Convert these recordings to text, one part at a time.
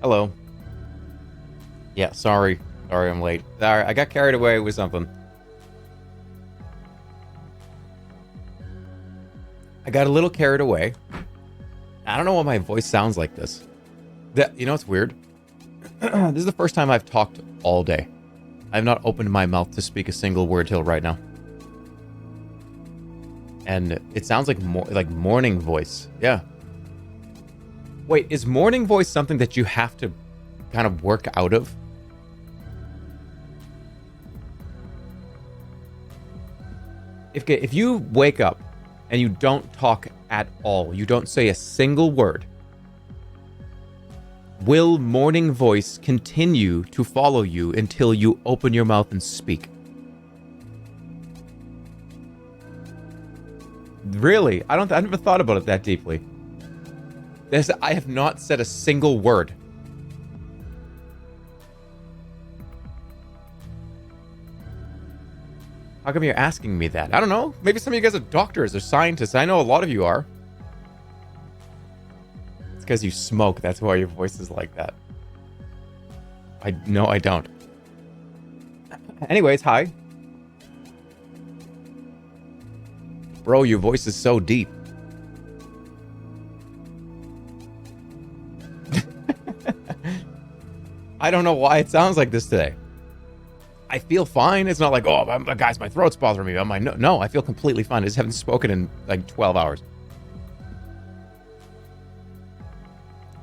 Hello. Yeah, sorry. Sorry I'm late. Sorry, I got carried away with something. I got a little carried away. I don't know why my voice sounds like this. You know what's weird? This is the first time I've talked all day. I've not opened my mouth to speak a single word till right now. And it sounds like morning voice. Yeah. Wait, is morning voice something that you have to kind of work out of? If you wake up and you don't talk at all, you don't say a single word, will morning voice continue to follow you until you open your mouth and speak? Really? I never thought about it that deeply. I have not said a single word. How come you're asking me that? I don't know. Maybe some of you guys are doctors or scientists. I know a lot of you are. It's because you smoke. That's why your voice is like that. No, I don't. Anyways, hi. Bro, your voice is so deep. I don't know why it sounds like this today. I feel fine. It's not like, oh, guys, my throat's bothering me. No, I feel completely fine. I just haven't spoken in like 12 hours.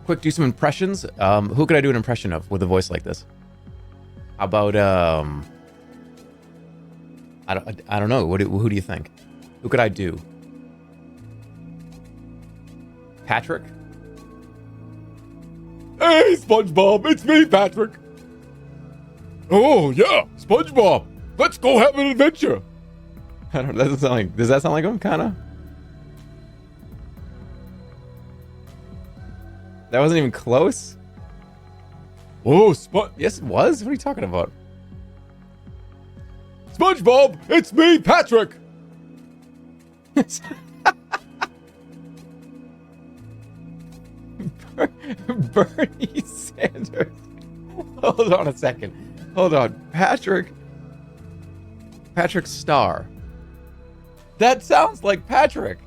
Quick, do some impressions. Who could I do an impression of with a voice like this? How about, I don't know. Who do you think? Who could I do? Patrick? Hey, SpongeBob, it's me, Patrick. Oh, yeah, SpongeBob. Let's go have an adventure. I don't know. Does that sound like him, kind of? That wasn't even close? Oh, yes, it was? What are you talking about? SpongeBob, it's me, Patrick. Bernie Sanders. Hold on a second. Hold on. Patrick Star. That sounds like Patrick.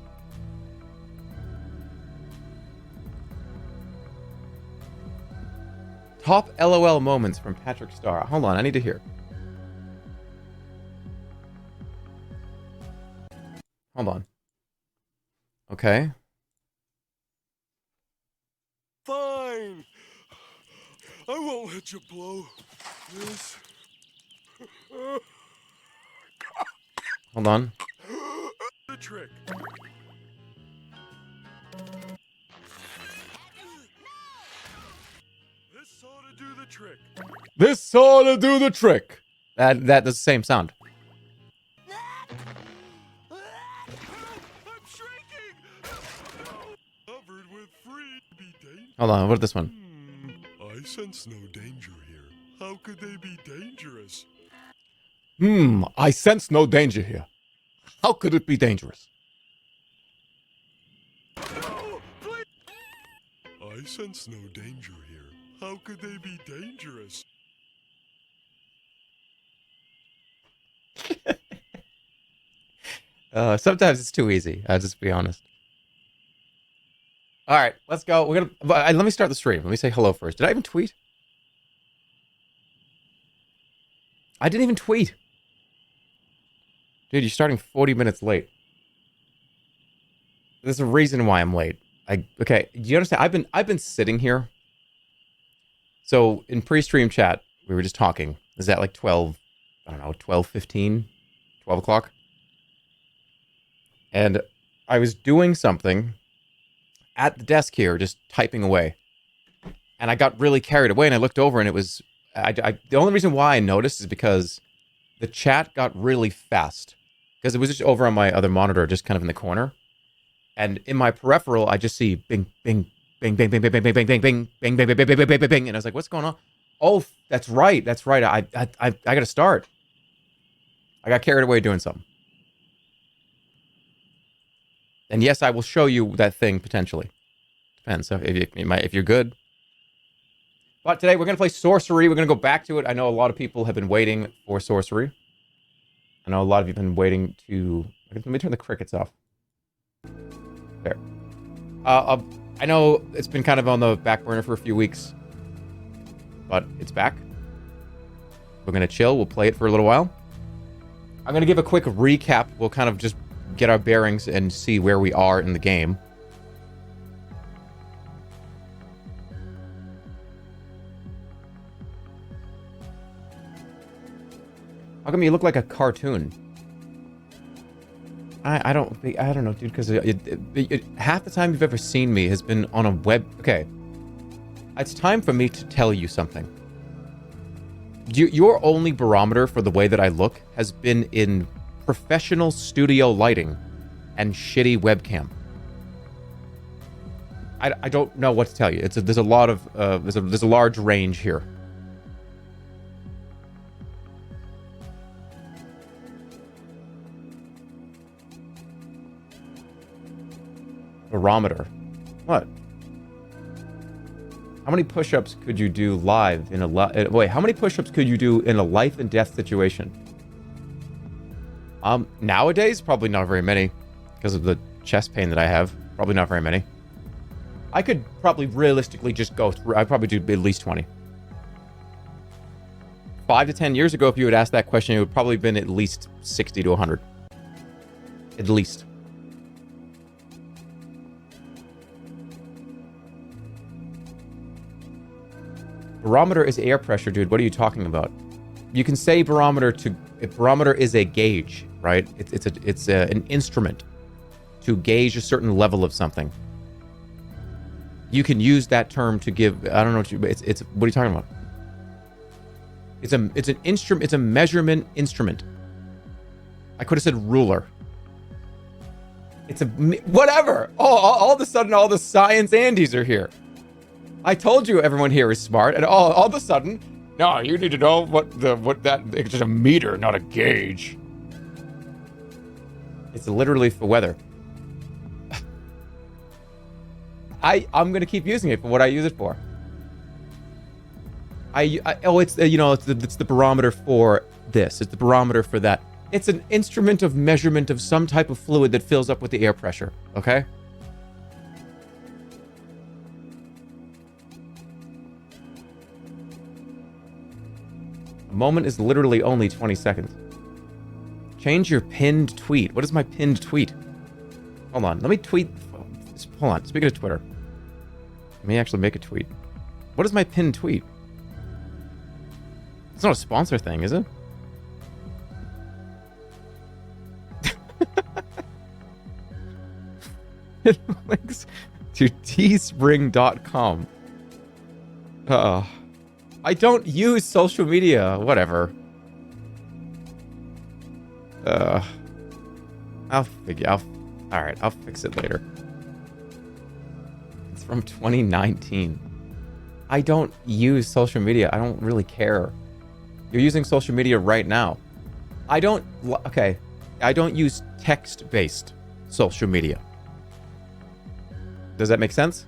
Top LOL moments from Patrick Star. Hold on, I need to hear. Hold on. Okay. Fine. I won't let you blow this. Hold on. The trick. This ought to do the trick. This ought to do the trick. That does the same sound. I'm shrinking. Covered with free be dangerous. Hold on, what is this one? I sense no danger here. How could they be dangerous? I sense no danger here. How could it be dangerous? No, please. I sense no danger here. How could they be dangerous? Sometimes it's too easy. I'll just be honest. All right, let's go. Let me start the stream. Let me say hello first. Did I even tweet? I didn't even tweet. Dude, you're starting 40 minutes late. There's a reason why I'm late. Okay, do you understand? I've been sitting here. So in pre-stream chat, we were just talking. Is that like 12, I don't know, 12:15, 12 o'clock? And I was doing something at the desk here, just typing away. And I got really carried away and I looked over and it was, the only reason why I noticed is because the chat got really fast. Because it was just over on my other monitor, just kind of in the corner. And in my peripheral, I just see bing, bing, bing, bing, bing, bing, bing, bing, bing, bing, bing, bing, bing, bing, bing, bing, bing, bing, bing. And I was like, what's going on? Oh, that's right. That's right. I got to start. I got carried away doing something. And yes, I will show you that thing potentially. Depends. So if you're good. But today we're going to play Sorcery. We're going to go back to it. I know a lot of people have been waiting for Sorcery. I know a lot of you have been waiting to... Let me turn the crickets off. There. I know it's been kind of on the back burner for a few weeks. But it's back. We're going to chill. We'll play it for a little while. I'm going to give a quick recap. We'll kind of just get our bearings and see where we are in the game. How come you look like a cartoon? I don't know, dude, because half the time you've ever seen me has been on a web... Okay. It's time for me to tell you something. Your only barometer for the way that I look has been in professional studio lighting and shitty webcam. I don't know what to tell you. There's a lot of... there's a large range here. Barometer. What? How many push-ups could you do live in a wait, how many push-ups could you do in a life and death situation? Nowadays, probably not very many. Because of the chest pain that I have. Probably not very many. I could probably realistically just go through... I'd probably do at least 20. 5 to 10 years ago, if you had asked that question, it would probably have been at least 60 to 100. At least. Barometer is air pressure, dude. What are you talking about? You can say barometer to... Barometer is a gauge, right? It's an instrument to gauge a certain level of something. You can use that term to give... I don't know what you... It's what are you talking about? It's an instrument. It's a measurement instrument. I could have said ruler. It's a... Whatever! Oh, all of a sudden, all the science Andes are here. I told you everyone here is smart, and all of a sudden, no, you need to know it's just a meter, not a gauge. It's literally for weather. I'm gonna keep using it for what I use it for. It's the barometer for this. It's the barometer for that. It's an instrument of measurement of some type of fluid that fills up with the air pressure. Okay. A moment is literally only 20 seconds. Change your pinned tweet. What is my pinned tweet? Hold on. Let me tweet. Hold on. Speaking of Twitter. Let me actually make a tweet. What is my pinned tweet? It's not a sponsor thing, is it? It links to teespring.com. I don't use social media. Whatever. I'll fix it later. It's from 2019. I don't use social media. I don't really care. You're using social media right now. I don't use text-based social media. Does that make sense?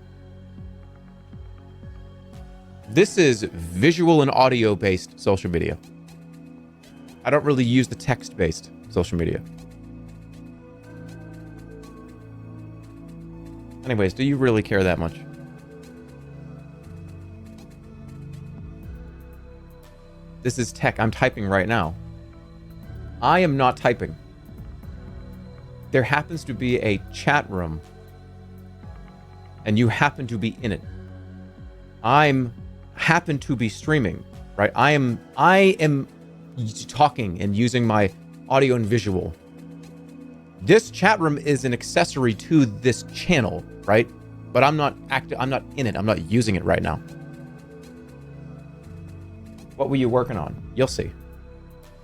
This is visual and audio-based social media. I don't really use the text-based social media. Anyways, do you really care that much? This is tech. I'm typing right now. I am not typing. There happens to be a chat room, and you happen to be in it. Happen to be streaming, right? I am talking and using my audio and visual. This chat room is an accessory to this channel, right? But I'm not in it. I'm not using it right now. What were you working on? You'll see.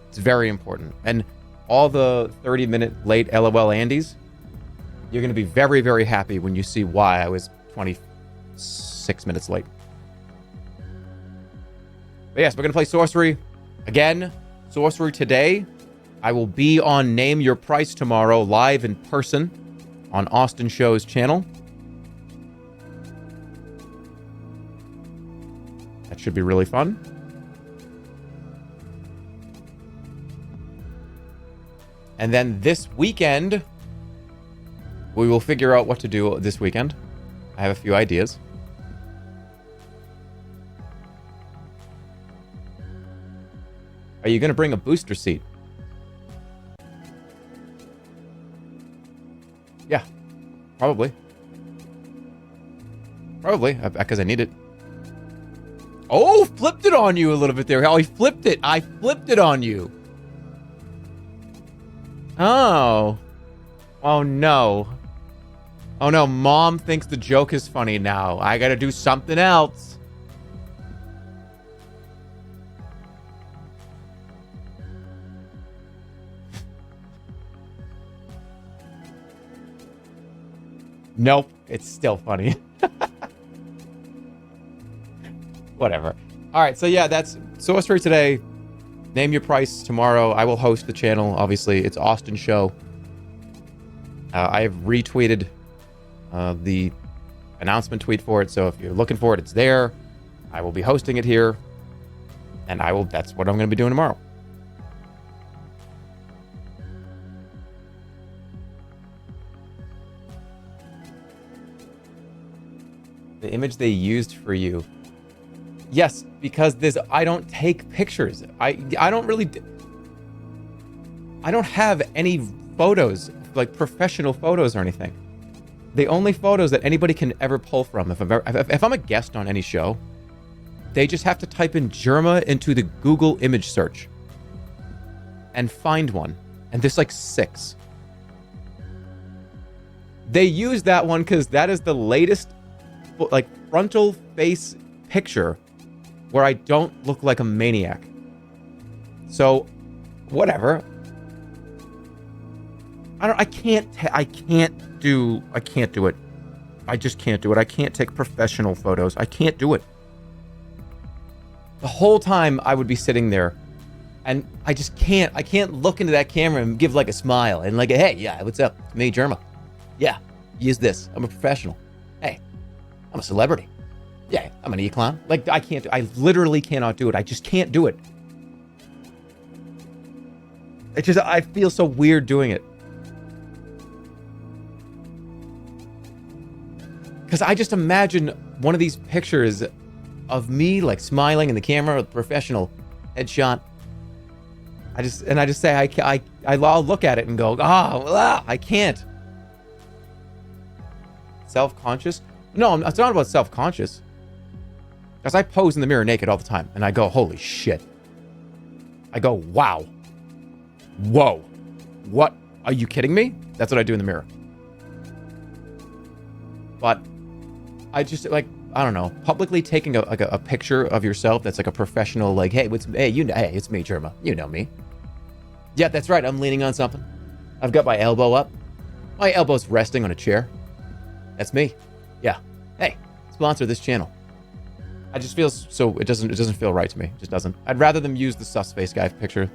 It's very important. And all the 30-minute late LOL Andes, you're going to be very, very happy when you see why I was 26 minutes late. But yes, we're going to play Sorcery. Again, Sorcery today. I will be on Name Your Price tomorrow, live in person on Austin Show's channel. That should be really fun. And then this weekend, we will figure out what to do this weekend. I have a few ideas. Are you going to bring a booster seat? Yeah, probably. Probably, because I need it. Oh, flipped it on you a little bit there. Oh, he flipped it. I flipped it on you. Oh. Oh, no. Oh, no. Mom thinks the joke is funny now. I got to do something else. Nope. It's still funny. Whatever. All right. So, yeah, that's Sorcery today. Name your price tomorrow. I will host the channel. Obviously, it's Austin Show. I have retweeted the announcement tweet for it. So if you're looking for it, it's there. I will be hosting it here. And that's what I'm going to be doing tomorrow. The image they used for you. Yes, because I don't take pictures. I don't really... I don't have any photos, like professional photos or anything. The only photos that anybody can ever pull from, if I'm a guest on any show, they just have to type in Jerma into the Google image search and find one. And there's like 6. They use that one because that is the latest, like, frontal face picture where I don't look like a maniac. So, whatever. I can't do it. I just can't do it. I can't take professional photos. I can't do it. The whole time I would be sitting there and I just can't. I can't look into that camera and give like a smile and like, hey, yeah, what's up? It's me, Jerma. Yeah, use this. I'm a professional. Hey, I'm a celebrity. Yeah, I'm an e-clown. Like, I literally cannot do it. I just can't do it. It's just, I feel so weird doing it. Because I just imagine one of these pictures of me, like, smiling in the camera with a professional headshot. I just say, I'll look at it and go, I can't. Self-conscious? No, it's not about self-conscious. Because I pose in the mirror naked all the time, and I go, holy shit. I go, wow. Whoa. What? Are you kidding me? That's what I do in the mirror. But I just, like, I don't know, publicly taking a picture of yourself that's like a professional, like, hey, it's me, Jerma. You know me. Yeah, that's right. I'm leaning on something. I've got my elbow up. My elbow's resting on a chair. That's me. Yeah. Hey, sponsor this channel. I just feel so, it doesn't feel right to me. It just doesn't. I'd rather them use the sus face guy picture.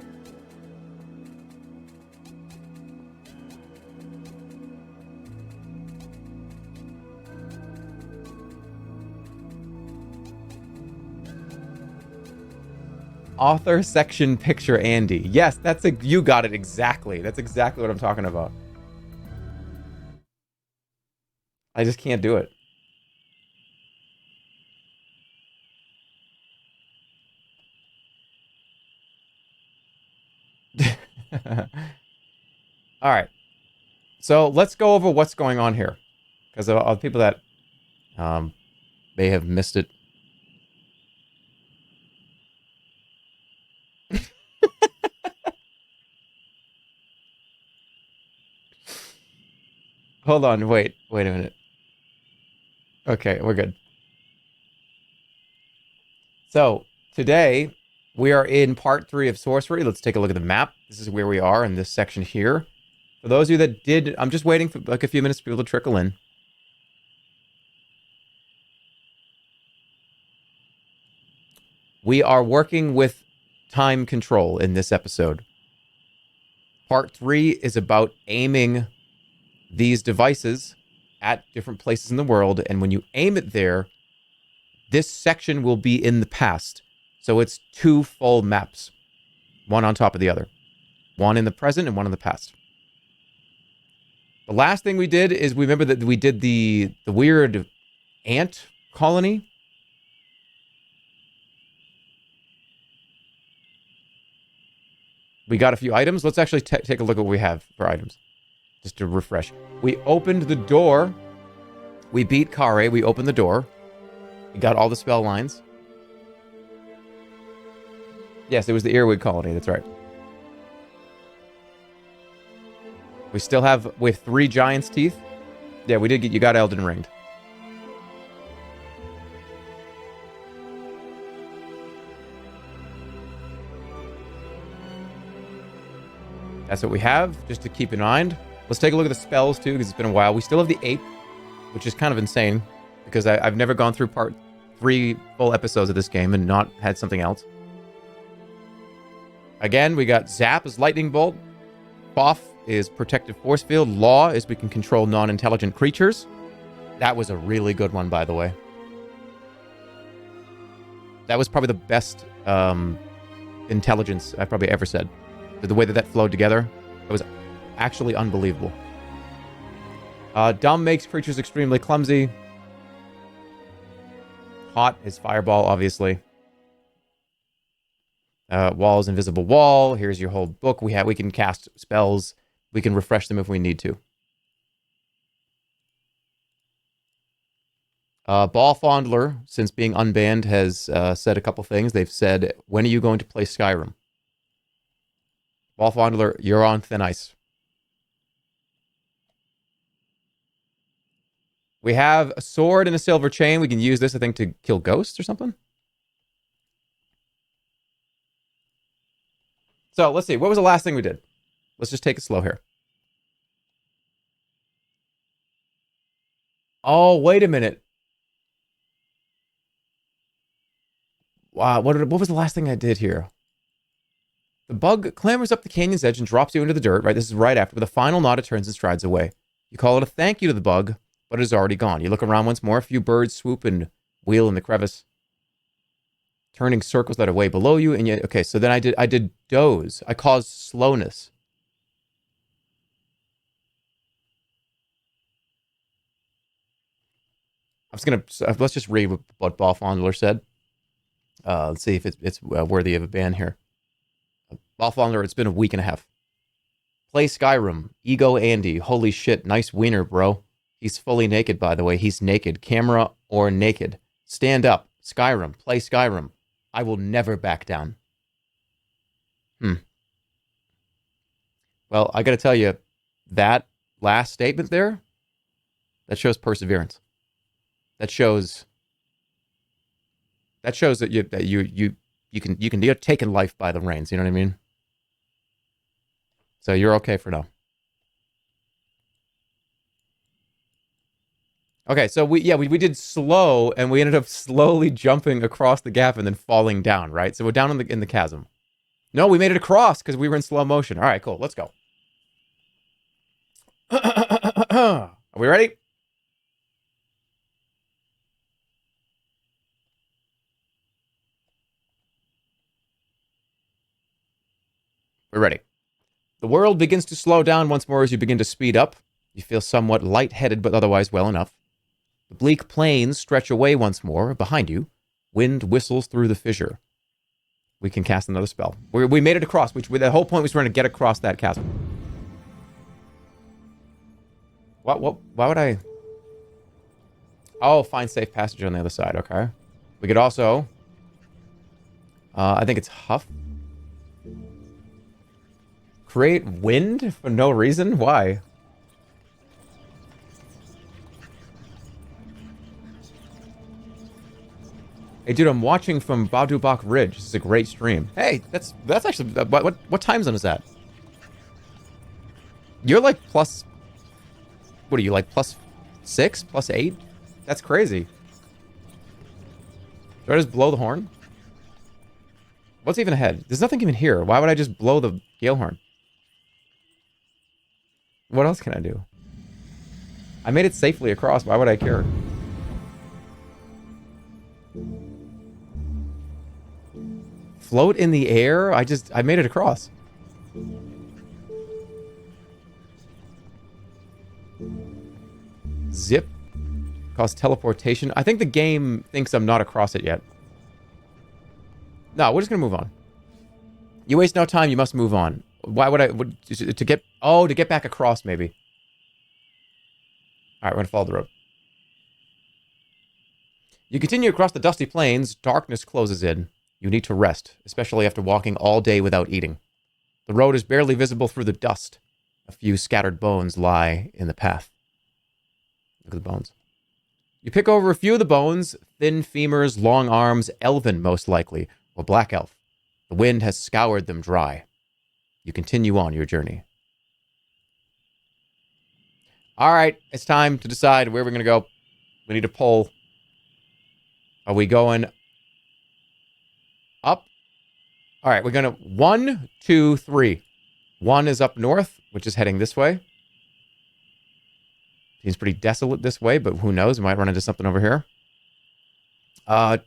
Author section picture Andy. Yes, you got it exactly. That's exactly what I'm talking about. I just can't do it. All right. So let's go over what's going on here. Because of people that may have missed it. Hold on, wait a minute. Okay, we're good. So, today, we are in part 3 of Sorcery. Let's take a look at the map. This is where we are in this section here. For those of you that did, I'm just waiting for like a few minutes for people to trickle in. We are working with time control in this episode. Part 3 is about aiming these devices at different places in the world, and when you aim it there, this section will be in the past. So it's 2 full maps, one on top of the other. One in the present and one in the past. The last thing we did is, we remember that we did the weird ant colony. We got a few items. Let's actually take a look at what we have for items, just to refresh. We opened the door. We beat Kare. We opened the door. We got all the spell lines. Yes, it was the earwig colony. That's right. We still have, with 3 giant's teeth. Yeah, we did get, you got Elden Ringed. That's what we have, just to keep in mind. Let's take a look at the spells, too, because it's been a while. We still have the Ape, which is kind of insane, because I've never gone through part 3 full episodes of this game and not had something else. Again, we got Zap as Lightning Bolt. Boff is Protective Force Field. Law is we can control non-intelligent creatures. That was a really good one, by the way. That was probably the best intelligence I've probably ever said. The way that flowed together, it was actually unbelievable. Dumb makes creatures extremely clumsy. Hot is Fireball, obviously. Wall is Invisible Wall. Here's your whole book. We can cast spells. We can refresh them if we need to. Ball Fondler, since being unbanned, has said a couple things. They've said, when are you going to play Skyrim? Ball Fondler, you're on thin ice. We have a sword and a silver chain. We can use this, I think, to kill ghosts or something. So, let's see. What was the last thing we did? Let's just take it slow here. Oh, wait a minute. Wow, what was the last thing I did here? The bug clambers up the canyon's edge and drops you into the dirt, right? This is right after. With a final nod, it turns and strides away. You call it a thank you to the bug, but it is already gone. You look around once more. A few birds swoop and wheel in the crevice, turning circles that are way below you. And yet, okay, so then I did doze. I caused slowness. I'm just gonna let's just read what Ball Fondler said. Let's see if it's worthy of a ban here. Ball Fondler, it's been a week and a half. Play Skyrim. Ego Andy. Holy shit, nice wiener, bro. He's fully naked, by the way. He's naked. Camera or naked. Stand up. Skyrim. Play Skyrim. I will never back down. Well, I gotta tell you, that last statement there, that shows perseverance. That shows that you're taking life by the reins. You know what I mean? So you're okay for now. Okay, so we did slow, and we ended up slowly jumping across the gap and then falling down, right? So we're down in the chasm. No, we made it across because we were in slow motion. All right, cool. Let's go. Are we ready? We're ready. The world begins to slow down once more as you begin to speed up. You feel somewhat lightheaded, but otherwise well enough. The bleak plains stretch away once more. Behind you, wind whistles through the fissure. We can cast another spell. We made it across. The whole point was trying to get across that chasm. Why would I... Oh, find safe passage on the other side. Okay. We could also... I think it's Huff. Create wind for no reason? Why? Hey, dude, I'm watching from Badubak Ridge. This is a great stream. Hey, that's actually... What time zone is that? You're like plus... What are you, like plus 6? Plus 8? That's crazy. Do I just blow the horn? What's even ahead? There's nothing even here. Why would I just blow the gale horn? What else can I do? I made it safely across. Why would I care? Float in the air? I made it across. Zip. Cause teleportation. I think the game thinks I'm not across it yet. No, we're just gonna move on. You waste no time, you must move on. Why would I... to get... Oh, to get back across, maybe. Alright, we're gonna follow the road. You continue across the dusty plains. Darkness closes in. You need to rest, especially after walking all day without eating. The road is barely visible through the dust. A few scattered bones lie in the path. Look at the bones. You pick over a few of the bones. Thin femurs, long arms, elven most likely, or black elf. The wind has scoured them dry. You continue on your journey. Alright, it's time to decide where we're going to go. We need a poll. Are we going up? Alright, we're going to... 1, 2, 3. 1 is up north, which is heading this way. Seems pretty desolate this way, but who knows? We might run into something over here.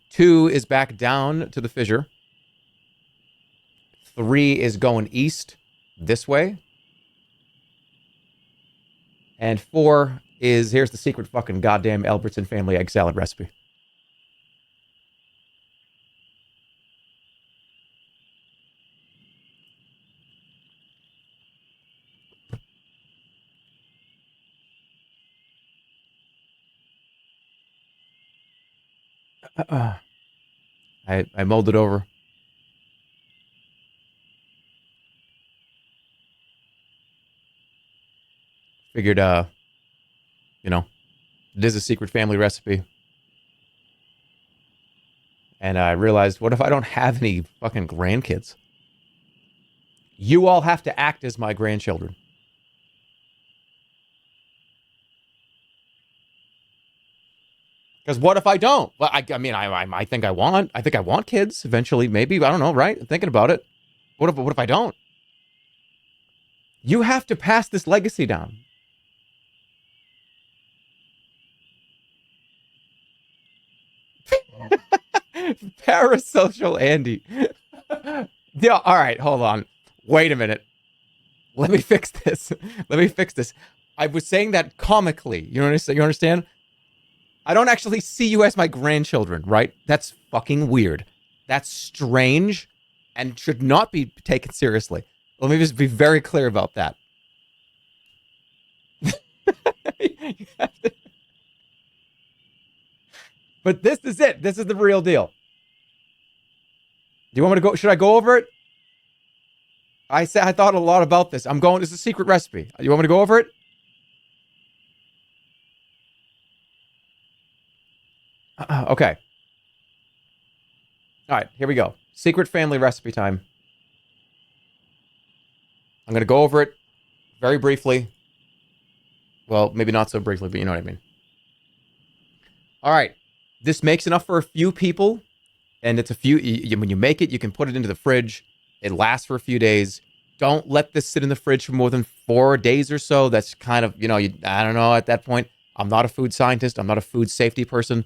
2 is back down to the fissure. 3 is going east this way. And 4 is... Here's the secret fucking goddamn Albertson family egg salad recipe. I mulled it over. Figured, you know, it is a secret family recipe. And I realized, what if I don't have any fucking grandkids? You all have to act as my grandchildren. Because what if I don't? Well, I mean, I think I want kids eventually, maybe. I don't know, right? I'm thinking about it. What if I don't? You have to pass this legacy down. Parasocial Andy. Yeah, all right, hold on. Wait a minute. Let me fix this. I was saying that comically. You understand? I don't actually see you as my grandchildren, right? That's fucking weird. That's strange and should not be taken seriously. Let me just be very clear about that. But this is it. This is the real deal. Do you want me to go? Should I go over it? I thought a lot about this. It's a secret recipe. You want me to go over it? Okay. All right, here we go. Secret family recipe time. I'm going to go over it very briefly. Well, maybe not so briefly, but you know what I mean. All right. This makes enough for a few people. And it's a few... when you make it, you can put it into the fridge. It lasts for a few days. Don't let this sit in the fridge for more than 4 days or so. That's kind of, I don't know at that point. I'm not a food scientist. I'm not a food safety person.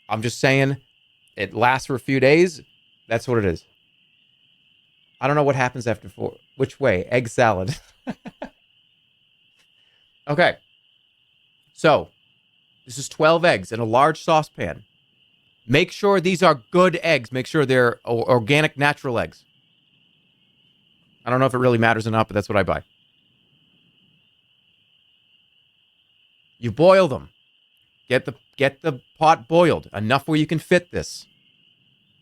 I'm just saying it lasts for a few days. That's what it is. I don't know what happens after 4. Which way? Egg salad. Okay. So, this is 12 eggs in a large saucepan. Make sure these are good eggs. Make sure they're organic, natural eggs. I don't know if it really matters or not, but that's what I buy. You boil them. Get the pot boiled. Enough where you can fit this.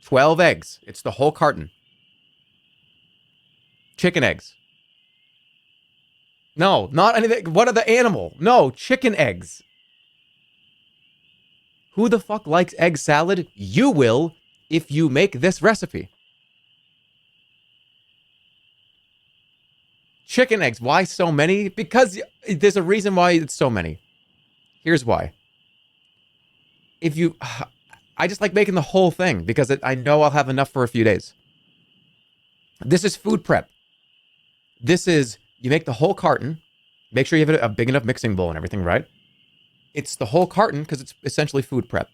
12 eggs. It's the whole carton. Chicken eggs. No, not anything. What are the animal? No, chicken eggs. Who the fuck likes egg salad? You will if you make this recipe. Chicken eggs. Why so many? Because there's a reason why it's so many. Here's why. I just like making the whole thing because I know I'll have enough for a few days. This is food prep. This is, you make the whole carton. Make sure you have a big enough mixing bowl and everything, right? It's the whole carton because it's essentially food prep.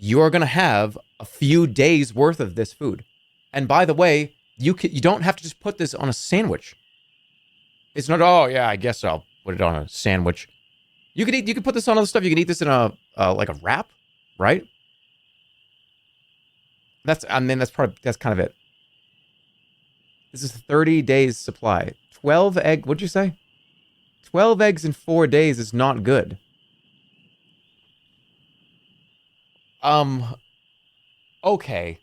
you're going to have a few days worth of this food. And by the way, you don't have to just put this on a sandwich. It's not, oh yeah, I guess I'll put it on a sandwich. You could put this on other stuff. You can eat this in a like a wrap, right? That's kind of it. This is 30 days supply. 12 egg, what'd you say? 12 eggs in 4 days is not good. Okay.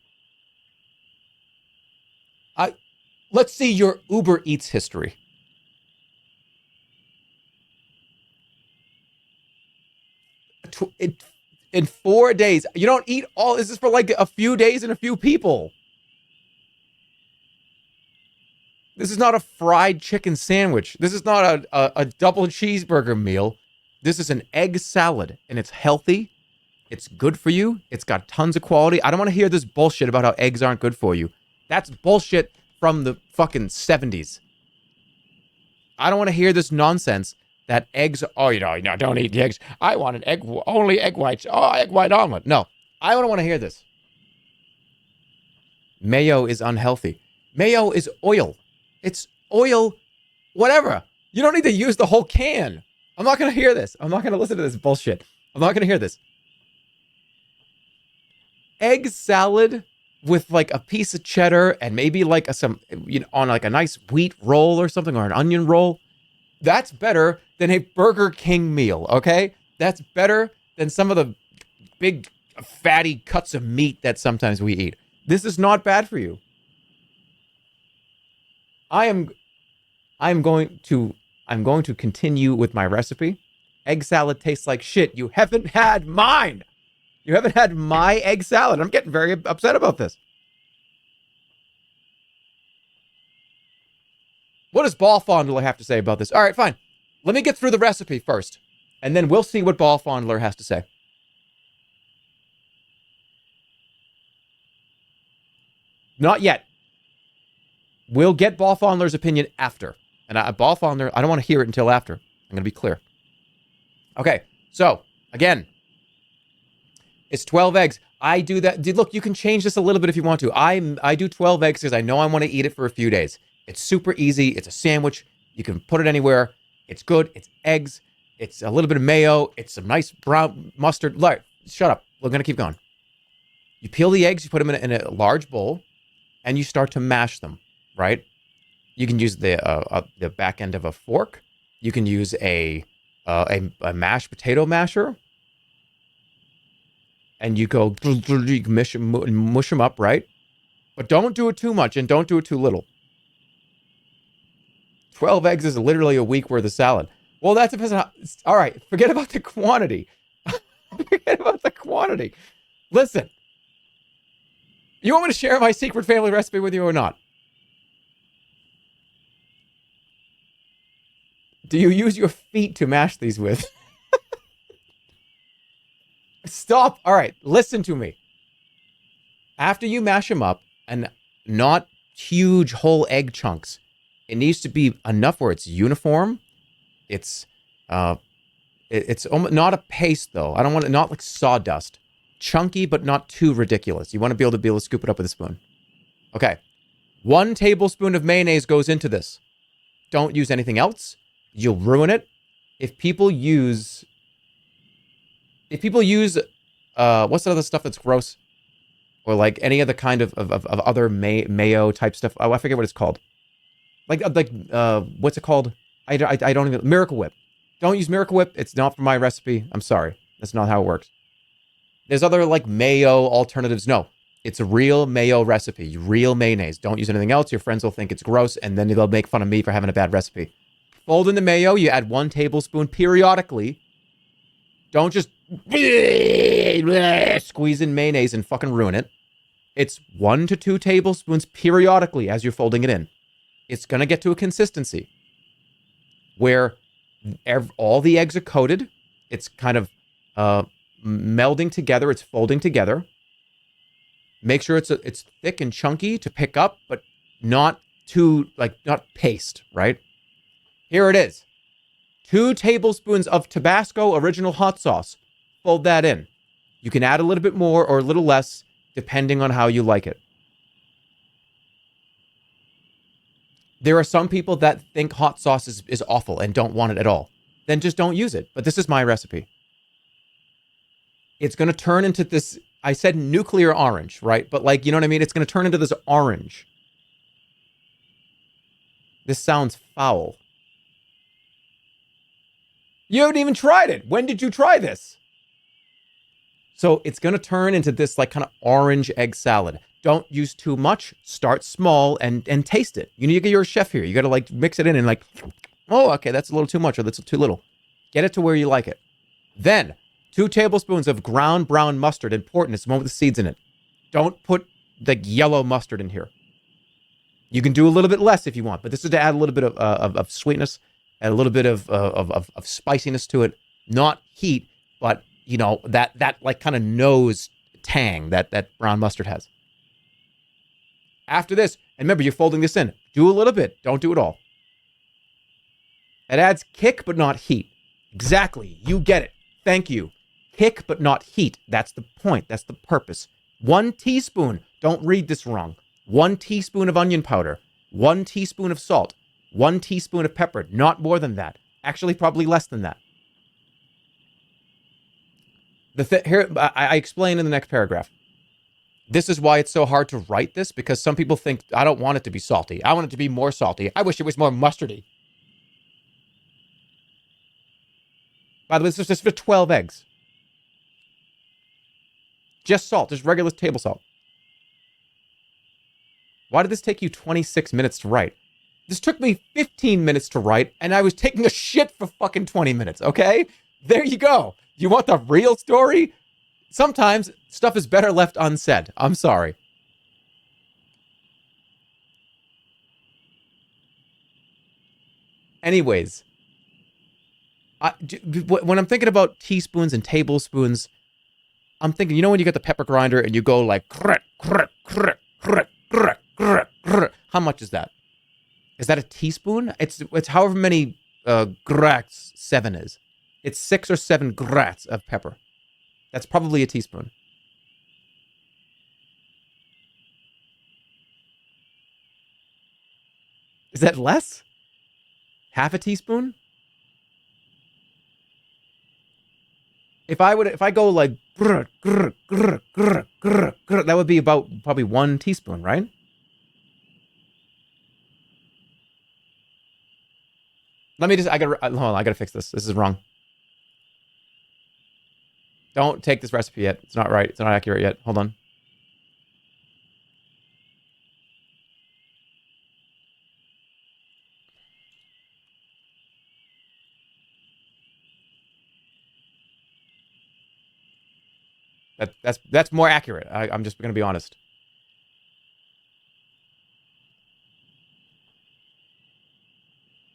Let's see your Uber Eats history. In 4 days. You don't eat all. This is for like a few days and a few people. This is not a fried chicken sandwich. This is not a double cheeseburger meal. This is an egg salad, and it's healthy. It's good for you. It's got tons of quality. I don't want to hear this bullshit about how eggs aren't good for you. That's bullshit from the fucking 70s. I don't want to hear this nonsense that eggs, oh, don't eat the eggs. I want an egg, only egg whites. Oh, egg white omelet. No, I don't want to hear this. Mayo is unhealthy. Mayo is oil. It's oil, whatever. You don't need to use the whole can. I'm not going to hear this. I'm not going to listen to this bullshit. I'm not going to hear this. Egg salad with like a piece of cheddar and maybe like on like a nice wheat roll or something, or an onion roll. That's better than a Burger King meal, okay? That's better than some of the big fatty cuts of meat that sometimes we eat. This is not bad for you. I'm going to continue with my recipe. Egg salad tastes like shit. You haven't had mine. You haven't had my egg salad. I'm getting very upset about this. What does Ball Fondler have to say about this? All right, fine. Let me get through the recipe first, and then we'll see what Ball Fondler has to say. Not yet. We'll get Ball Fondler's opinion after. And Ball Fondler, I don't want to hear it until after. I'm going to be clear. Okay, so, again, it's 12 eggs. I do that. Look, you can change this a little bit if you want to. I do 12 eggs because I know I want to eat it for a few days. It's super easy. It's a sandwich. You can put it anywhere. It's good. It's eggs. It's a little bit of mayo. It's some nice brown mustard. Shut up. We're going to keep going. You peel the eggs. You put them in a large bowl, and you start to mash them, right? You can use the back end of a fork. You can use a mashed potato masher. And you go, you can mush them up, right? But don't do it too much and don't do it too little. 12 eggs is literally a week worth of salad. Well, that depends on how... All right, forget about the quantity. Forget about the quantity. Listen. You want me to share my secret family recipe with you or not? Do you use your feet to mash these with? Stop. All right, listen to me. After you mash them up, and not huge whole egg chunks, it needs to be enough where it's uniform. It's almost not a paste though. I don't want it, not like sawdust. Chunky, but not too ridiculous. You want to be able to scoop it up with a spoon. Okay. 1 tablespoon of mayonnaise goes into this. Don't use anything else. You'll ruin it. If people use what's the other stuff that's gross? Or like any other kind of other mayo type stuff. Oh, I forget what it's called. Like what's it called? I don't even... Miracle Whip. Don't use Miracle Whip. It's not for my recipe. I'm sorry. That's not how it works. There's other like mayo alternatives. No. It's a real mayo recipe. Real mayonnaise. Don't use anything else. Your friends will think it's gross, and then they'll make fun of me for having a bad recipe. Fold in the mayo. You add 1 tablespoon periodically. Don't just squeeze in mayonnaise and fucking ruin it. It's 1 to 2 tablespoons periodically as you're folding it in. It's going to get to a consistency where all the eggs are coated. It's kind of melding together. It's folding together. Make sure it's thick and chunky to pick up, but not too, not paste, right? Here it is. 2 tablespoons of Tabasco original hot sauce. Fold that in. You can add a little bit more or a little less depending on how you like it. There are some people that think hot sauce is awful and don't want it at all. Then just don't use it. But this is my recipe. It's going to turn into this, I said nuclear orange, right? But like, you know what I mean? It's going to turn into this orange. This sounds foul. You haven't even tried it. When did you try this? So it's going to turn into this like kind of orange egg salad. Don't use too much. Start small and taste it. You need to get your chef here. You got to like mix it in and like, oh, okay, that's a little too much or that's too little. Get it to where you like it. Then 2 tablespoons of ground brown mustard. Important. It's the one with the seeds in it. Don't put the yellow mustard in here. You can do a little bit less if you want, but this is to add a little bit of sweetness and a little bit of spiciness to it. Not heat, but you know, that like kind of nose tang that brown mustard has. After this, and remember, you're folding this in. Do a little bit. Don't do it all. It adds kick, but not heat. Exactly. You get it. Thank you. Kick, but not heat. That's the point. That's the purpose. 1 teaspoon. Don't read this wrong. 1 teaspoon of onion powder. 1 teaspoon of salt. 1 teaspoon of pepper. Not more than that. Actually, probably less than that. Here, I explain in the next paragraph. This is why it's so hard to write this, because some people think, I don't want it to be salty. I want it to be more salty. I wish it was more mustardy. By the way, this is just for 12 eggs. Just salt, just regular table salt. Why did this take you 26 minutes to write? This took me 15 minutes to write, and I was taking a shit for fucking 20 minutes, okay? There you go. You want the real story? Sometimes stuff is better left unsaid. I'm sorry. Anyways, when I'm thinking about teaspoons and tablespoons, I'm thinking, you know when you get the pepper grinder and you go like, how much is that? Is that a teaspoon? It's however many grats 7 is. It's 6 or 7 grats of pepper. That's probably a teaspoon. Is that less? Half a teaspoon? If I go like that would be about probably 1 teaspoon, right? Let me just, hold on, I gotta fix this. This is wrong. Don't take this recipe yet. It's not right. It's not accurate yet. Hold on. That's more accurate. I'm just gonna be honest.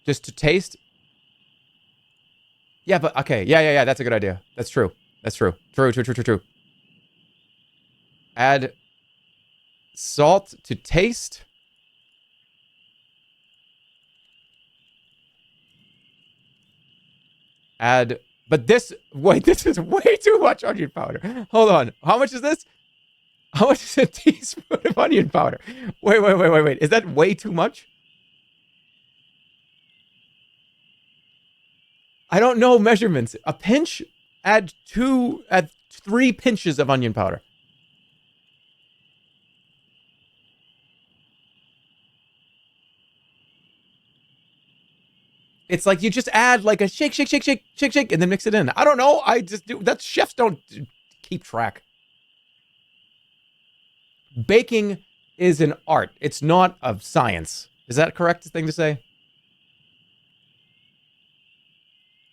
Just to taste. Yeah, but okay. Yeah. That's a good idea. That's true. That's true. True. Add salt to taste. Add, but this is way too much onion powder. Hold on. How much is this? How much is a teaspoon of onion powder? Wait. Is that way too much? I don't know measurements. A pinch, add 3 pinches of onion powder. It's like you just add like a shake, and then mix it in. I don't know. I just do that. Chefs don't keep track. Baking is an art. It's not a science. Is that a correct thing to say?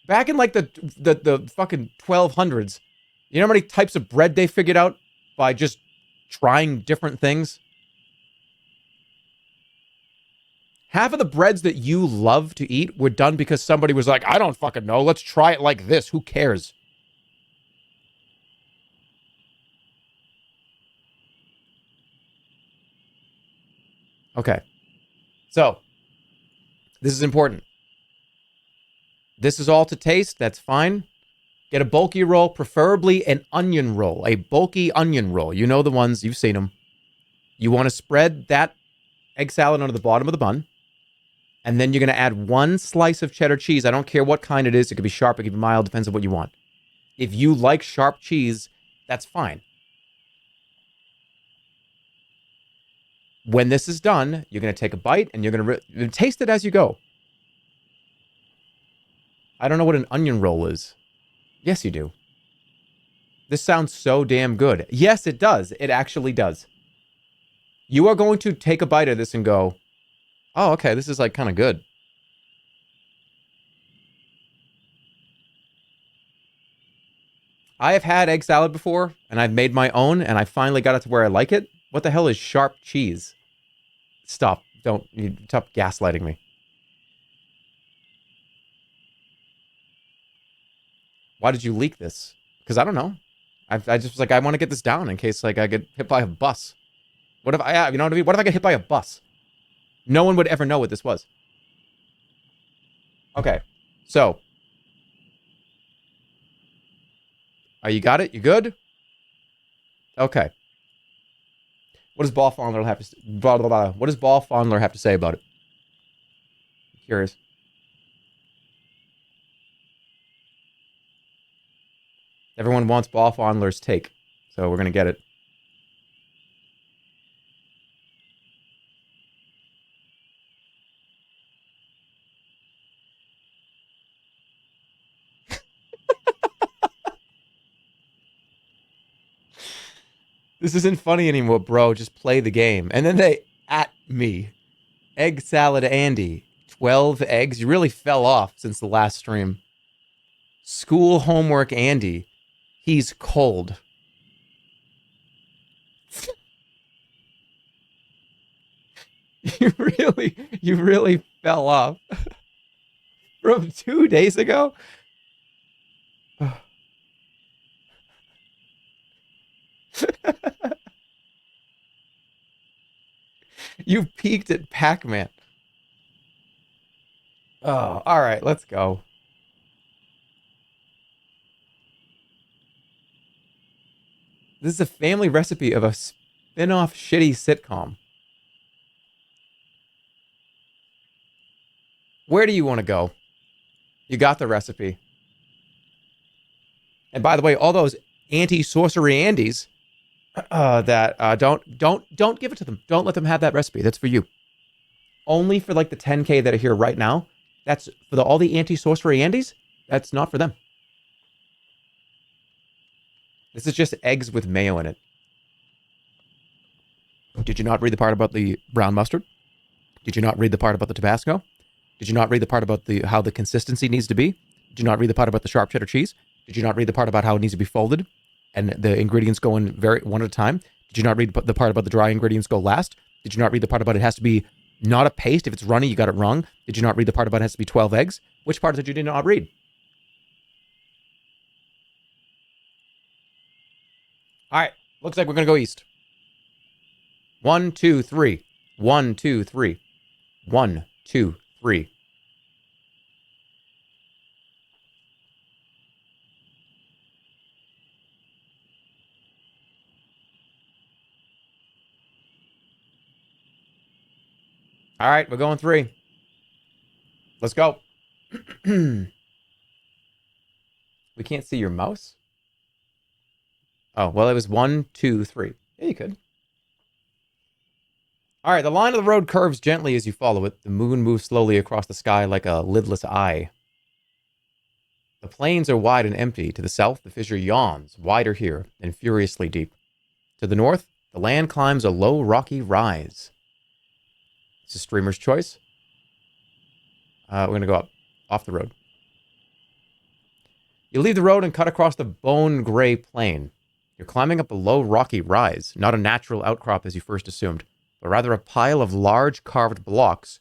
Back in like the fucking 1200s, you know how many types of bread they figured out by just trying different things? Half of the breads that you love to eat were done because somebody was like, I don't fucking know. Let's try it like this. Who cares? Okay. So, this is important. This is all to taste. That's fine. Get a bulky roll, preferably an onion roll, a bulky onion roll. You know the ones, you've seen them. You want to spread that egg salad onto the bottom of the bun, and then you're going to add one slice of cheddar cheese. I don't care what kind it is. It could be sharp, it could be mild, depends on what you want. If you like sharp cheese, that's fine. When this is done, you're going to take a bite, and you're going to taste it as you go. I don't know what an onion roll is. Yes, you do. This sounds so damn good. Yes, it does. It actually does. You are going to take a bite of this and go, oh, okay, this is like kind of good. I have had egg salad before, and I've made my own, and I finally got it to where I like it. What the hell is sharp cheese? Stop. Stop gaslighting me. Why did you leak this? Because I don't know. I just was like, I want to get this down in case like I get hit by a bus. What if I, you know what I mean? What if I get hit by a bus? No one would ever know what this was. Okay, so. Oh, you got it? You good? Okay. What does Ball Fondler have to say? Blah, blah, blah. What does Ball Fondler have to say about it? I'm curious. Everyone wants Ball Fondler's take, so we're gonna get it. This isn't funny anymore, bro. Just play the game. And then they at me. Egg salad Andy. 12 eggs. You really fell off since the last stream. School homework Andy. He's cold. You really fell off. From 2 days ago? You peaked at Pac-Man. Oh, all right, let's go. This is a family recipe of a spin-off shitty sitcom. Where do you want to go? You got the recipe. And by the way, all those anti-sorcery Andes don't give it to them. Don't let them have that recipe. That's for you. Only for like the 10K that are here right now. That's for all the anti-sorcery Andes. That's not for them. This is just eggs with mayo in it. Did you not read the part about the brown mustard? Did you not read the part about the Tabasco? Did you not read the part about how the consistency needs to be? Did you not read the part about the sharp cheddar cheese? Did you not read the part about how it needs to be folded and the ingredients go in one at a time? Did you not read the part about the dry ingredients go last? Did you not read the part about it has to be not a paste? If it's runny, you got it wrong. Did you not read the part about it has to be 12 eggs? Which part did you not read? All right, looks like we're going to go east. 1, 2, 3. 1, 2, 3. 1, 2, 3. All right, we're going 3. Let's go. We can't see your mouse? Oh, well, it was 1, 2, 3. Yeah, you could. All right, the line of the road curves gently as you follow it. The moon moves slowly across the sky like a lidless eye. The plains are wide and empty. To the south, the fissure yawns, wider here and furiously deep. To the north, the land climbs a low, rocky rise. This is streamer's choice. We're going to go up, off the road. You leave the road and cut across the bone gray plain. You're climbing up a low, rocky rise, not a natural outcrop as you first assumed, but rather a pile of large carved blocks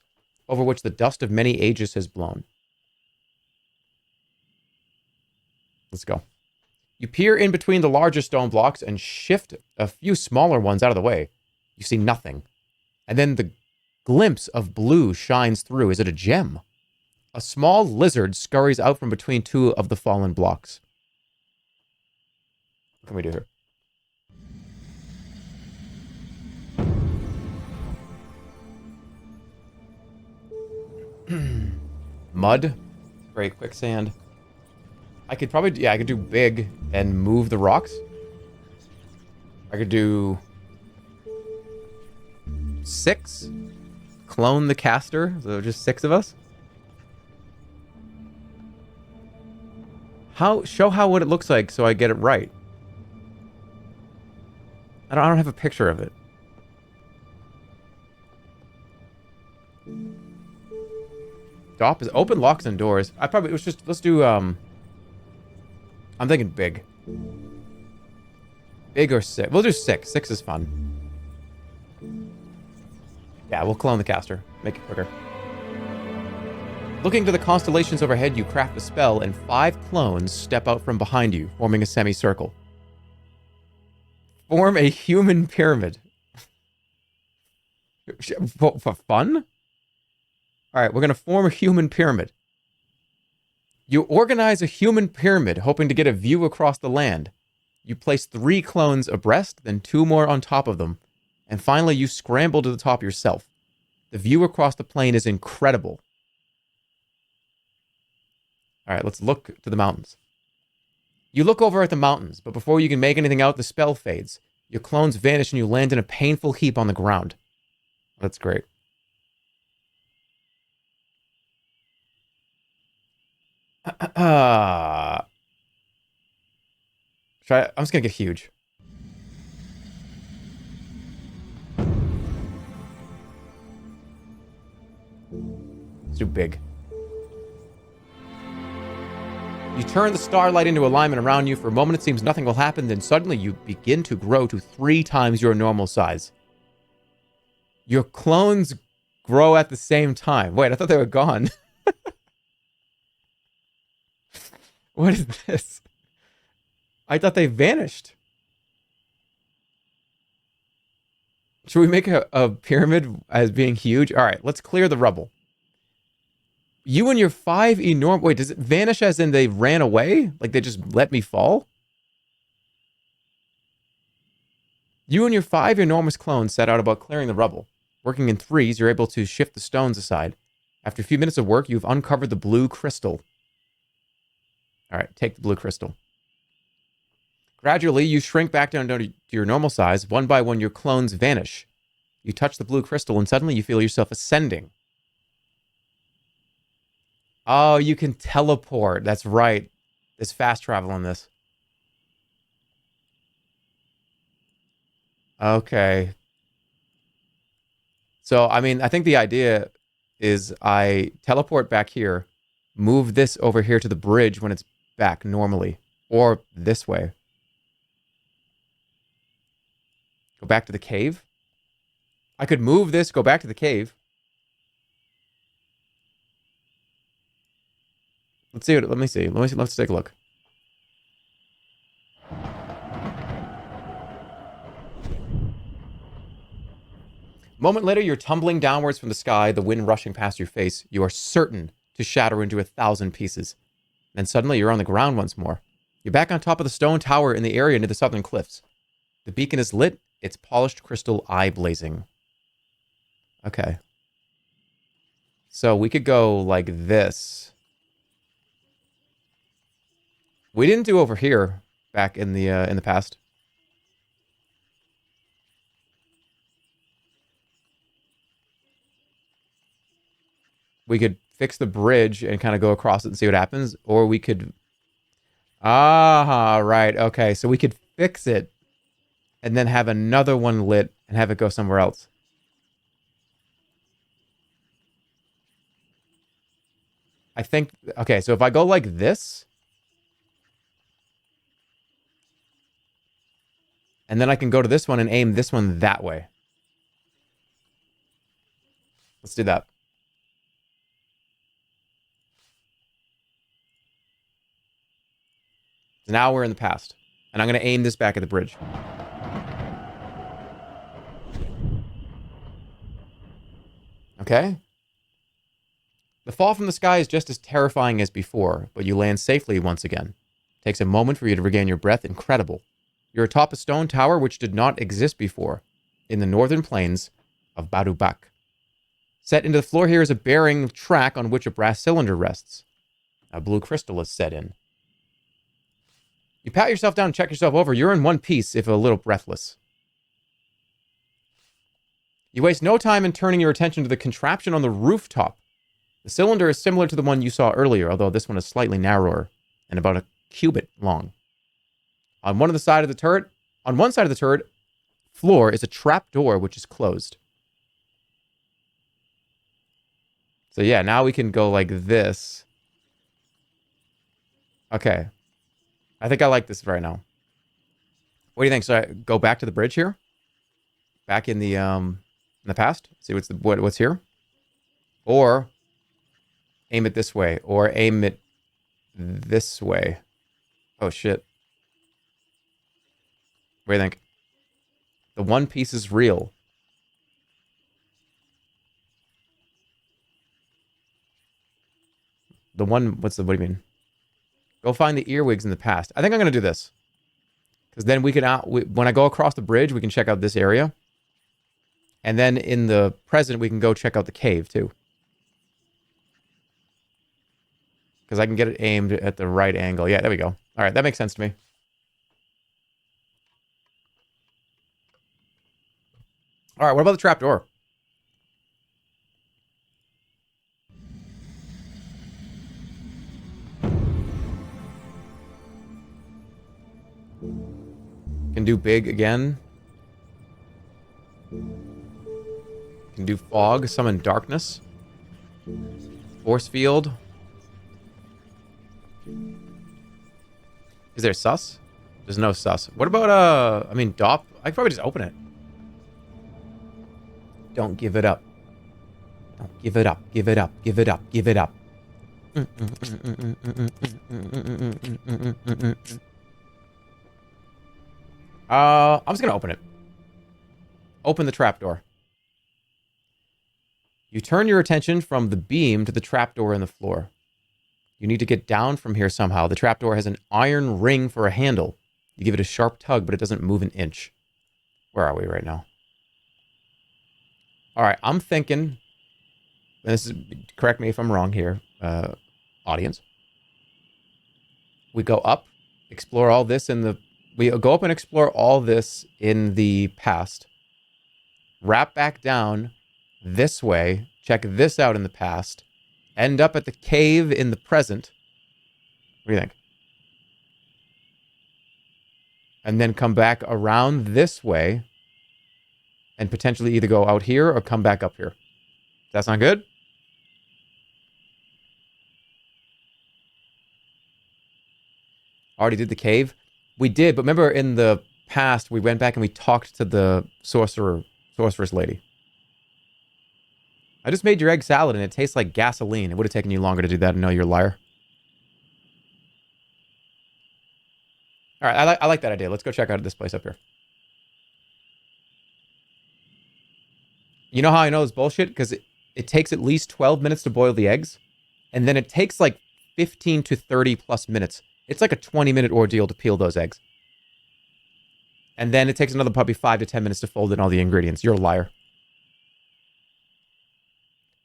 over which the dust of many ages has blown. Let's go. You peer in between the larger stone blocks and shift a few smaller ones out of the way. You see nothing. And then the glimpse of blue shines through. Is it a gem? A small lizard scurries out from between 2 of the fallen blocks. can we do here? Mud. Great quicksand. I could probably... Yeah, I could do big and move the rocks. I could do... 6. Clone the caster. So just 6 of us. Show how what it looks like so I get it right. I don't have a picture of it. Stop is open locks and doors. Let's do I'm thinking big. Big or 6. We'll do 6. 6 is fun. Yeah, we'll clone the caster. Make it quicker. Looking to the constellations overhead, you craft a spell, and 5 clones step out from behind you, forming a semicircle. Form a human pyramid. For fun? Alright, we're going to form a human pyramid. You organize a human pyramid, hoping to get a view across the land. You place 3 clones abreast, then 2 more on top of them. And finally, you scramble to the top yourself. The view across the plain is incredible. Alright, let's look to the mountains. You look over at the mountains, but before you can make anything out, the spell fades. Your clones vanish and you land in a painful heap on the ground. That's great. I'm just gonna get huge. Let's do big. You turn the starlight into alignment around you. For a moment, it seems nothing will happen. Then suddenly, you begin to grow to 3 times your normal size. Your clones grow at the same time. Wait, I thought they were gone. What is this? I thought they vanished. Should we make a pyramid as being huge? All right, let's clear the rubble. You and your 5 enormous... Wait, does it vanish as in they ran away? Like they just let me fall? You and your 5 enormous clones set out about clearing the rubble. Working in threes, you're able to shift the stones aside. After a few minutes of work, you've uncovered the blue crystal. All right, take the blue crystal. Gradually, you shrink back down to your normal size. One by one, your clones vanish. You touch the blue crystal, and suddenly you feel yourself ascending. Oh, you can teleport. That's right. There's fast travel in this. Okay. So, I mean, I think the idea is I teleport back here, move this over here to the bridge when it's back normally, or this way. Go back to the cave. I could move this, go back to the cave. Let's see. Let me see. Let's take a look. A moment later, you're tumbling downwards from the sky, the wind rushing past your face. You are certain to shatter into 1,000 pieces. Then suddenly, you're on the ground once more. You're back on top of the stone tower in the area near the southern cliffs. The beacon is lit, its polished crystal eye blazing. Okay. So we could go like this. We didn't do over here back in the past. We could fix the bridge and kind of go across it and see what happens, or we could... Ah, right. Okay, so we could fix it and then have another one lit and have it go somewhere else. I think... Okay, so if I go like this... And then I can go to this one and aim this one that way. Let's do that. So now we're in the past. And I'm going to aim this back at the bridge. Okay. The fall from the sky is just as terrifying as before, but you land safely once again. It takes a moment for you to regain your breath. Incredible. You're atop a stone tower which did not exist before in the northern plains of Barubak. Set into the floor here is a bearing track on which a brass cylinder rests. A blue crystal is set in. You pat yourself down and check yourself over. You're in one piece, if a little breathless. You waste no time in turning your attention to the contraption on the rooftop. The cylinder is similar to the one you saw earlier, although this one is slightly narrower and about a cubit long. On one side of the turret floor is a trap door which is closed. So yeah, now we can go like this. Okay. I think I like this right now. What do you think? Should I go back to the bridge here? Back in the past? See what's here? Or aim it this way. Or aim it this way. Oh shit. What do you think? The one piece is real. What do you mean? Go find the earwigs in the past. I think I'm going to do this. Because then we can, when I go across the bridge, we can check out this area. And then in the present, we can go check out the cave, too. Because I can get it aimed at the right angle. Yeah, there we go. All right, that makes sense to me. All right, what about the trapdoor? Can do big again. Can do fog, summon darkness. Force field. Is there sus? There's no sus. What about, I mean, DOP? I could probably just open it. Don't give it up. Don't give it up. Give it up. Give it up. Give it up. I'm just gonna open it. Open the trapdoor. You turn your attention from the beam to the trapdoor in the floor. You need to get down from here somehow. The trapdoor has an iron ring for a handle. You give it a sharp tug, but it doesn't move an inch. Where are we right now? All right, I'm thinking, and this is, correct me if I'm wrong here, audience. We go up, explore all this we go up and explore all this in the past. Wrap back down this way, check this out in the past, end up at the cave in the present. What do you think? And then come back around this way and potentially either go out here or come back up here. Does that sound good? Already did the cave? We did, but remember in the past, we went back and we talked to the sorceress lady. I just made your egg salad and it tastes like gasoline. It would have taken you longer to do that. I know you're a liar. All right, I like that idea. Let's go check out this place up here. You know how I know it's bullshit? Because it takes at least 12 minutes to boil the eggs. And then it takes like 15 to 30 plus minutes. It's like a 20-minute ordeal to peel those eggs. And then it takes another probably 5 to 10 minutes to fold in all the ingredients. You're a liar.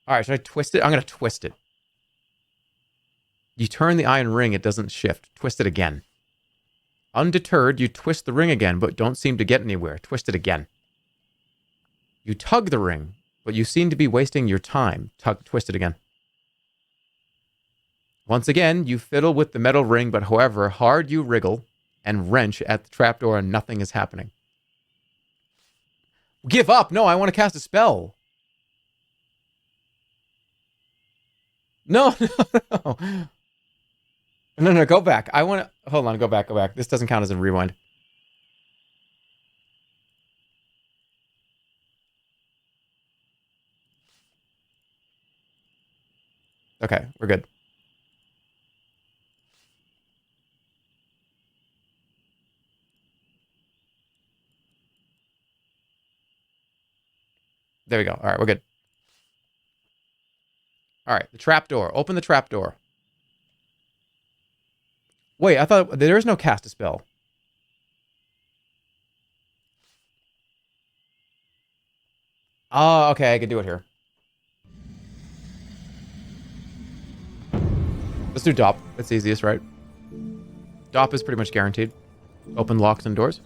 All right, should I twist it? I'm going to twist it. You turn the iron ring, it doesn't shift. Twist it again. Undeterred, you twist the ring again, but don't seem to get anywhere. Twist it again. You tug the ring, but you seem to be wasting your time. Twist it again. Once again, you fiddle with the metal ring, but however hard you wriggle and wrench at the trapdoor and nothing is happening. Give up! No, I want to cast a spell. No, no, no. No, go back. I want to... Hold on, go back. This doesn't count as a rewind. Okay, we're good. There we go. All right, we're good. All right, the trapdoor. Open the trapdoor. Wait, I thought there is no cast a spell. Oh, okay, I can do it here. Let's do DOP. That's easiest, right? DOP is pretty much guaranteed. Open locks and doors.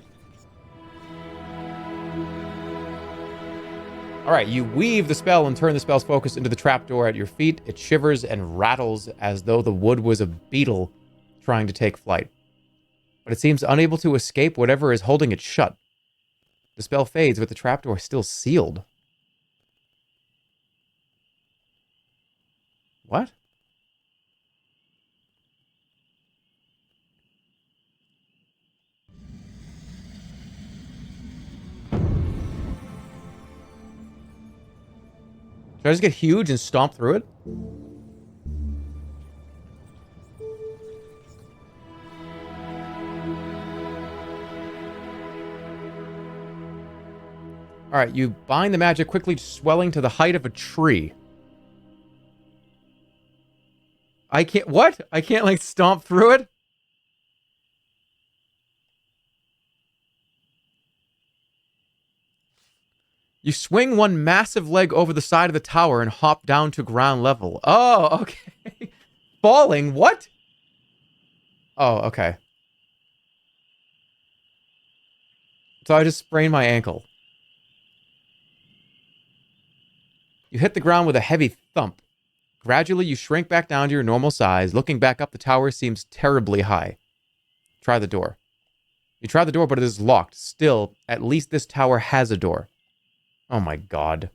All right, you weave the spell and turn the spell's focus into the trapdoor at your feet. It shivers and rattles as though the wood was a beetle trying to take flight. But it seems unable to escape whatever is holding it shut. The spell fades, but the trapdoor is still sealed. What? Should I just get huge and stomp through it? All right, you bind the magic, quickly swelling to the height of a tree. I can't... What? I can't, like, stomp through it? You swing one massive leg over the side of the tower and hop down to ground level. Oh, okay. Falling? What? Oh, okay. So I just sprained my ankle. You hit the ground with a heavy thump. Gradually, you shrink back down to your normal size. Looking back up, the tower seems terribly high. Try the door. You try the door, but it is locked. Still, at least this tower has a door. Oh my god.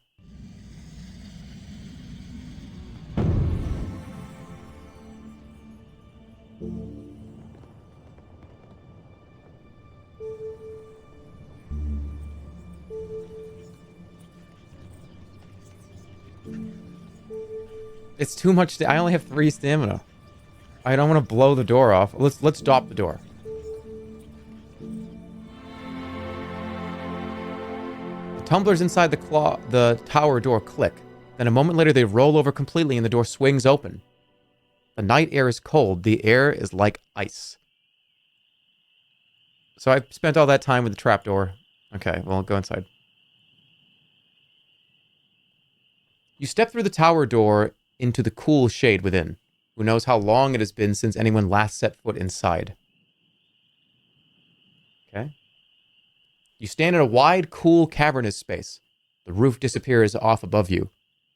It's too much. I only have 3 stamina. I don't want to blow the door off. Let's stop the door. The tumblers inside the tower door click. Then a moment later, they roll over completely and the door swings open. The night air is cold. The air is like ice. So I spent all that time with the trapdoor. Okay, well, go inside. You step through the tower door into the cool shade within. Who knows how long it has been since anyone last set foot inside. Okay. You stand in a wide, cool, cavernous space. The roof disappears off above you,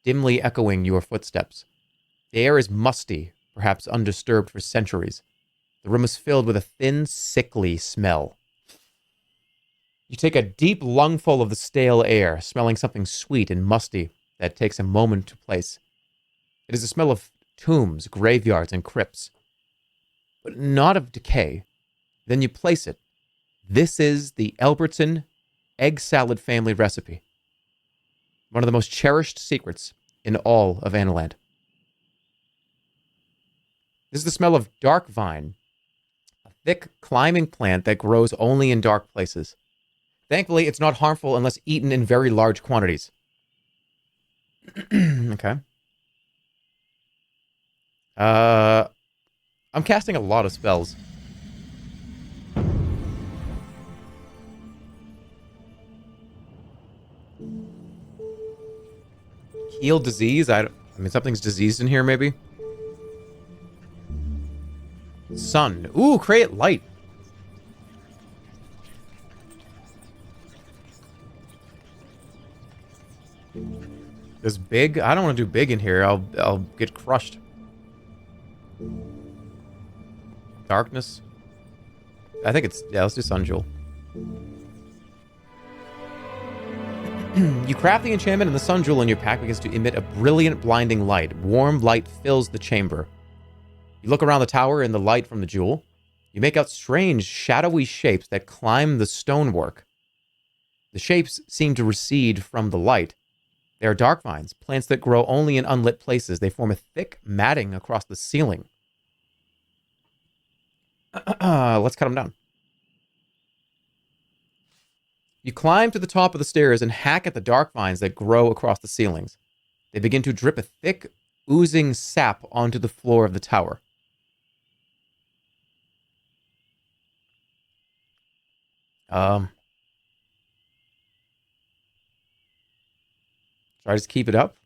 dimly echoing your footsteps. The air is musty, perhaps undisturbed for centuries. The room is filled with a thin, sickly smell. You take a deep lungful of the stale air, smelling something sweet and musty that takes a moment to place. It is the smell of tombs, graveyards, and crypts, but not of decay. Then you place it. This is the Albertson egg salad family recipe. One of the most cherished secrets in all of Analand. This is the smell of dark vine, a thick climbing plant that grows only in dark places. Thankfully, it's not harmful unless eaten in very large quantities. Okay. I'm casting a lot of spells. Heal disease? I mean, something's diseased in here, maybe? Sun. Ooh, create light. This big? I don't want to do big in here. I'll get crushed. Darkness. I think it's... Yeah, let's do Sun Jewel. You craft the enchantment and the Sun Jewel in your pack begins to emit a brilliant, blinding light. Warm light fills the chamber. You look around the tower in the light from the jewel. You make out strange, shadowy shapes that climb the stonework. The shapes seem to recede from the light. They are dark vines, plants that grow only in unlit places. They form a thick matting across the ceiling. Let's cut them down. You climb to the top of the stairs and hack at the dark vines that grow across the ceilings. They begin to drip a thick, oozing sap onto the floor of the tower. Should I just keep it up?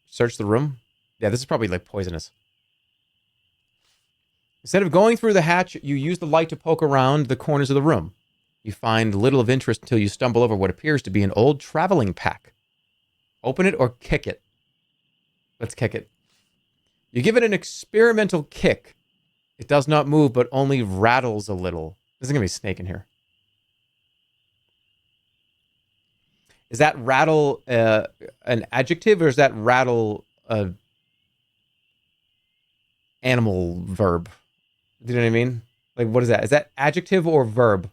Search the room? Yeah, this is probably like poisonous. Instead of going through the hatch, you use the light to poke around the corners of the room. You find little of interest until you stumble over what appears to be an old traveling pack. Open it or kick it. Let's kick it. You give it an experimental kick. It does not move, but only rattles a little. There's going to be a snake in here. Is that rattle an adjective, or is that rattle a animal verb? Do you know what I mean? Like, what is that? Is that adjective or verb?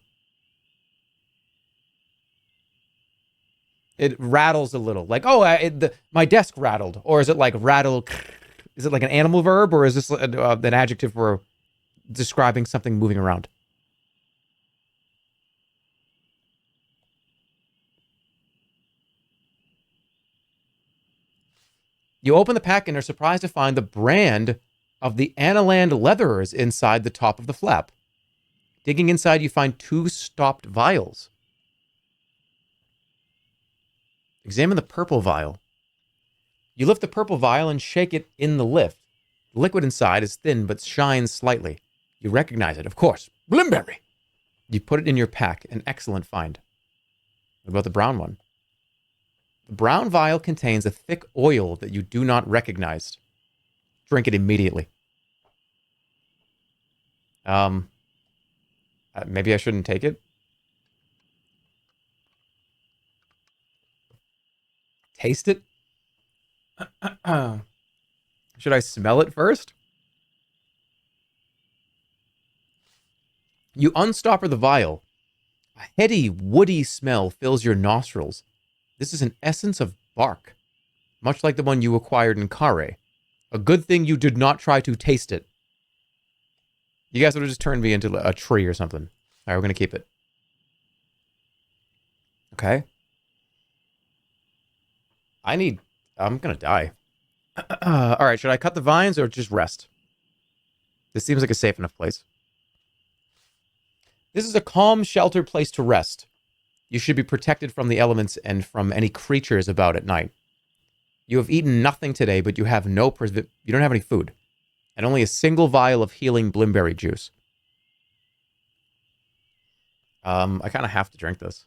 It rattles a little. Like, oh, my desk rattled. Or is it like rattle? Is it like an animal verb, or is this an adjective for describing something moving around? You open the pack and are surprised to find the brand of the Analand Leatherers inside the top of the flap. Digging inside, you find 2 stopped vials. Examine the purple vial. You lift the purple vial and shake it in the lift. The liquid inside is thin but shines slightly. You recognize it, of course. Blimberry! You put it in your pack, an excellent find. What about the brown one? The brown vial contains a thick oil that you do not recognize. Drink it immediately. Maybe I shouldn't take it. Taste it? Should I smell it first? You unstopper the vial. A heady, woody smell fills your nostrils. This is an essence of bark, much like the one you acquired in Kare. A good thing you did not try to taste it. You guys would have just turned me into a tree or something. All right, we're going to keep it. Okay. I'm going to die. All right, should I cut the vines or just rest? This seems like a safe enough place. This is a calm, sheltered place to rest. You should be protected from the elements and from any creatures about at night. You have eaten nothing today, but you have you don't have any food, and only a single vial of healing blimberry juice. I kind of have to drink this.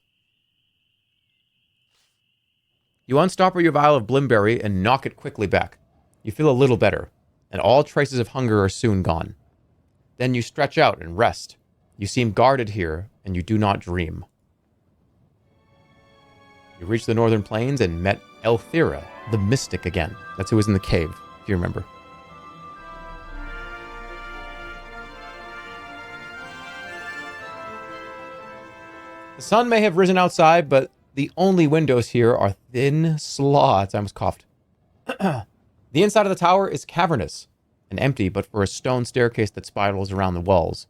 You unstopper your vial of blimberry and knock it quickly back. You feel a little better, and all traces of hunger are soon gone. Then you stretch out and rest. You seem guarded here, and you do not dream. You reached the northern plains and met Elthira, the mystic again. That's who was in the cave, if you remember. The sun may have risen outside, but the only windows here are thin slots. I almost coughed. The inside of the tower is cavernous and empty, but for a stone staircase that spirals around the walls.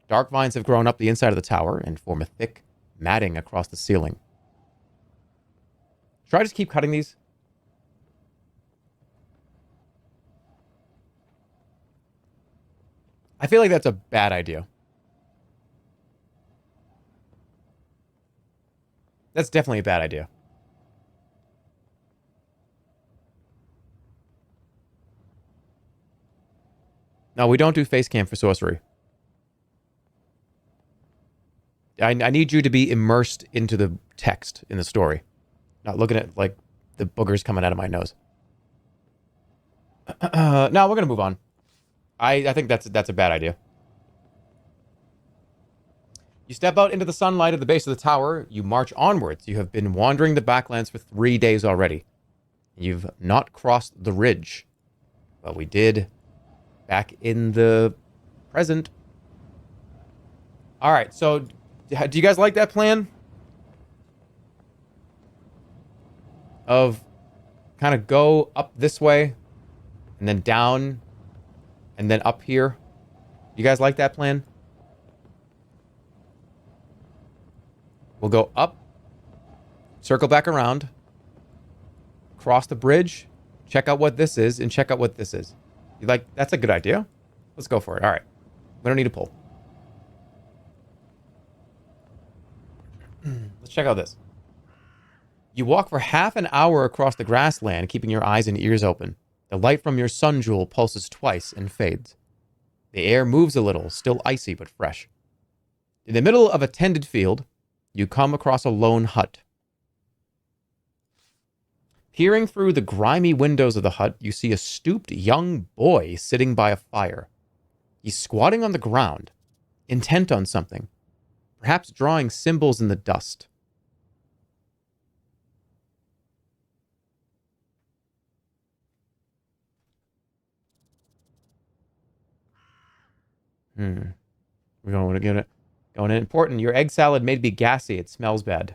Dark vines have grown up the inside of the tower and form a thick matting across the ceiling. Should I just keep cutting these? I feel like that's a bad idea. That's definitely a bad idea. No, we don't do face cam for sorcery. I need you to be immersed into the text in the story. Not looking at, like, the boogers coming out of my nose. No, we're going to move on. I think that's a bad idea. You step out into the sunlight at the base of the tower. You march onwards. You have been wandering the Baklands for 3 days already. You've not crossed the ridge. But we did back in the present. All right, so do you guys like that plan? Of kind of go up this way and then down and then up here. You guys like that plan? We'll go up, circle back around, cross the bridge, check out what this is, and check out what this is. You like, that's a good idea. Let's go for it. All right. We don't need to pull. Let's check out this. You walk for half an hour across the grassland, keeping your eyes and ears open. The light from your sun jewel pulses twice and fades. The air moves a little, still icy but fresh. In the middle of a tended field, you come across a lone hut. Peering through the grimy windows of the hut, you see a stooped young boy sitting by a fire. He's squatting on the ground, intent on something, perhaps drawing symbols in the dust. We're going to give it. Going in. Important. Your egg salad may be gassy. It smells bad.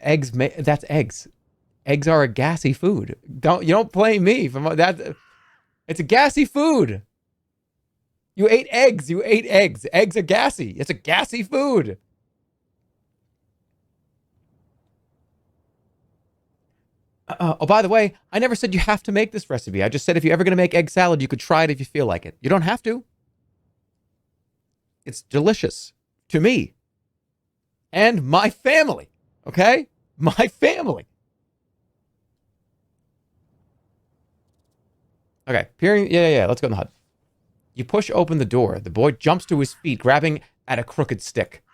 That's eggs. Eggs are a gassy food. You don't blame me for that. It's a gassy food. You ate eggs. You ate eggs. Eggs are gassy. It's a gassy food. Oh, by the way, I never said you have to make this recipe. I just said if you're ever going to make egg salad, you could try it if you feel like it. You don't have to. It's delicious to me and my family. Okay? My family. Okay. Yeah. Let's go in the hut. You push open the door. The boy jumps to his feet, grabbing at a crooked stick.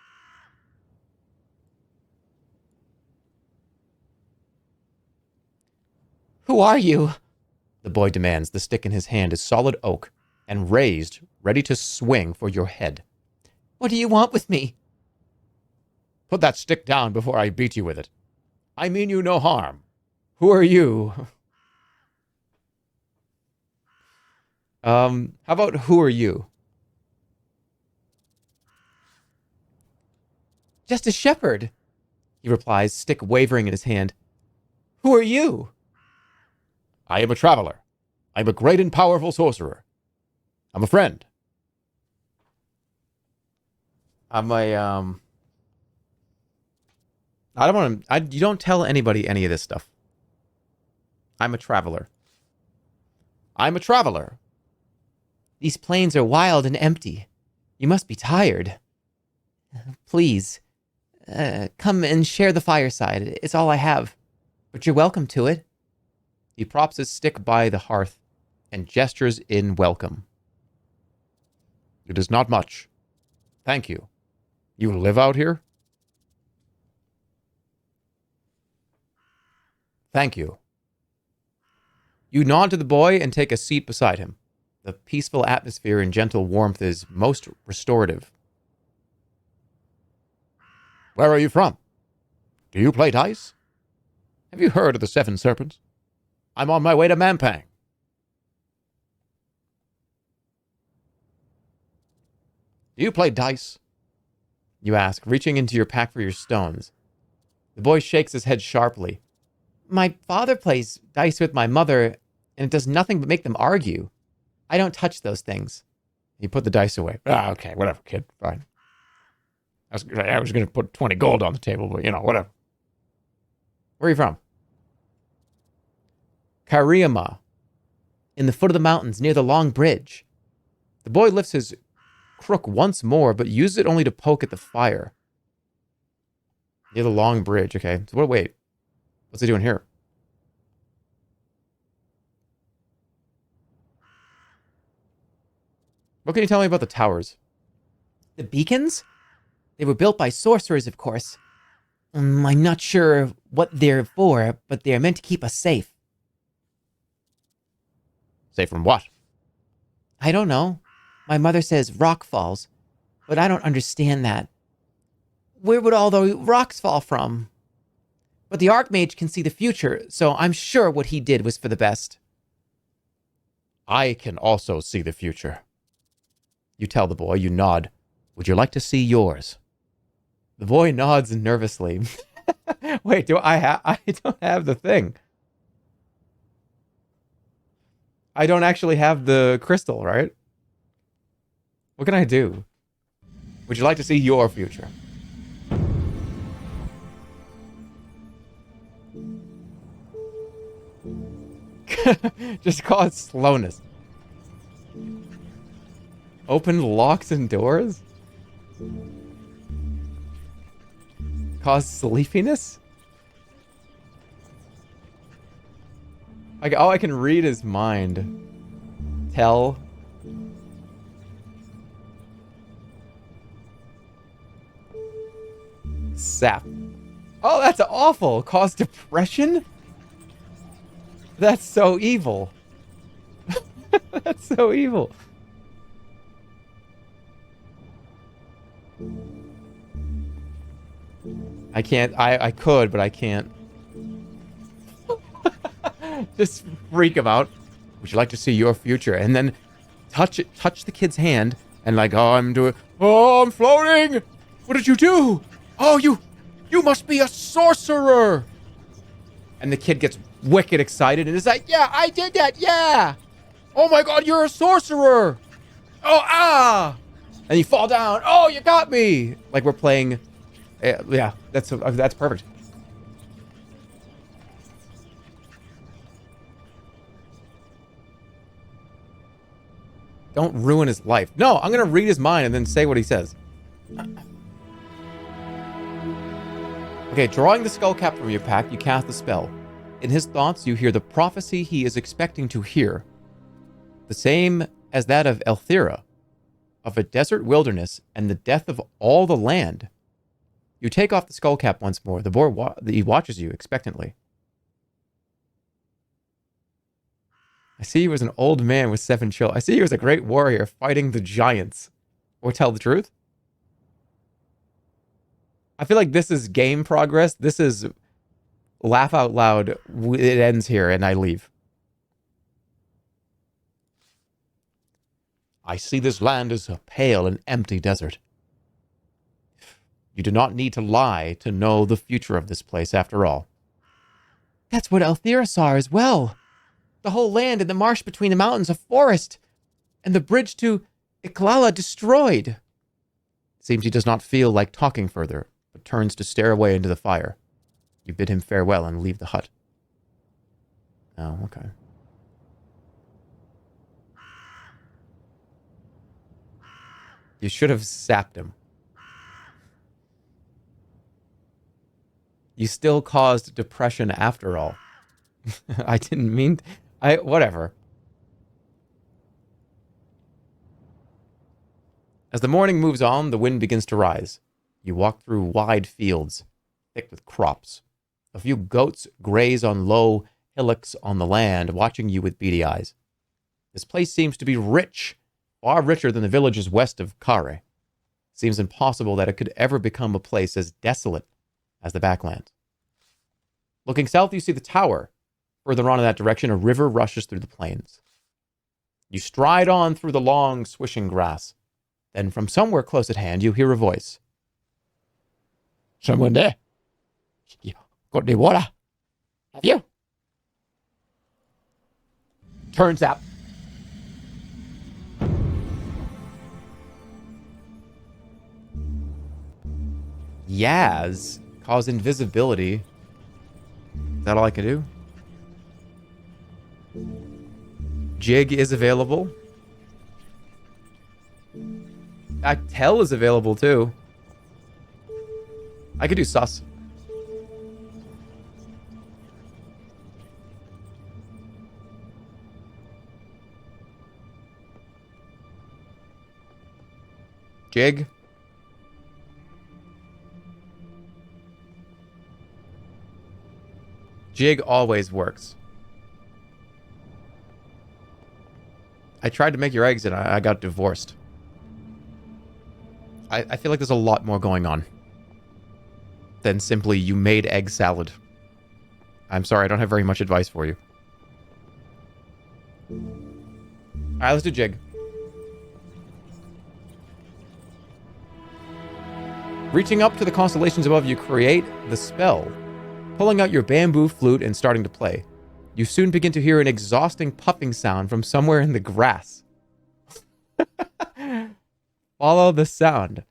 Who are you? The boy demands. The stick in his hand is solid oak and raised, ready to swing for your head. What do you want with me? Put that stick down before I beat you with it. I mean you no harm. Who are you? How about who are you? Just a shepherd, he replies, stick wavering in his hand. Who are you? I am a traveler. I am a great and powerful sorcerer. I'm a friend. I'm a, I don't want to, you don't tell anybody any of this stuff. I'm a traveler. I'm a traveler. These plains are wild and empty. You must be tired. Please, come and share the fireside. It's all I have. But you're welcome to it. He props his stick by the hearth and gestures in welcome. It is not much. Thank you. You live out here? Thank you. You nod to the boy and take a seat beside him. The peaceful atmosphere and gentle warmth is most restorative. Where are you from? Do you play dice? Have you heard of the Seven Serpents? I'm on my way to Mampang. Do you play dice? You ask, reaching into your pack for your stones. The boy shakes his head sharply. My father plays dice with my mother, and it does nothing but make them argue. I don't touch those things. He put the dice away. Okay, whatever, kid. Fine. I was going to put 20 gold on the table, but, whatever. Where are you from? Kariyama, in the foot of the mountains near the long bridge. The boy lifts his crook once more, but uses it only to poke at the fire. Near the long bridge, okay. So wait. What's he doing here? What can you tell me about the towers? The beacons? They were built by sorcerers, of course. I'm not sure what they're for, but they're meant to keep us safe. Safe from what? I don't know. My mother says rock falls, but I don't understand that. Where would all the rocks fall from? But the Archmage can see the future, so I'm sure what he did was for the best. I can also see the future. You tell the boy, you nod. Would you like to see yours? The boy nods nervously. Wait, I don't have the thing. I don't actually have the crystal, right? What can I do? Would you like to see your future? Just cause slowness. Open locks and doors? Cause sleepiness? Oh, I can read his mind. Tell. Sap. Oh, that's awful. Cause depression? That's so evil. That's so evil. I can't. I could, but I can't. Just freak him out. Would you like to see your future? And then touch the kid's hand, and like, oh, I'm floating. What did you do? Oh, you must be a sorcerer. And the kid gets wicked excited and is like, yeah, I did that. Yeah. Oh my God, you're a sorcerer. Oh, ah. And you fall down. Oh, you got me. Like we're playing. Yeah, that's perfect. Don't ruin his life. No, I'm going to read his mind and then say what he says. Okay, drawing the skull cap from your pack, you cast the spell. In his thoughts, you hear the prophecy he is expecting to hear. The same as that of Elthira, of a desert wilderness and the death of all the land. You take off the skull cap once more. The boar he watches you expectantly. I see you as an old man with 7 children. I see you as a great warrior fighting the giants. Or tell the truth. I feel like this is game progress. This is laugh out loud. It ends here and I leave. I see this land as a pale and empty desert. You do not need to lie to know the future of this place after all. That's what Elthira saw as well. The whole land and the marsh between the mountains a forest, and the bridge to Iklala destroyed. Seems he does not feel like talking further, but turns to stare away into the fire. You bid him farewell and leave the hut. Oh, okay. You should have sapped him. You still caused depression after all. I didn't mean... whatever. As the morning moves on, the wind begins to rise. You walk through wide fields, thick with crops. A few goats graze on low hillocks on the land, watching you with beady eyes. This place seems to be rich, far richer than the villages west of Kare. Seems impossible that it could ever become a place as desolate as the Baklands. Looking south, you see the tower. Further on in that direction, a river rushes through the plains. You stride on through the long, swishing grass. Then from somewhere close at hand, you hear a voice. Someone there? You got any water? Have you? Turns out. Yaz cause invisibility. Is that all I can do? Jig is available. Tell is available too. I could do sus. Jig. Jig always works. I tried to make your eggs and I got divorced. I feel like there's a lot more going on than simply you made egg salad. I'm sorry, I don't have very much advice for you. Alright, let's do Jig. Reaching up to the constellations above you, create the spell. Pulling out your bamboo flute and starting to play. You soon begin to hear an exhausting puffing sound from somewhere in the grass. Follow the sound.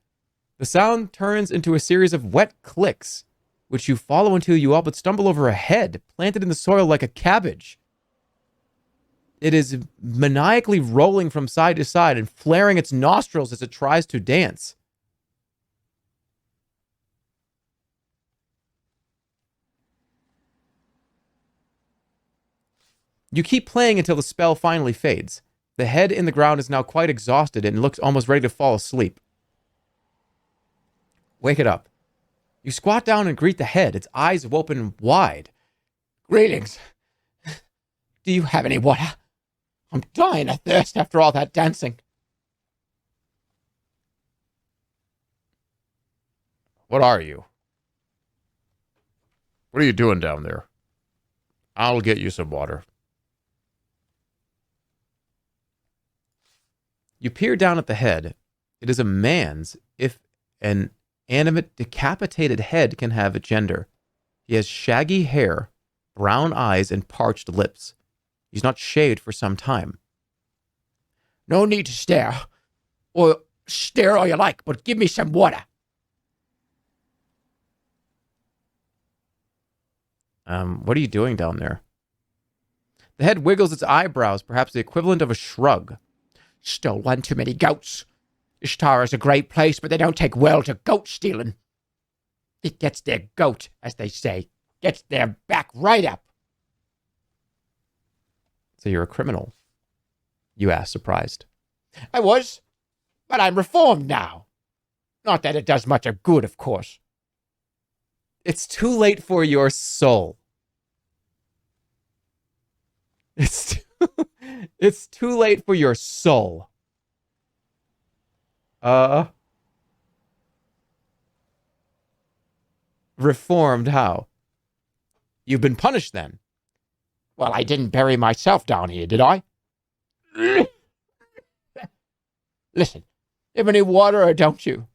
The sound turns into a series of wet clicks, which you follow until you all but stumble over a head planted in the soil like a cabbage. It is maniacally rolling from side to side and flaring its nostrils as it tries to dance. You keep playing until the spell finally fades. The head in the ground is now quite exhausted and looks almost ready to fall asleep. Wake it up. You squat down and greet the head. Its eyes have opened wide. Greetings. Do you have any water? I'm dying of thirst after all that dancing. What are you? What are you doing down there? I'll get you some water. You peer down at the head. It is a man's, if an animate, decapitated head can have a gender. He has shaggy hair, brown eyes, and parched lips. He's not shaved for some time. No need to stare. Or stare all you like, but give me some water. What are you doing down there? The head wiggles its eyebrows, perhaps the equivalent of a shrug. Stole one too many goats. Ishtar is a great place, but they don't take well to goat stealing. It gets their goat, as they say. Gets their back right up. So you're a criminal? You asked, surprised. I was, but I'm reformed now. Not that it does much of good, of course. It's too late for your soul. It's too late for your soul. Reformed how? You've been punished then. Well, I didn't bury myself down here, did I? Listen, you have any water or don't you?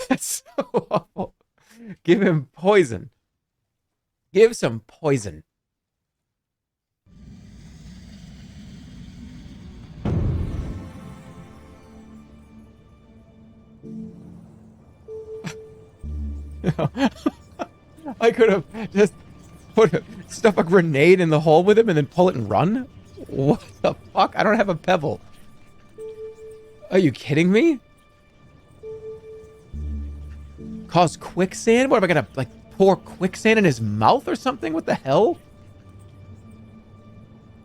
That's so awful. Give him poison. Give some poison. I could have just stuff a grenade in the hole with him and then pull it and run? What the fuck? I don't have a pebble. Are you kidding me? Cause quicksand? What am I gonna, like, pour quicksand in his mouth or something? What the hell?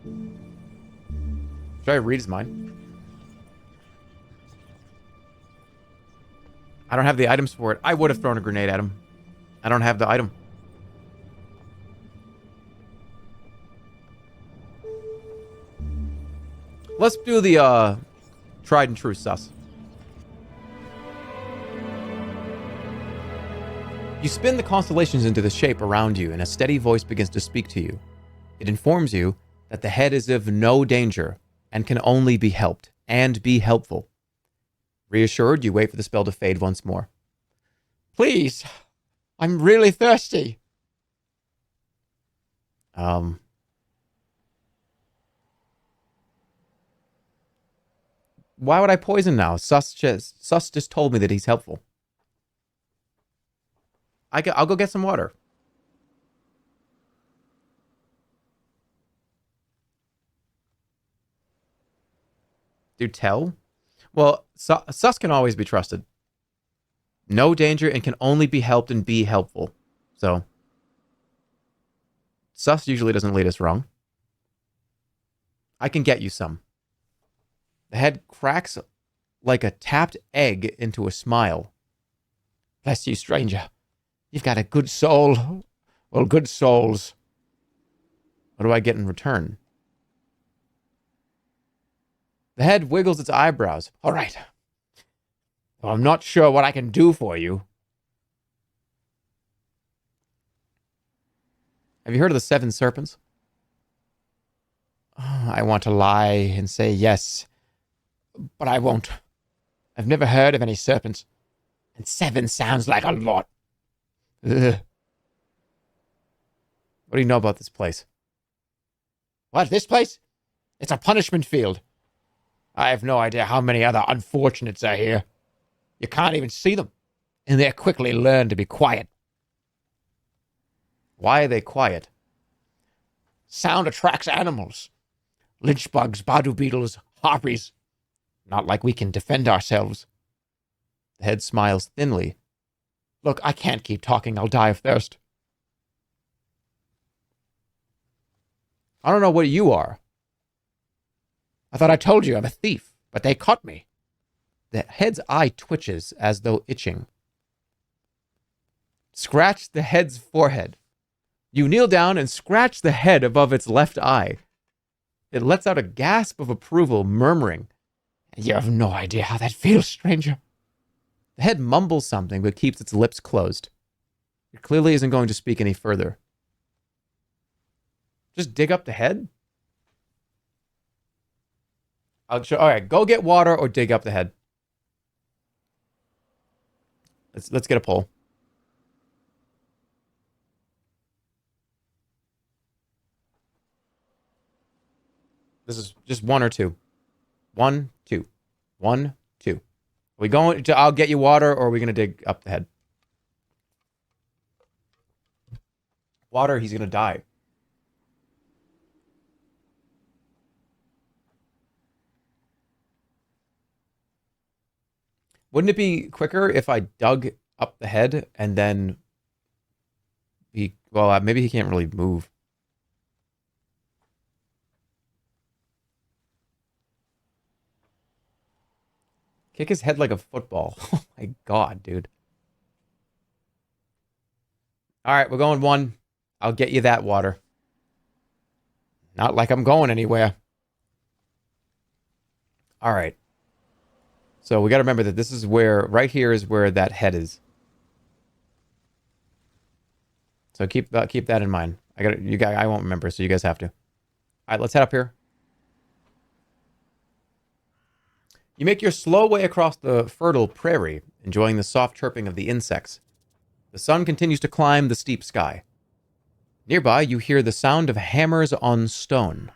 Should I read his mind? I don't have the items for it. I would have thrown a grenade at him. I don't have the item. Let's do the, tried and true sus. You spin the constellations into the shape around you, and a steady voice begins to speak to you. It informs you that the head is of no danger and can only be helped and be helpful. Reassured, you wait for the spell to fade once more. Please, I'm really thirsty. Why would I poison now? Sus just told me that he's helpful. I'll go get some water. Do tell? Well, Sus can always be trusted. No danger and can only be helped and be helpful. So, Sus usually doesn't lead us wrong. I can get you some. The head cracks like a tapped egg into a smile. Bless you, stranger. You've got a good soul. Well, good souls. What do I get in return? The head wiggles its eyebrows. All right. Well, I'm not sure what I can do for you. Have you heard of the 7 serpents? Oh, I want to lie and say yes, but I won't. I've never heard of any serpents, and 7 sounds like a lot. Ugh. What do you know about this place? What, this place? It's a punishment field. I have no idea how many other unfortunates are here. You can't even see them, and they quickly learn to be quiet. Why are they quiet? Sound attracts animals. Lynch bugs, badu beetles, harpies. Not like we can defend ourselves. The head smiles thinly. Look, I can't keep talking. I'll die of thirst. I don't know what you are. I thought I told you I'm a thief, but they caught me. The head's eye twitches as though itching. Scratch the head's forehead. You kneel down and scratch the head above its left eye. It lets out a gasp of approval, murmuring, "You have no idea how that feels, stranger." The head mumbles something, but keeps its lips closed. It clearly isn't going to speak any further. Just dig up the head? All right, go get water or dig up the head. Let's get a poll. This is just one or two. 1, 2. 1, 2. Are we going to I'll get you water, or are we going to dig up the head? Water, he's going to die. Wouldn't it be quicker if I dug up the head and then maybe he can't really move. Kick his head like a football. Oh my god, dude. All right, we're going 1. I'll get you that water. Not like I'm going anywhere. All right. So we got to remember that this is where, right here is where that head is. So keep that in mind. I won't remember, so you guys have to. All right, let's head up here. You make your slow way across the fertile prairie, enjoying the soft chirping of the insects. The sun continues to climb the steep sky. Nearby, you hear the sound of hammers on stone.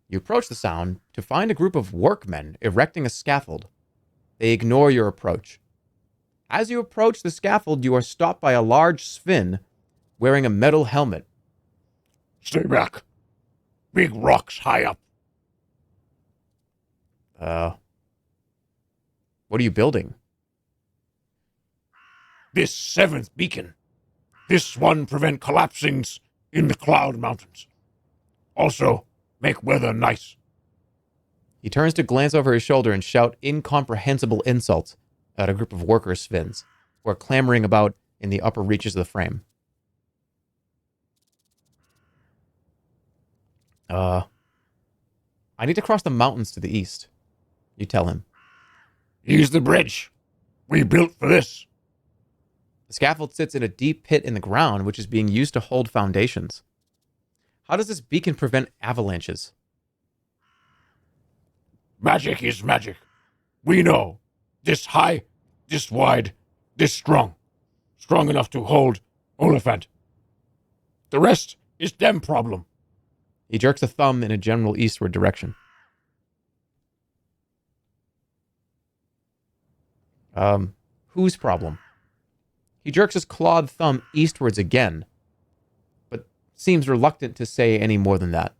You approach the sound to find a group of workmen erecting a scaffold. They ignore your approach. As you approach the scaffold, you are stopped by a large Sven wearing a metal helmet. Stay back. Big rocks high up. What are you building? This 7th beacon. This one prevent collapsings in the cloud mountains. Also, make weather nice. He turns to glance over his shoulder and shout incomprehensible insults at a group of worker Svens who are clamoring about in the upper reaches of the frame. I need to cross the mountains to the east. You tell him. Use the bridge. We built for this. The scaffold sits in a deep pit in the ground, which is being used to hold foundations. How does this beacon prevent avalanches? Magic is magic. We know. This high, this wide, this strong. Strong enough to hold Oliphant. The rest is them problem. He jerks a thumb in a general eastward direction. Whose problem? He jerks his clawed thumb eastwards again, but seems reluctant to say any more than that.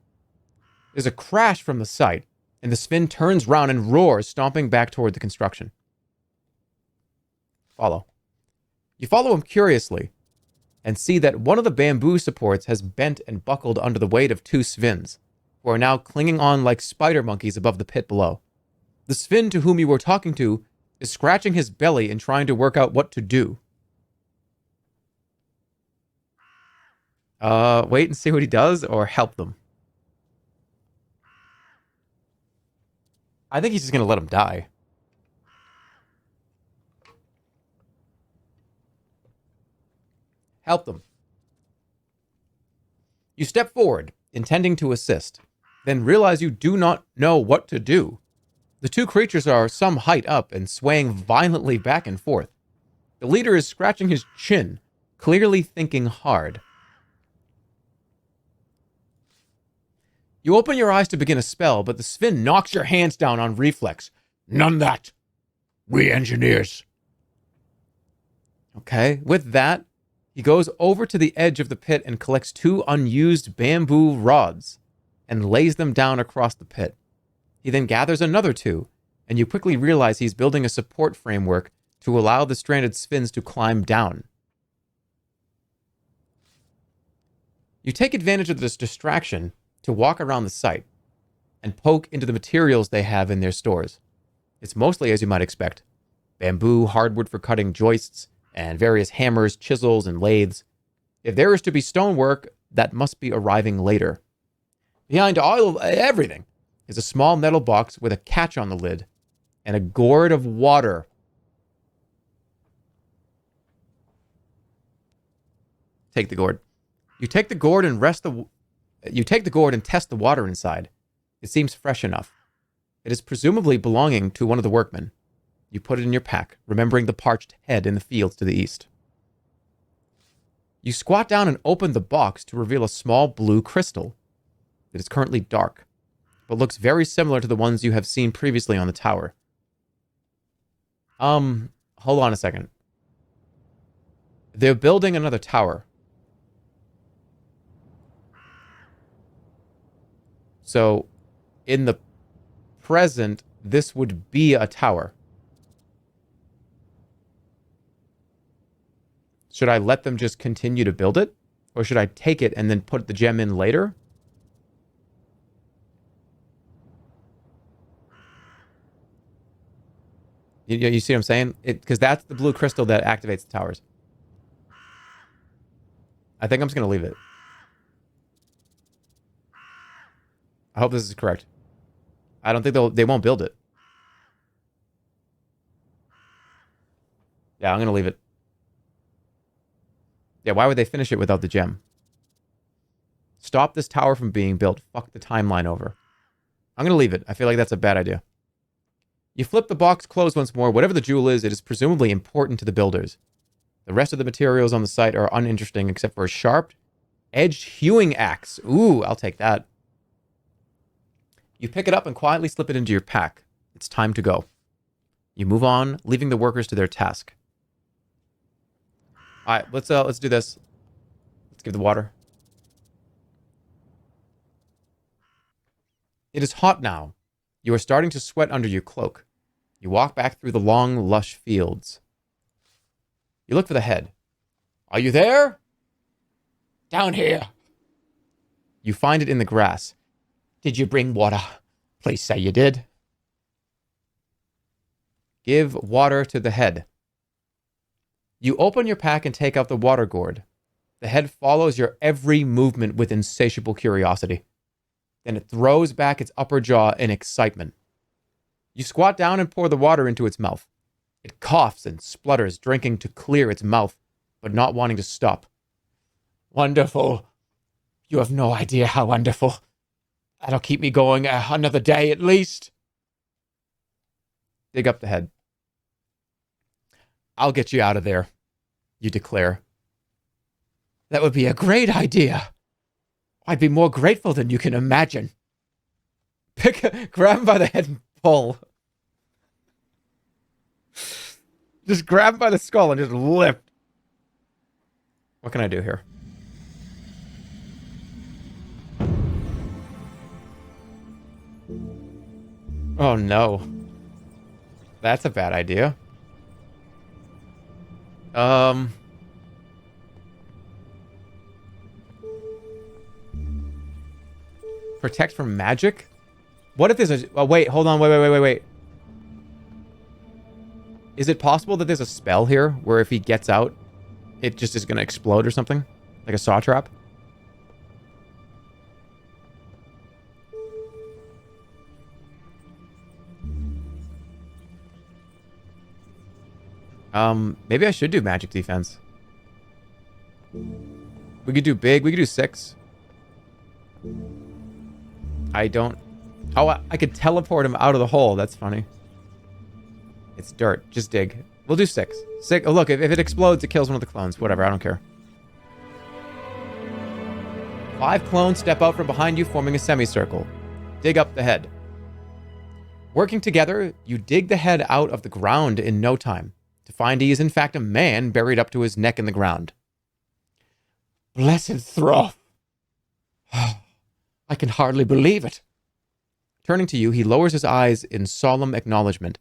There's a crash from the site, and the Sven turns round and roars, stomping back toward the construction. Follow. You follow him curiously, and see that one of the bamboo supports has bent and buckled under the weight of 2 Svens, who are now clinging on like spider monkeys above the pit below. The Sven to whom you were talking to is scratching his belly and trying to work out what to do. Wait and see what he does, or help them? I think he's just going to let him die. Help them. You step forward, intending to assist, then realize you do not know what to do. The 2 creatures are some height up and swaying violently back and forth. The leader is scratching his chin, clearly thinking hard. You open your eyes to begin a spell, but the Sven knocks your hands down on reflex. None that. We engineers. Okay, with that, he goes over to the edge of the pit and collects 2 unused bamboo rods and lays them down across the pit. He then gathers another 2, and you quickly realize he's building a support framework to allow the stranded Sphinx to climb down. You take advantage of this distraction to walk around the site and poke into the materials they have in their stores. It's mostly as you might expect. Bamboo, hardwood for cutting joists, and various hammers, chisels, and lathes. If there is to be stonework, that must be arriving later. Behind all of everything is a small metal box with a catch on the lid and a gourd of water. Take the gourd. You take the gourd and test the water inside. It seems fresh enough. It is presumably belonging to one of the workmen. You put it in your pack, remembering the parched head in the fields to the east. You squat down and open the box to reveal a small blue crystal. It is currently dark, but looks very similar to the ones you have seen previously on the tower. Hold on a second. They're building another tower. So, in the present, this would be a tower. Should I let them just continue to build it? Or should I take it and then put the gem in later? You see what I'm saying? Because that's the blue crystal that activates the towers. I think I'm just going to leave it. I hope this is correct. I don't think they won't build it. Yeah, I'm going to leave it. Yeah, why would they finish it without the gem? Stop this tower from being built. Fuck the timeline over. I'm going to leave it. I feel like that's a bad idea. You flip the box closed once more. Whatever the jewel is, it is presumably important to the builders. The rest of the materials on the site are uninteresting except for a sharp, edged hewing axe. Ooh, I'll take that. You pick it up and quietly slip it into your pack. It's time to go. You move on, leaving the workers to their task. All right, let's do this. Let's give the water. It is hot now. You are starting to sweat under your cloak. You walk back through the long, lush fields. You look for the head. Are you there? Down here. You find it in the grass. Did you bring water? Please say you did. Give water to the head. You open your pack and take out the water gourd. The head follows your every movement with insatiable curiosity. Then it throws back its upper jaw in excitement. You squat down and pour the water into its mouth. It coughs and splutters, drinking to clear its mouth, but not wanting to stop. Wonderful. You have no idea how wonderful. That'll keep me going another day at least. Dig up the head. I'll get you out of there, you declare. That would be a great idea. I'd be more grateful than you can imagine. Grab him by the head and pull. Just grab him by the skull and just lift. What can I do here? Oh no. That's a bad idea. Protect from magic? What if there's a... Oh, wait, hold on. Wait. Is it possible that there's a spell here where if he gets out, it just is going to explode or something? Like a saw trap? Maybe I should do magic defense. We could do big. We could do 6. I don't... Oh, I could teleport him out of the hole. That's funny. It's dirt. Just dig. We'll do 6. 6. Oh, look, if it explodes, it kills one of the clones. Whatever, I don't care. 5 clones step out from behind you, forming a semicircle. Dig up the head. Working together, you dig the head out of the ground in no time, to find he is in fact a man buried up to his neck in the ground. Blessed Throth. I can hardly believe it. Turning to you, he lowers his eyes in solemn acknowledgement.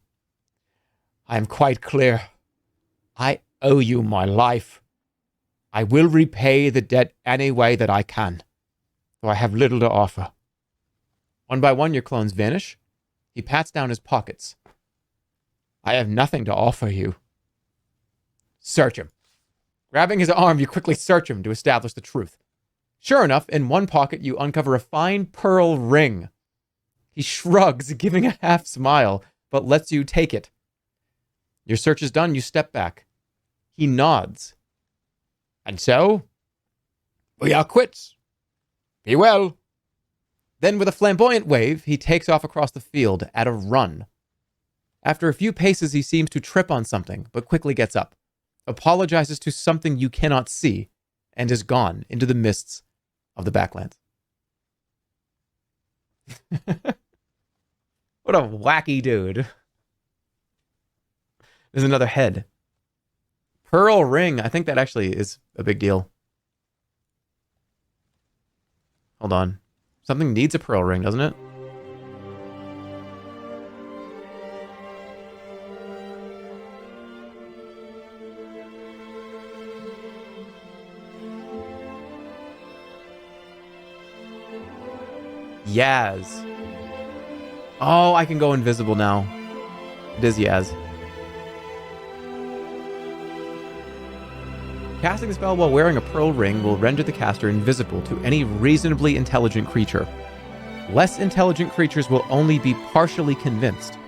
I am quite clear. I owe you my life. I will repay the debt any way that I can, though I have little to offer. One by one, your clones vanish. He pats down his pockets. I have nothing to offer you. Search him. Grabbing his arm, you quickly search him to establish the truth. Sure enough, in one pocket, you uncover a fine pearl ring. He shrugs, giving a half smile, but lets you take it. Your search is done, you step back. He nods. And so, we are quits. Be well. Then, with a flamboyant wave, he takes off across the field at a run. After a few paces, he seems to trip on something, but quickly gets up, apologizes to something you cannot see, and is gone into the mists of the Baklands. What a wacky dude. There's another head. Pearl ring. I think that actually is a big deal. Hold on. Something needs a pearl ring, doesn't it? Yaz. Oh, I can go invisible now. It is Yaz. Casting the spell while wearing a pearl ring will render the caster invisible to any reasonably intelligent creature. Less intelligent creatures will only be partially convinced,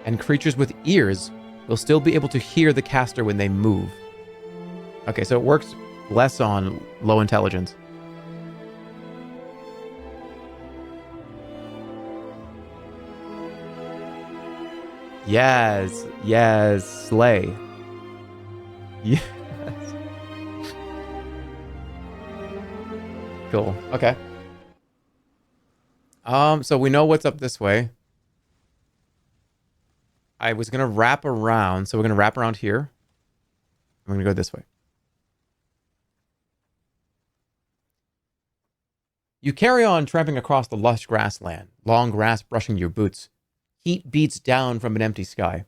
and creatures with ears will still be able to hear the caster when they move. Okay, so it works less on low intelligence. Yes, slay. Yes. Cool. Okay. So we know what's up this way. I was gonna wrap around, so we're gonna wrap around here. I'm gonna go this way. You carry on tramping across the lush grassland, long grass brushing your boots. Heat beats down from an empty sky.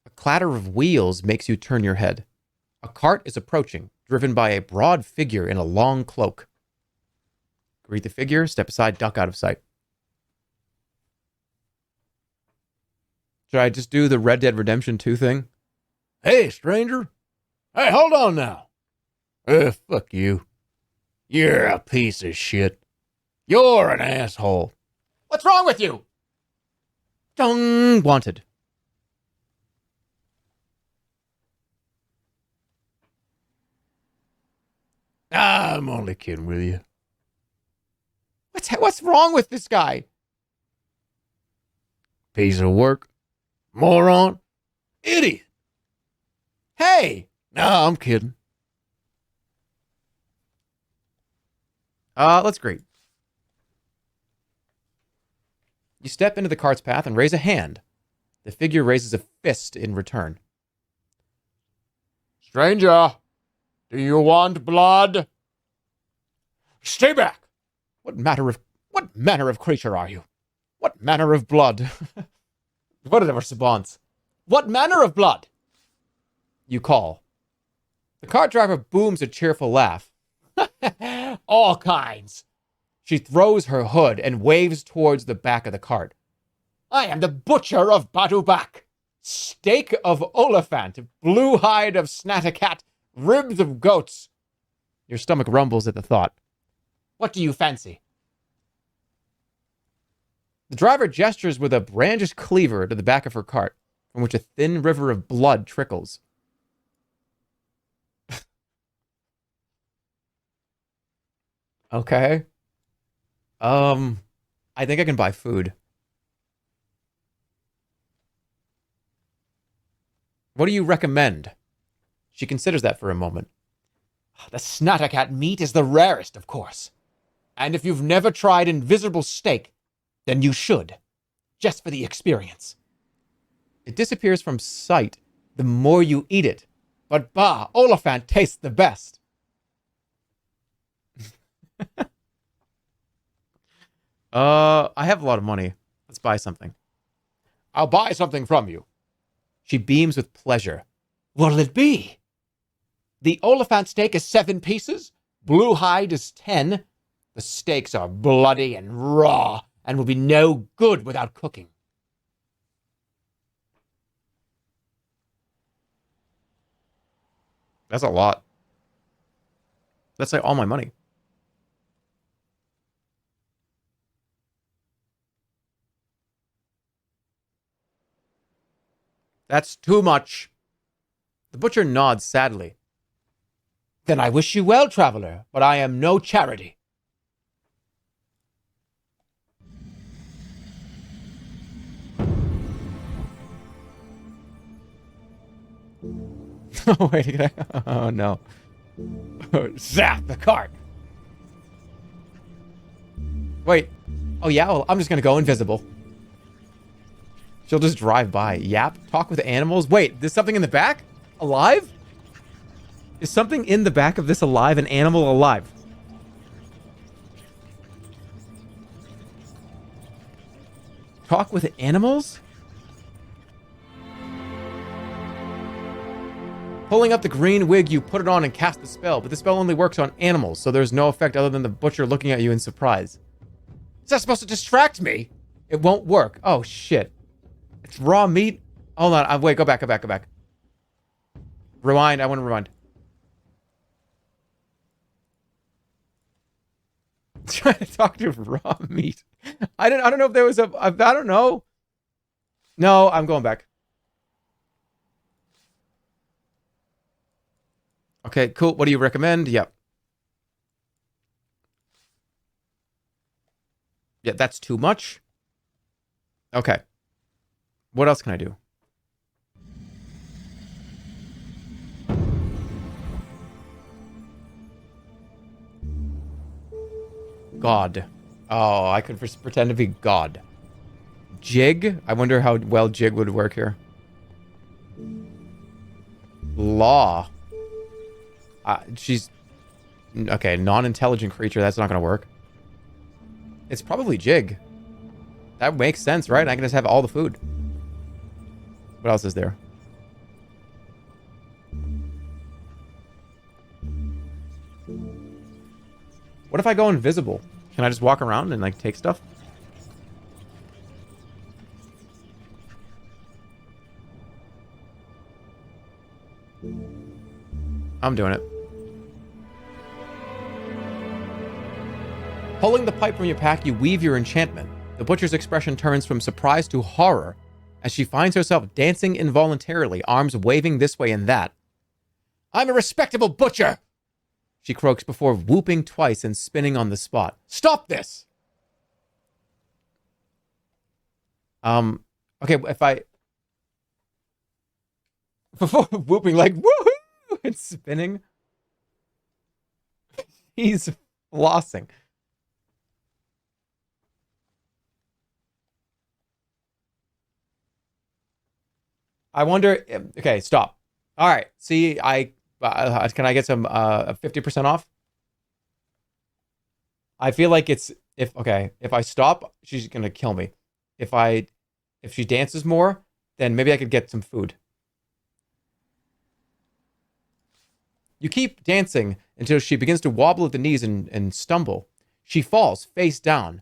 A clatter of wheels makes you turn your head. A cart is approaching, driven by a broad figure in a long cloak. Greet the figure, step aside, duck out of sight. Should I just do the Red Dead Redemption 2 thing? Hey, stranger. Hey, hold on now. Fuck you. You're a piece of shit. You're an asshole. What's wrong with you? Dong! Wanted. I'm only kidding with you. What's wrong with this guy? Piece of work. Moron. Idiot. Hey! No, I'm kidding. Let's greet. You step into the cart's path and raise a hand. The figure raises a fist in return. Stranger, do you want blood? Stay back. What manner of creature are you? What manner of blood? Whatever response. What manner of blood? You call. The cart driver booms a cheerful laugh. All kinds. She throws her hood and waves towards the back of the cart. I am the butcher of Badubak. Steak of Oliphant, blue hide of Snatacat, ribs of goats. Your stomach rumbles at the thought. What do you fancy? The driver gestures with a brandished cleaver to the back of her cart, from which a thin river of blood trickles. Okay. I think I can buy food. What do you recommend? She considers that for a moment. The Snatacat meat is the rarest, of course. And if you've never tried invisible steak, then you should. Just for the experience. It disappears from sight the more you eat it. But bah, Oliphant tastes the best. I have a lot of money. Let's buy something. I'll buy something from you. She beams with pleasure. What'll it be? The Oliphant steak is 7 pieces. Blue hide is 10. The steaks are bloody and raw and will be no good without cooking. That's a lot. That's like all my money. That's too much. The butcher nods sadly. Then I wish you well, traveler, but I am no charity. Oh, wait. Oh, no. Zap the cart. Wait. Oh, yeah? Well, I'm just going to go invisible. She'll just drive by. Yap. Talk with animals. Wait, there's something in the back? Alive? Is something in the back of this alive? An animal alive? Talk with animals? Pulling up the green wig, you put it on and cast the spell, but the spell only works on animals, so there's no effect other than the butcher looking at you in surprise. Is that supposed to distract me? It won't work. Oh, shit. It's raw meat? Hold on. Wait, go back. Rewind. I want to rewind. Trying to talk to raw meat. I don't know if there was I don't know. No, I'm going back. Okay, cool. What do you recommend? Yep. Yeah, that's too much. Okay. What else can I do? God. Oh, I could pretend to be God. Jig? I wonder how well Jig would work here. Law. She's... Okay, non-intelligent creature. That's not going to work. It's probably Jig. That makes sense, right? I can just have all the food. What else is there? What if I go invisible? Can I just walk around and, like, take stuff? I'm doing it. Pulling the pipe from your pack, you weave your enchantment. The butcher's expression turns from surprise to horror as she finds herself dancing involuntarily, arms waving this way and that. I'm a respectable butcher! She croaks before whooping twice and spinning on the spot. Stop this! Okay, if I... Before whooping like, woohoo! And spinning. He's flossing. I wonder... Okay, stop. All right, see, can I get some 50% off? I feel like it's... If I stop, she's going to kill me. If she dances more, then maybe I could get some food. You keep dancing until she begins to wobble at the knees and stumble. She falls face down,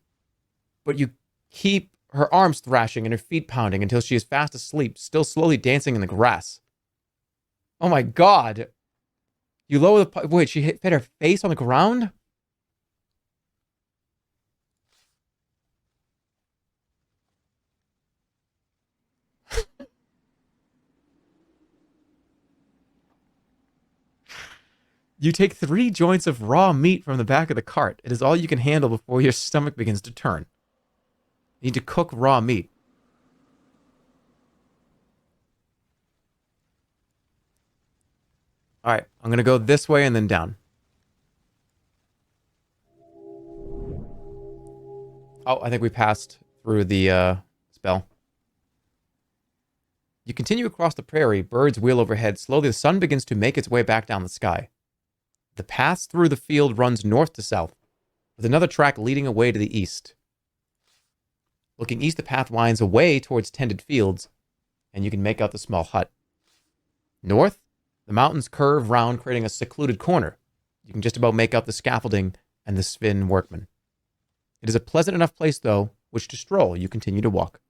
but you keep her arms thrashing and her feet pounding until she is fast asleep, still slowly dancing in the grass. Oh my god. You lower the... Wait, she hit her face on the ground? You take 3 joints of raw meat from the back of the cart. It is all you can handle before your stomach begins to turn. You need to cook raw meat. Alright, I'm going to go this way and then down. Oh, I think we passed through the spell. You continue across the prairie, birds wheel overhead. Slowly, the sun begins to make its way back down the sky. The path through the field runs north to south, with another track leading away to the east. Looking east, the path winds away towards tended fields, and you can make out the small hut. North, The mountains curve round, creating a secluded corner. You can just about make out the scaffolding and the Svin workmen. It is a pleasant enough place, though, which to stroll. You continue to walk.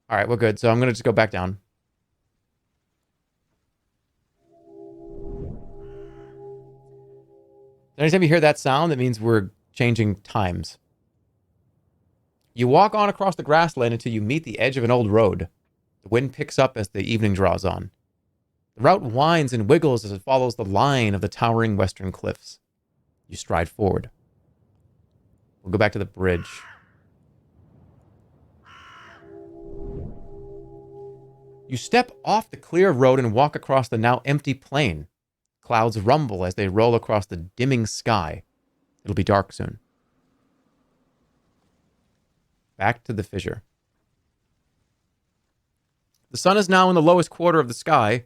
All right, we're good. So I'm going to just go back down. Anytime you hear that sound, that means we're changing times. You walk on across the grassland until you meet the edge of an old road. The wind picks up as the evening draws on. The route winds and wiggles as it follows the line of the towering western cliffs. You stride forward. We'll go back to the bridge. You step off the clear road and walk across the now empty plain. Clouds rumble as they roll across the dimming sky. It'll be dark soon. Back to the fissure. The sun is now in the lowest quarter of the sky.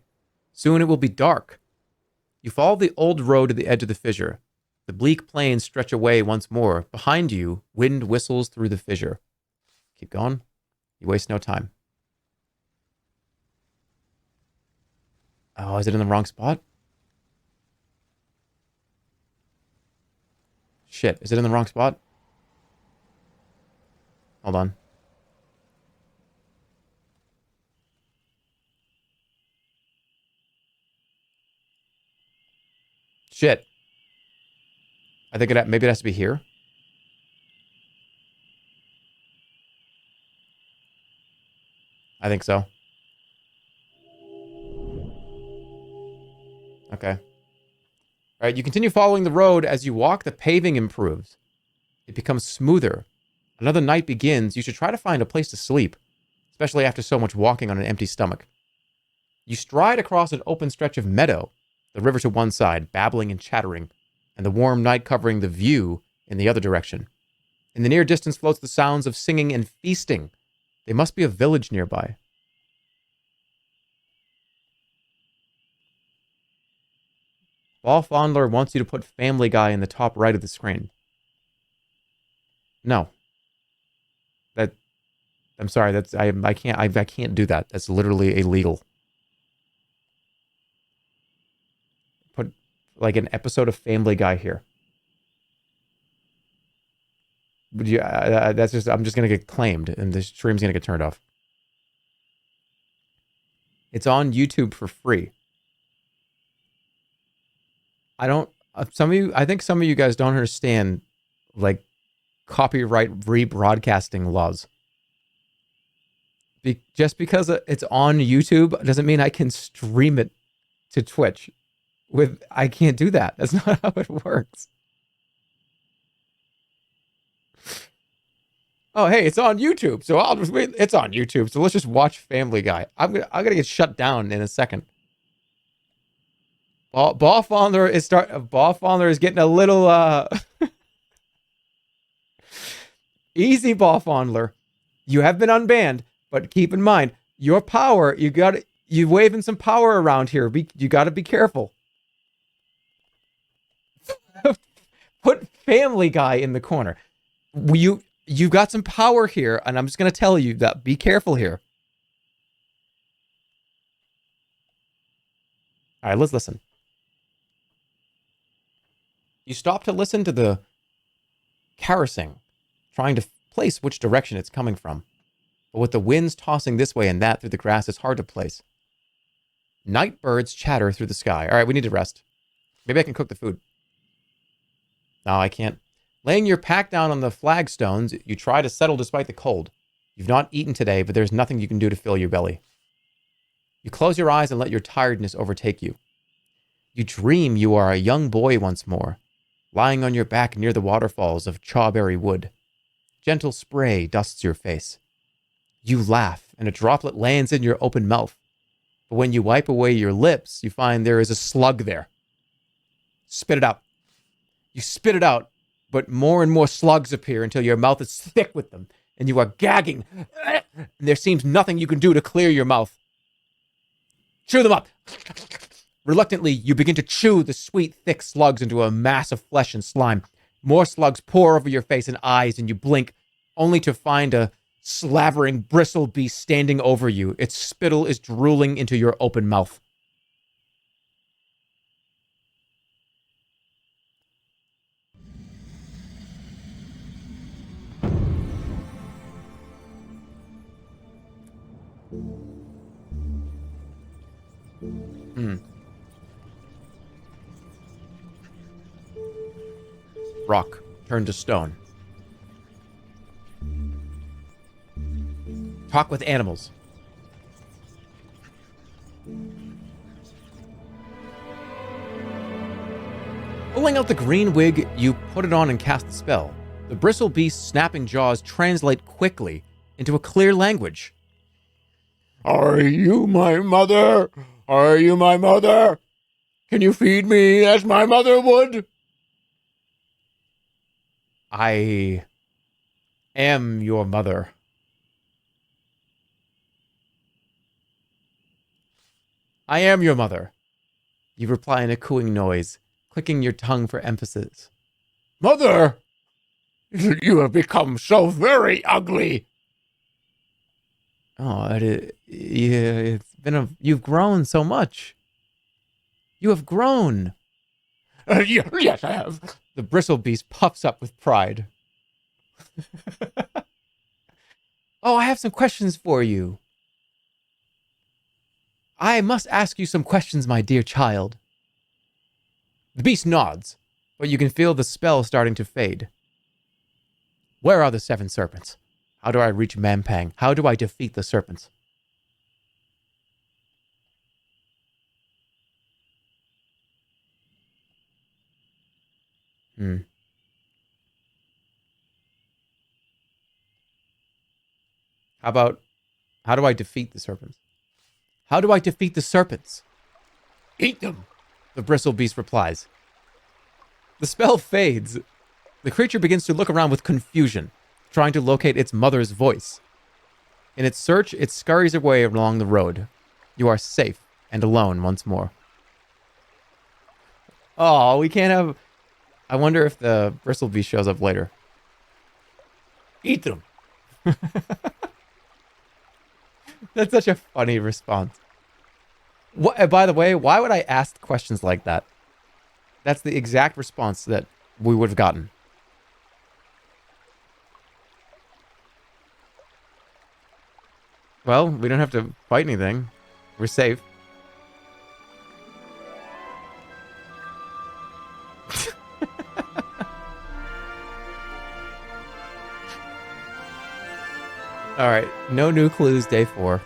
Soon it will be dark. You follow the old road to the edge of the fissure. The bleak plains stretch away once more. Behind you, wind whistles through the fissure. Keep going. You waste no time. Oh, is it in the wrong spot? Shit, is it in the wrong spot? Hold on. Shit. I think maybe it has to be here. I think so. Okay. All right, you continue following the road. As you walk, the paving improves. It becomes smoother. Another night begins. You should try to find a place to sleep, especially after so much walking on an empty stomach. You stride across an open stretch of meadow, the river to one side, babbling and chattering, and the warm night covering the view in the other direction. In the near distance floats the sounds of singing and feasting. There must be a village nearby. Ball Fondler wants you to put Family Guy in the top right of the screen. No. I'm sorry. I can't do that. That's literally illegal. Put like an episode of Family Guy here. Would you? I'm just gonna get claimed, and the stream's gonna get turned off. It's on YouTube for free. I think some of you guys don't understand, like, copyright rebroadcasting laws. Just because it's on YouTube doesn't mean I can stream it to Twitch. I can't do that. That's not how it works. Oh, hey, it's on YouTube, so I'll just wait. It's on YouTube, so let's just watch Family Guy. I'm gonna get shut down in a second. Ball Fondler is getting a little easy, Ball Fondler. You have been unbanned, but keep in mind your power. You waving some power around here. You got to be careful. Put Family Guy in the corner. You've got some power here, and I'm just gonna tell you that be careful here. All right, let's listen. You stop to listen to the carousing, trying to place which direction it's coming from. But with the winds tossing this way and that through the grass, it's hard to place. Night birds chatter through the sky. All right, we need to rest. Maybe I can cook the food. No, I can't. Laying your pack down on the flagstones, you try to settle despite the cold. You've not eaten today, but there's nothing you can do to fill your belly. You close your eyes and let your tiredness overtake you. You dream you are a young boy once more, lying on your back near the waterfalls of Chawberry Wood. Gentle spray dusts your face. You laugh, and a droplet lands in your open mouth. But when you wipe away your lips, you find there is a slug there. Spit it out. You spit it out, but more and more slugs appear until your mouth is thick with them, and you are gagging. And there seems nothing you can do to clear your mouth. Chew them up. Reluctantly, you begin to chew the sweet, thick slugs into a mass of flesh and slime. More slugs pour over your face and eyes, and you blink, only to find a slavering bristle beast standing over you. Its spittle is drooling into your open mouth. Hmm. Rock turned to stone. Talk with animals. Pulling out the green wig, you put it on and cast the spell. The bristle beast's snapping jaws translate quickly into a clear language. Are you my mother? Are you my mother? Can you feed me as my mother would? I am your mother. I am your mother. You reply in a cooing noise, clicking your tongue for emphasis. Mother! You have become so very ugly. Oh, it's been you've grown so much. You have grown. Yes, I have. The bristle beast puffs up with pride. Oh, I have some questions for you. I must ask you some questions, my dear child. The beast nods, but you can feel the spell starting to fade. Where are the 7 serpents? How do I reach Mampang? How do I defeat the serpents? How do I defeat the serpents? How do I defeat the serpents? Eat them. The bristle beast replies. The spell fades. The creature begins to look around with confusion, trying to locate its mother's voice. In its search, it scurries away along the road. You are safe and alone once more. Oh, we can't have... I wonder if the bristle beast shows up later. Eat them. That's such a funny response. By the way, why would I ask questions like that? That's the exact response that we would have gotten. Well, we don't have to fight anything. We're safe. Alright, no new clues, day 4.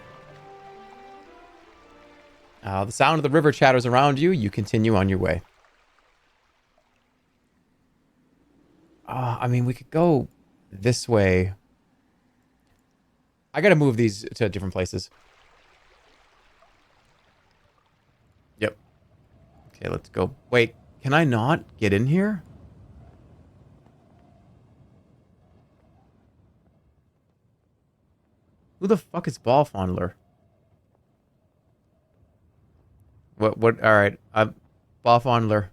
The sound of the river chatters around you. You continue on your way. I mean, we could go this way. I gotta move these to different places. Yep. Okay, let's go. Wait, can I not get in here? Who the fuck is Ball Fondler? What, alright. Ball Fondler.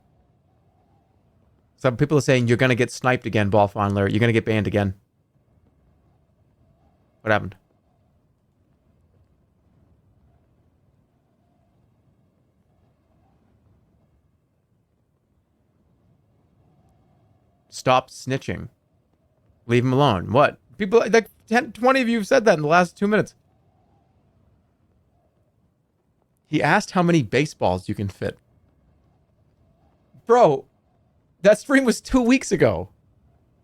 Some people are saying you're gonna get sniped again, Ball Fondler. You're gonna get banned again. What happened? Stop snitching. Leave him alone. What? People, like 10, 20 of you have said that in the last 2 minutes. He asked how many baseballs you can fit. Bro, that stream was 2 weeks ago.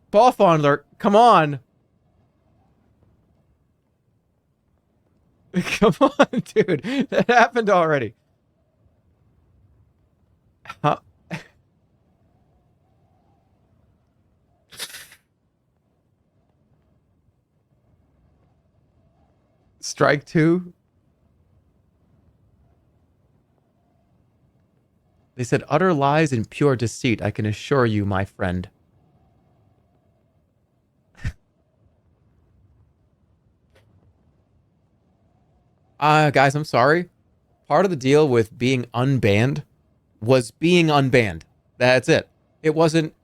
Ball Fondler, come on. Come on, dude. That happened already. Huh? Strike 2. They said utter lies and pure deceit, I can assure you, my friend. Guys, I'm sorry. Part of the deal with being unbanned was being unbanned. That's it. It wasn't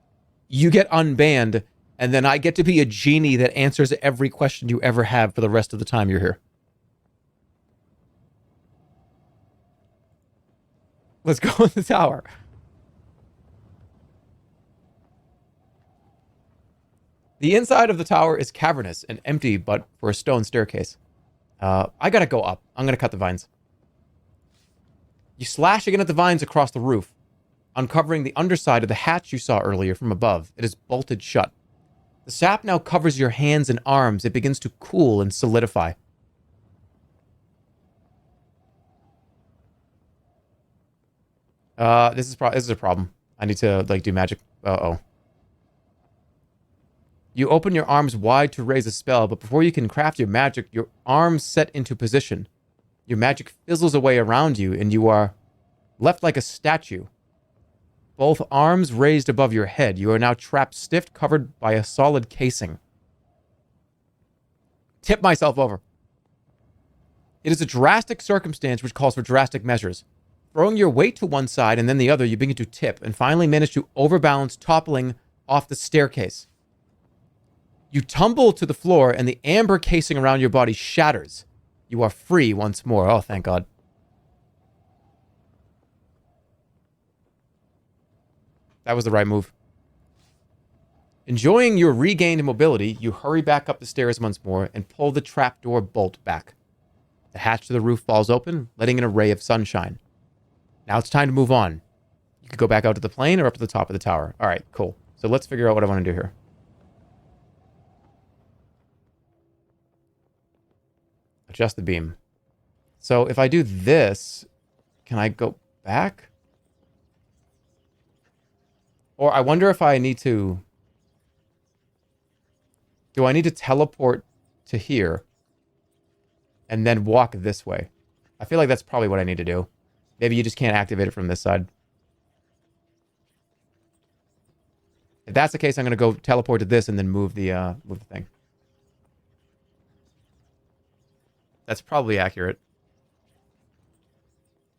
you get unbanned and then I get to be a genie that answers every question you ever have for the rest of the time you're here. Let's go in the tower. The inside of the tower is cavernous and empty, but for a stone staircase. I gotta go up. I'm gonna cut the vines. You slash again at the vines across the roof, uncovering the underside of the hatch you saw earlier from above. It is bolted shut. The sap now covers your hands and arms. It begins to cool and solidify. This is a problem. I need to, like, do magic. Uh-oh. You open your arms wide to raise a spell, but before you can craft your magic, your arms set into position. Your magic fizzles away around you, and you are left like a statue. Both arms raised above your head. You are now trapped stiff, covered by a solid casing. Tip myself over. It is a drastic circumstance which calls for drastic measures. Throwing your weight to one side and then the other, you begin to tip and finally manage to overbalance, toppling off the staircase. You tumble to the floor and the amber casing around your body shatters. You are free once more. Oh, thank God. That was the right move. Enjoying your regained mobility, you hurry back up the stairs once more and pull the trapdoor bolt back. The hatch to the roof falls open, letting in a ray of sunshine. Now it's time to move on. You could go back out to the plane or up to the top of the tower. All right, cool. So let's figure out what I want to do here. Adjust the beam. So if I do this, can I go back? Or I wonder if I need to... Do I need to teleport to here and then walk this way? I feel like that's probably what I need to do. Maybe you just can't activate it from this side. If that's the case, I'm going to go teleport to this and then move the thing. That's probably accurate.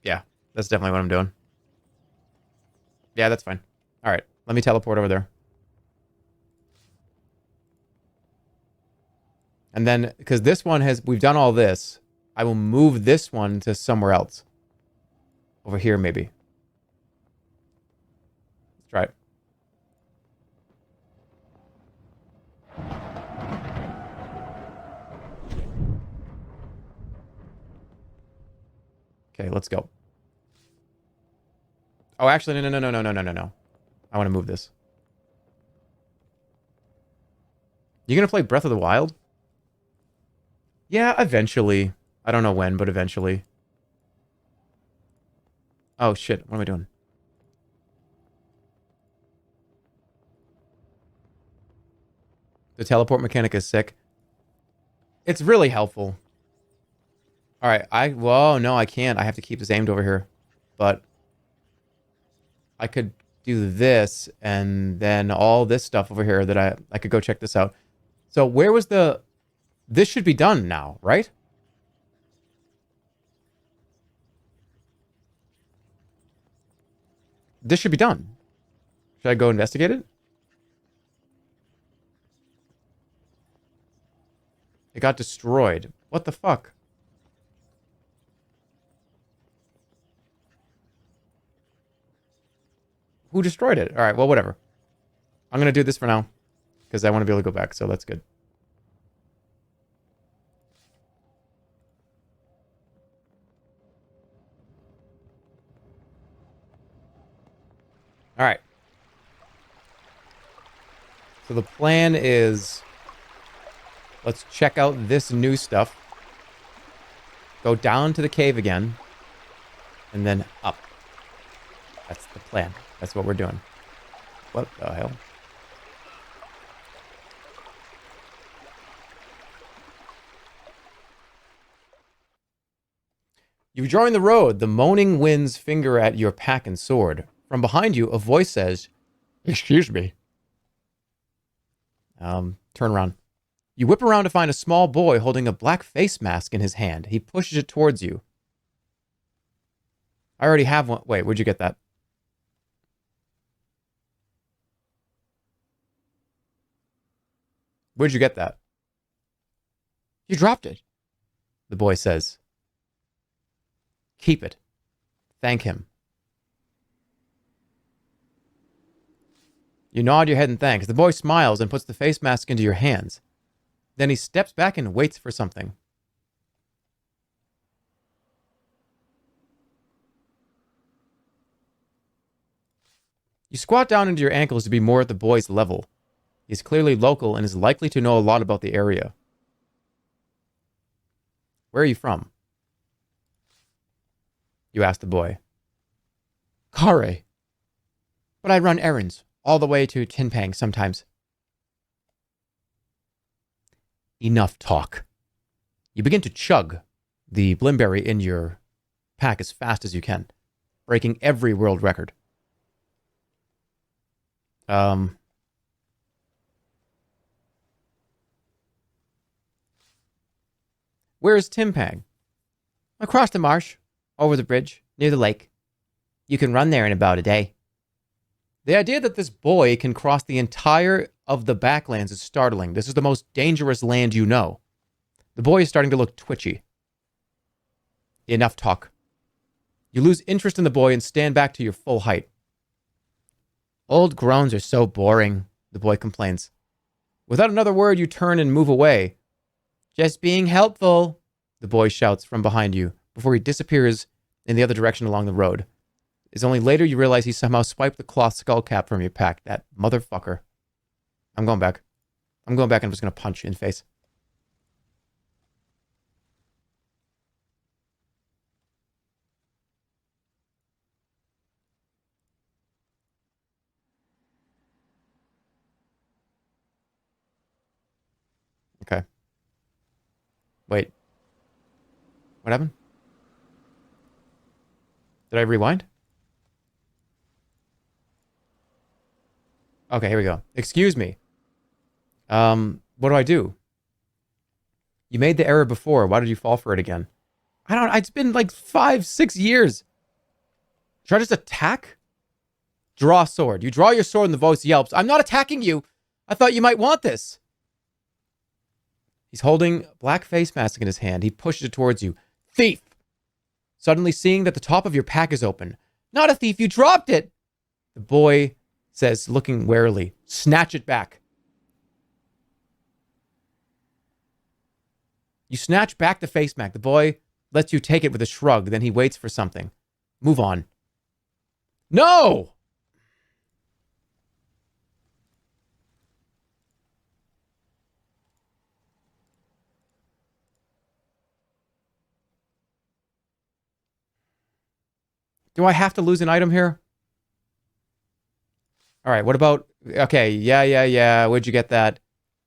Yeah, that's definitely what I'm doing. Yeah, that's fine. All right, let me teleport over there. And then, because this one has, we've done all this, I will move this one to somewhere else. Over here, maybe. Let's try it. Okay, let's go. Oh, actually, no. I want to move this. You gonna play Breath of the Wild? Yeah, eventually. I don't know when, but eventually. Oh, shit. What am I doing? The teleport mechanic is sick. It's really helpful. All right. Whoa, no, I can't. I have to keep this aimed over here. But I could do this and then all this stuff over here that I could go check this out. So where was the... This should be done now, right? This should be done. Should I go investigate it? It got destroyed. What the fuck? Who destroyed it? All right, well, whatever. I'm going to do this for now because I want to be able to go back, so that's good. All right. So the plan is, let's check out this new stuff. Go down to the cave again. And then up. That's the plan. That's what we're doing. What the hell? You join the road. The moaning winds finger at your pack and sword. From behind you, a voice says, Excuse me. turn around. You whip around to find a small boy holding a black face mask in his hand. He pushes it towards you. I already have one. Wait, where'd you get that? Where'd you get that? You dropped it, the boy says. Keep it. Thank him. You nod your head in thanks. The boy smiles and puts the face mask into your hands. Then he steps back and waits for something. You squat down into your ankles to be more at the boy's level. He's clearly local and is likely to know a lot about the area. Where are you from? You ask the boy. Kare. But I run errands all the way to Tinpang sometimes. Enough talk. You begin to chug the blimberry in your pack as fast as you can, breaking every world record. Where is Tinpang? Across the marsh, over the bridge, near the lake. You can run there in about a day. The idea that this boy can cross the entire of the Baklands is startling. This is the most dangerous land you know. The boy is starting to look twitchy. Enough talk. You lose interest in the boy and stand back to your full height. Old groans are so boring, the boy complains. Without another word, you turn and move away. Just being helpful, the boy shouts from behind you before he disappears in the other direction along the road. It's only later you realize he somehow swiped the cloth skull cap from your pack. That motherfucker. I'm going back. I'm going back and I'm just going to punch you in the face. Okay. Wait. What happened? Did I rewind? Okay, here we go. Excuse me. What do I do? You made the error before. Why did you fall for it again? I don't. It's been like 5-6 years. Should I just attack? Draw sword. You draw your sword and the voice yelps. I'm not attacking you. I thought you might want this. He's holding a black face mask in his hand. He pushes it towards you. Thief! Suddenly seeing that the top of your pack is open. Not a thief, you dropped it! The boy says, looking warily, snatch it back. You snatch back the face mask. The boy lets you take it with a shrug. Then he waits for something. Move on. No! Do I have to lose an item here? All right, what about... Okay, yeah. Where'd you get that?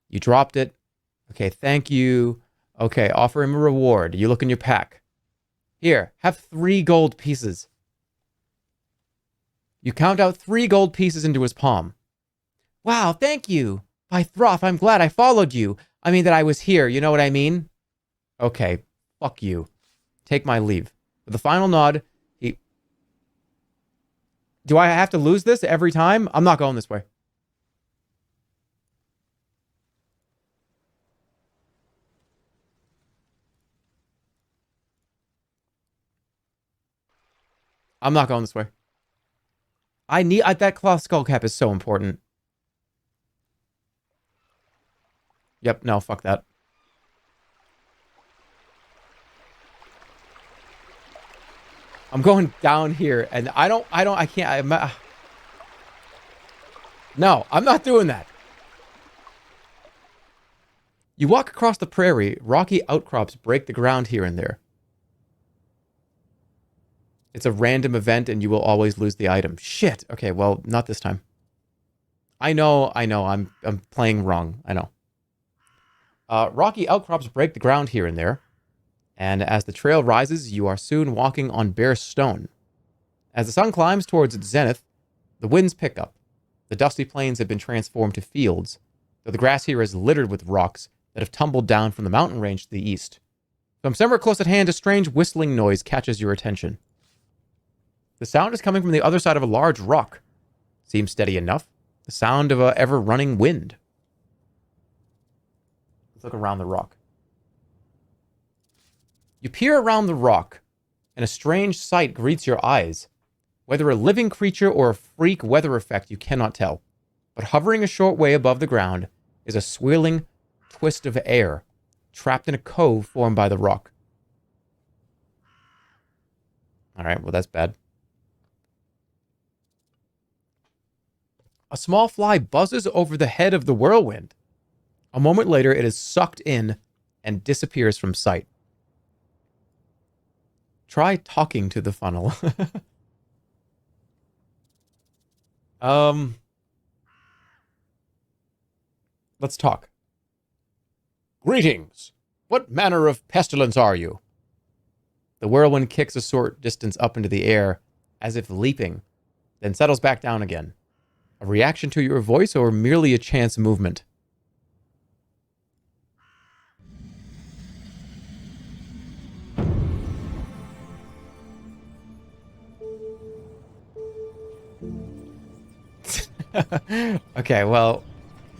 You dropped it. Okay, thank you. Okay, offer him a reward. You look in your pack. Here, have 3 gold pieces. You count out 3 gold pieces into his palm. Wow, thank you. By Throff, I'm glad I followed you. I mean that I was here, you know what I mean? Okay, fuck you. Take my leave. With a final nod, he... Do I have to lose this every time? I'm not going this way. I'm not going this way. That cloth skull cap is so important. Yep, no, fuck that. I'm going down here, and I can't, no, I'm not doing that. You walk across the prairie, rocky outcrops break the ground here and there. It's a random event, and you will always lose the item. Shit. Okay, well, not this time. I know, I'm playing wrong, I know. Rocky outcrops break the ground here and there. And as the trail rises, you are soon walking on bare stone. As the sun climbs towards its zenith, the winds pick up. The dusty plains have been transformed to fields, though the grass here is littered with rocks that have tumbled down from the mountain range to the east. From somewhere close at hand, a strange whistling noise catches your attention. The sound is coming from the other side of a large rock. Seems steady enough. The sound of an ever-running wind. Let's look around the rock. You peer around the rock, and a strange sight greets your eyes. Whether a living creature or a freak weather effect, you cannot tell. But hovering a short way above the ground is a swirling twist of air, trapped in a cove formed by the rock. All right, well, that's bad. A small fly buzzes over the head of the whirlwind. A moment later, it is sucked in and disappears from sight. Try talking to the funnel. Let's talk. Greetings. What manner of pestilence are you? The whirlwind kicks a short distance up into the air, as if leaping, then settles back down again. A reaction to your voice or merely a chance movement? Okay, well,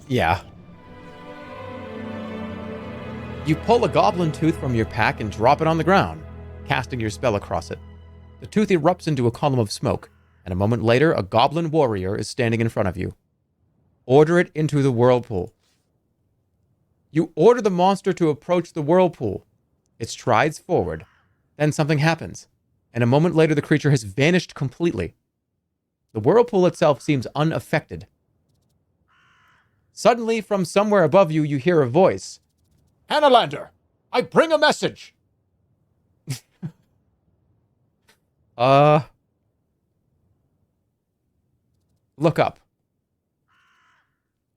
yeah. You pull a goblin tooth from your pack and drop it on the ground, casting your spell across it. The tooth erupts into a column of smoke, and a moment later, a goblin warrior is standing in front of you. Order it into the whirlpool. You order the monster to approach the whirlpool. It strides forward. Then something happens, and a moment later, the creature has vanished completely. The whirlpool itself seems unaffected. Suddenly, from somewhere above you, you hear a voice. Hannalander, I bring a message. Look up.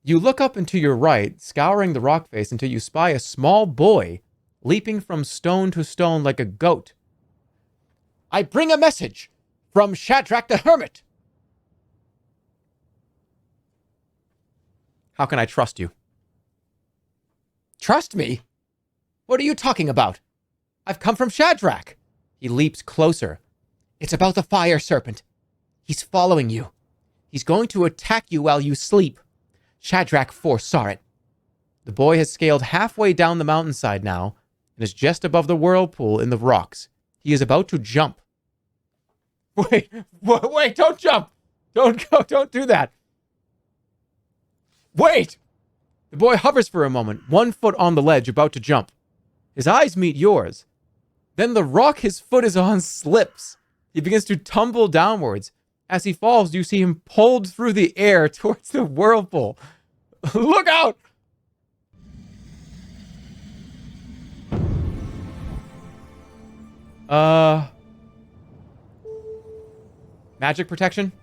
You look up and to your right, scouring the rock face until you spy a small boy leaping from stone to stone like a goat. I bring a message from Shadrach the Hermit. How can I trust you? Trust me? What are you talking about? I've come from Shadrach. He leaps closer. It's about the fire serpent. He's following you. He's going to attack you while you sleep. Shadrach foresaw it. The boy has scaled halfway down the mountainside now and is just above the whirlpool in the rocks. He is about to jump. Wait, don't jump. Don't go, don't do that. Wait! The boy hovers for a moment, 1 foot on the ledge, about to jump. His eyes meet yours. Then the rock his foot is on slips. He begins to tumble downwards. As he falls, you see him pulled through the air towards the whirlpool. Look out! Magic protection?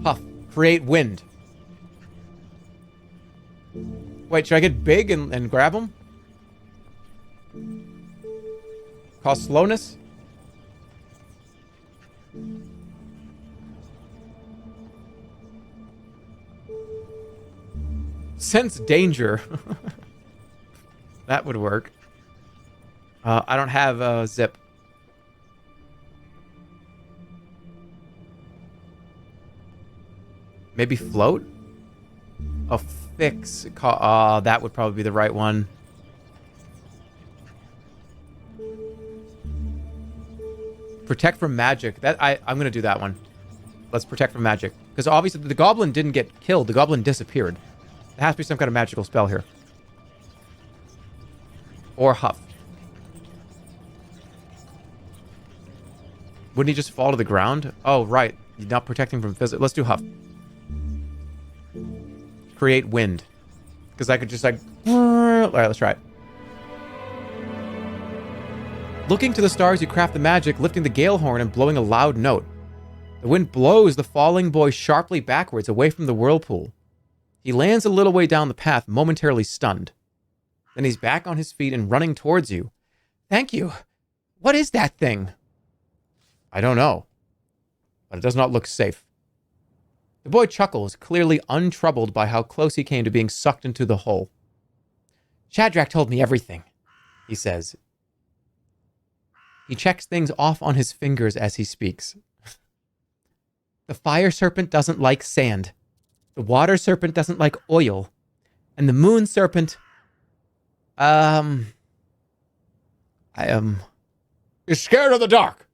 Huff. Create wind. Wait, should I get big and grab him? Cause slowness? Sense danger. That would work. I don't have zip. Maybe float? Oh, fix. That would probably be the right one. Protect from magic. I'm going to do that one. Let's protect from magic. Because obviously the goblin didn't get killed. The goblin disappeared. There has to be some kind of magical spell here. Or huff. Wouldn't he just fall to the ground? Oh, right. You're not protecting from physical. Let's do huff. Create wind. Because I could just like... Alright, let's try it. Looking to the stars, you craft the magic, lifting the gale horn and blowing a loud note. The wind blows the falling boy sharply backwards, away from the whirlpool. He lands a little way down the path, momentarily stunned. Then he's back on his feet and running towards you. Thank you. What is that thing? I don't know. But it does not look safe. The boy chuckles, clearly untroubled by how close he came to being sucked into the hole. Shadrach told me everything, he says. He checks things off on his fingers as he speaks. The fire serpent doesn't like sand. The water serpent doesn't like oil. And the moon serpent... is scared of the dark.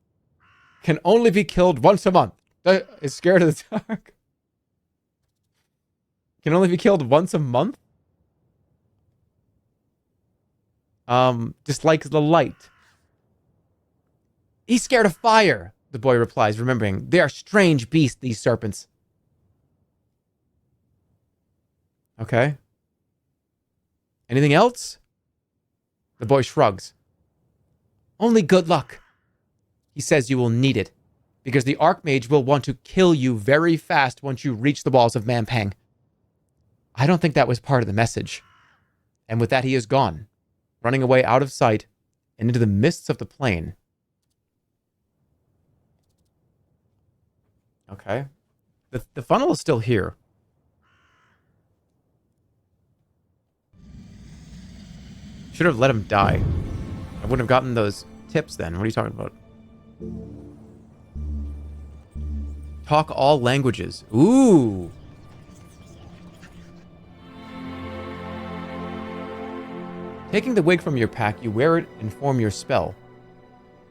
Can only be killed once a month. Is scared of the dark. Can only be killed once a month? Dislikes the light. He's scared of fire. The boy replies, remembering, they are strange beasts, these serpents. Okay. Anything else? The boy shrugs. Only good luck. He says you will need it, because the Archmage will want to kill you very fast once you reach the walls of Mampang. I don't think that was part of the message. And with that, he is gone, running away out of sight and into the mists of the plain. Okay. The funnel is still here. Should have let him die. I wouldn't have gotten those tips then. What are you talking about? Talk all languages. Ooh. Taking the wig from your pack, you wear it and form your spell.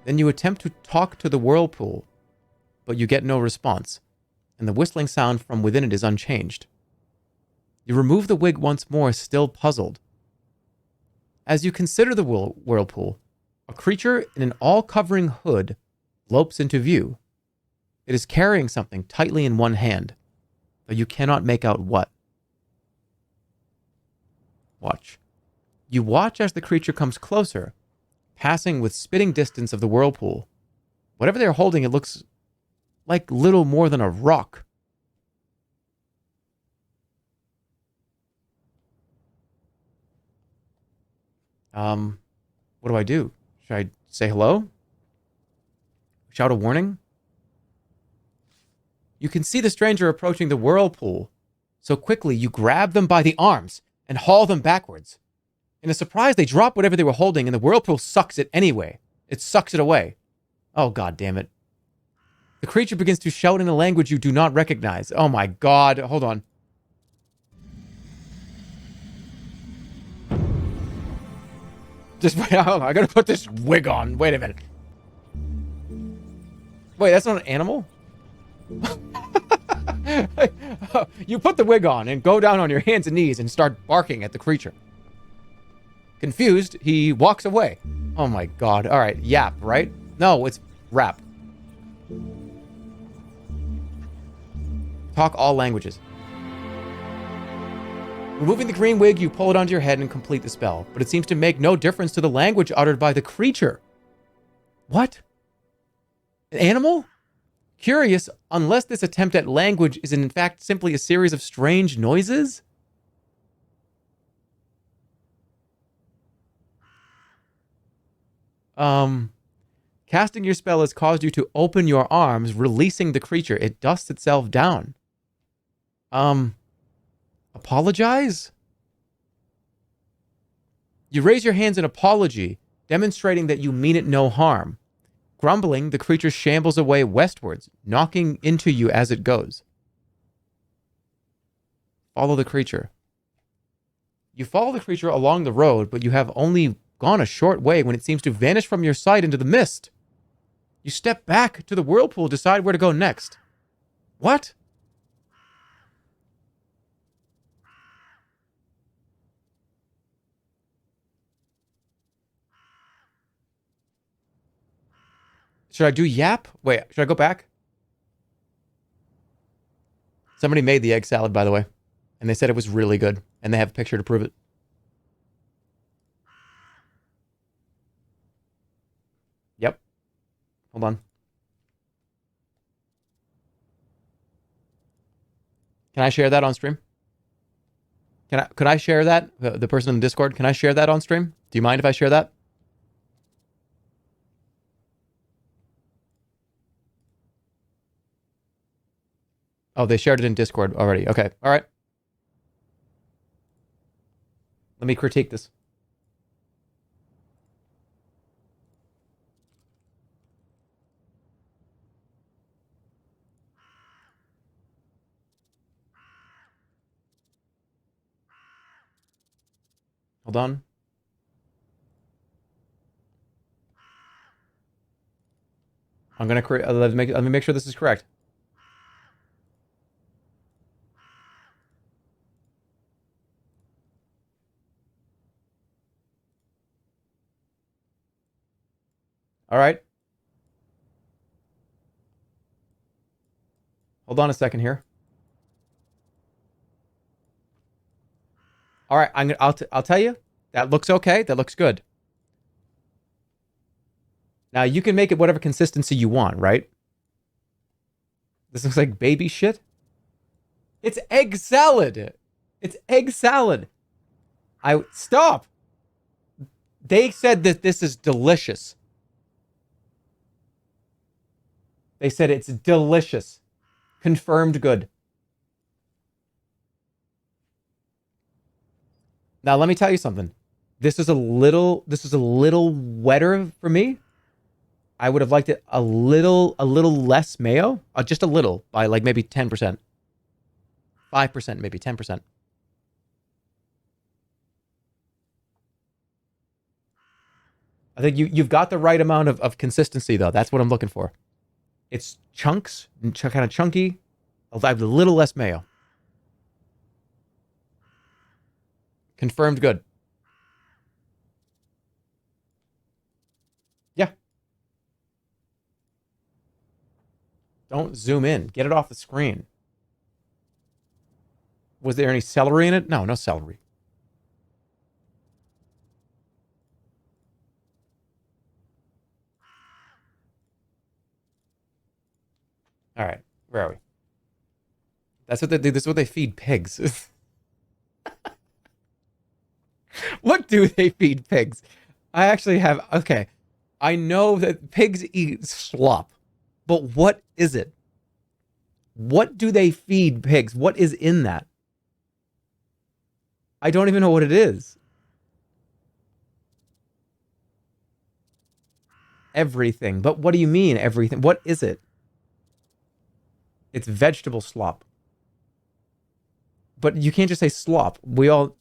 Then you attempt to talk to the whirlpool, but you get no response, and the whistling sound from within it is unchanged. You remove the wig once more, still puzzled. As you consider the whirlpool, a creature in an all-covering hood lopes into view. It is carrying something tightly in one hand, though you cannot make out what. Watch. You watch as the creature comes closer, passing with spitting distance of the whirlpool. Whatever they're holding, it looks like little more than a rock. What do I do? Should I say hello? Shout a warning? You can see the stranger approaching the whirlpool. So quickly, you grab them by the arms and haul them backwards. In a surprise, they drop whatever they were holding, and the whirlpool sucks it anyway. It sucks it away. Oh, God damn it. The creature begins to shout in a language you do not recognize. Oh, my God. Hold on. Just wait, hold on. I gotta put this wig on. Wait a minute. Wait, that's not an animal? You put the wig on and go down on your hands and knees and start barking at the creature. Confused, he walks away. Oh my God. All right, yap, right? No, it's rap. Talk all languages. Removing the green wig, you pull it onto your head and complete the spell, but it seems to make no difference to the language uttered by the creature. What? An animal? Curious, unless this attempt at language is in fact simply a series of strange noises? Casting your spell has caused you to open your arms, releasing the creature. It dusts itself down. Apologize? You raise your hands in apology, demonstrating that you mean it no harm. Grumbling, the creature shambles away westwards, knocking into you as it goes. Follow the creature. You follow the creature along the road, but you have only gone a short way when it seems to vanish from your sight into the mist. You step back to the whirlpool, decide where to go next. What? Should I do yap? Wait, should I go back? Somebody made the egg salad, by the way, and they said it was really good, and they have a picture to prove it. Yep. Hold on. Can I share that on stream? Could I share that? The person in the Discord, can I share that on stream? Do you mind if I share that? Oh, they shared it in Discord already. Okay. All right. Let me critique this. Hold on. I'm gonna let me make sure this is correct. All right. Hold on a second here. All right, I'll tell you. That looks okay. That looks good. Now you can make it whatever consistency you want, right? This looks like baby shit. It's egg salad. It's egg salad. Stop. They said that this is delicious. They said it's delicious. Confirmed good. Now let me tell you something. This is a little wetter for me. I would have liked it a little less mayo, just a little, by like maybe 10%. 5%, maybe 10%. I think you've got the right amount of consistency, though. That's what I'm looking for. It's chunks, kind of chunky, a little less mayo. Confirmed good. Yeah. Don't zoom in. Get it off the screen. Was there any celery in it? No, no celery. All right, where are we? That's what they do. This is what they feed pigs. What do they feed pigs? I actually have. Okay, I know that pigs eat slop, but what is it? What do they feed pigs? What is in that? I don't even know what it is. Everything. But what do you mean everything? What is it? It's vegetable slop. But you can't just say slop.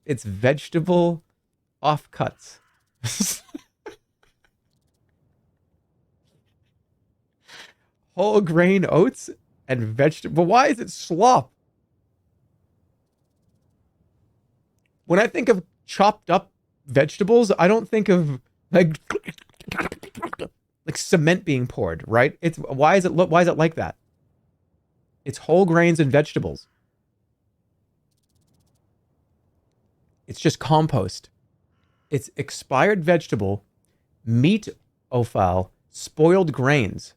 It's vegetable offcuts. Whole grain oats and vegetable. But why is it slop? When I think of chopped up vegetables, I don't think of like cement being poured, right? Why is it like that? It's whole grains and vegetables. It's just compost. It's expired vegetable, meat offal, spoiled grains.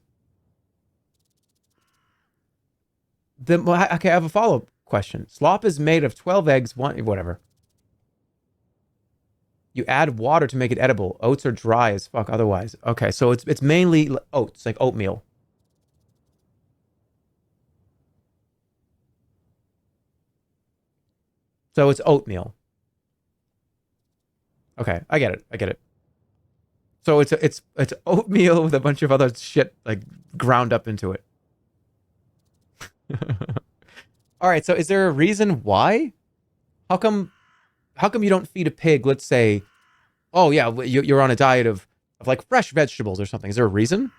Okay, I have a follow-up question. Slop is made of 12 eggs, whatever. You add water to make it edible. Oats are dry as fuck otherwise. Okay, so it's mainly oats, like oatmeal. So it's oatmeal. Okay, I get it. So it's oatmeal with a bunch of other shit like ground up into it. All right, so is there a reason why? How come you don't feed a pig, let's say, oh yeah, you're on a diet of like fresh vegetables or something. Is there a reason?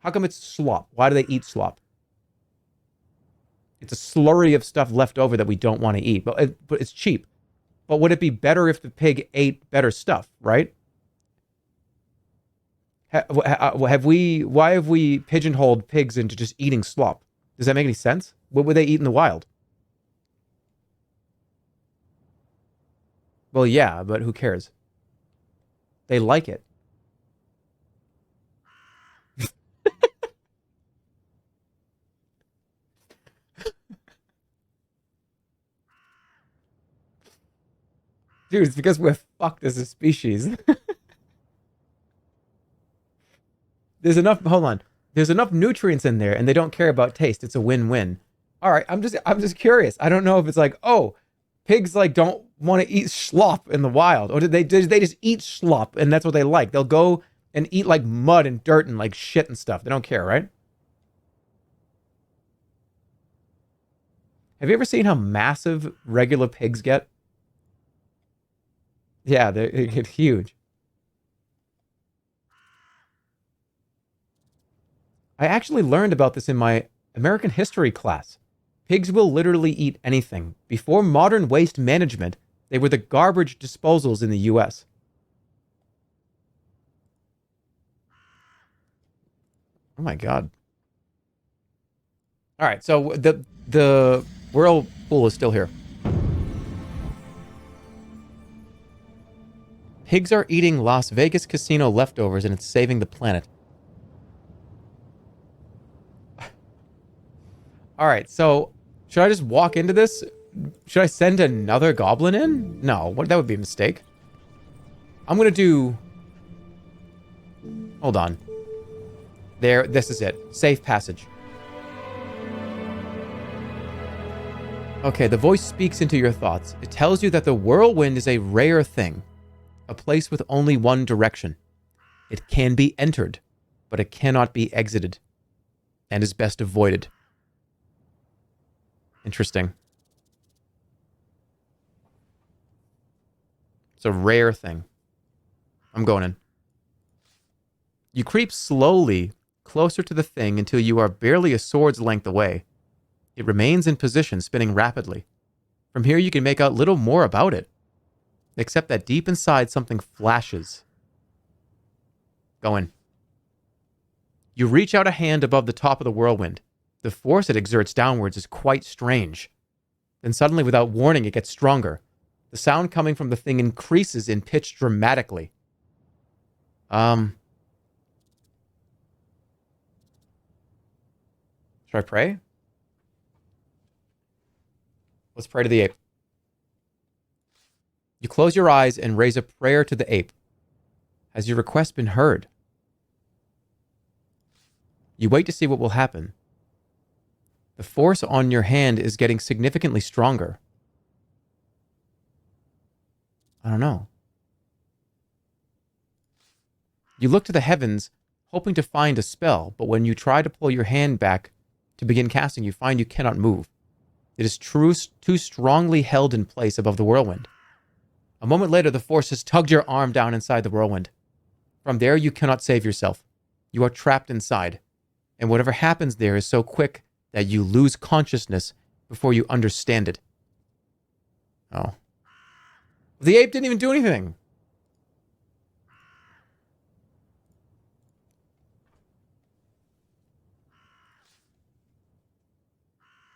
How come it's slop? Why do they eat slop? It's a slurry of stuff left over that we don't want to eat, but it's cheap. But would it be better if the pig ate better stuff, right? Why have we pigeonholed pigs into just eating slop? Does that make any sense? What would they eat in the wild? Well, yeah, but who cares? They like it. Dude, it's because we're fucked as a species. Hold on. There's enough nutrients in there and they don't care about taste. It's a win-win. All right, I'm just curious. I don't know if it's like, oh, pigs like don't want to eat slop in the wild, or did they just eat slop and that's what they like. They'll go and eat like mud and dirt and like shit and stuff. They don't care, right? Have you ever seen how massive regular pigs get? Yeah, they get huge. I actually learned about this in my American history class. Pigs will literally eat anything. Before modern waste management, they were the garbage disposals in the US. Oh my God. All right, so the whirlpool is still here. Pigs are eating Las Vegas casino leftovers and it's saving the planet. All right, so should I just walk into this? Should I send another goblin in? No, that would be a mistake. I'm gonna do... Hold on. There, this is it. Safe passage. Okay, the voice speaks into your thoughts. It tells you that the whirlwind is a rare thing. A place with only one direction. It can be entered, but it cannot be exited. And is best avoided. Interesting. It's a rare thing. I'm going in. You creep slowly closer to the thing until you are barely a sword's length away. It remains in position, spinning rapidly. From here you can make out little more about it, except that deep inside something flashes. Go in. You reach out a hand above the top of the whirlwind. The force it exerts downwards is quite strange. Then suddenly, without warning, it gets stronger. The sound coming from the thing increases in pitch dramatically. Should I pray? Let's pray to the ape. You close your eyes and raise a prayer to the ape. Has your request been heard? You wait to see what will happen. The force on your hand is getting significantly stronger. I don't know. You look to the heavens, hoping to find a spell, but when you try to pull your hand back to begin casting, you find you cannot move. It is too strongly held in place above the whirlwind. A moment later, the force has tugged your arm down inside the whirlwind. From there, you cannot save yourself. You are trapped inside. And whatever happens there is so quick that you lose consciousness before you understand it. Oh. The ape didn't even do anything.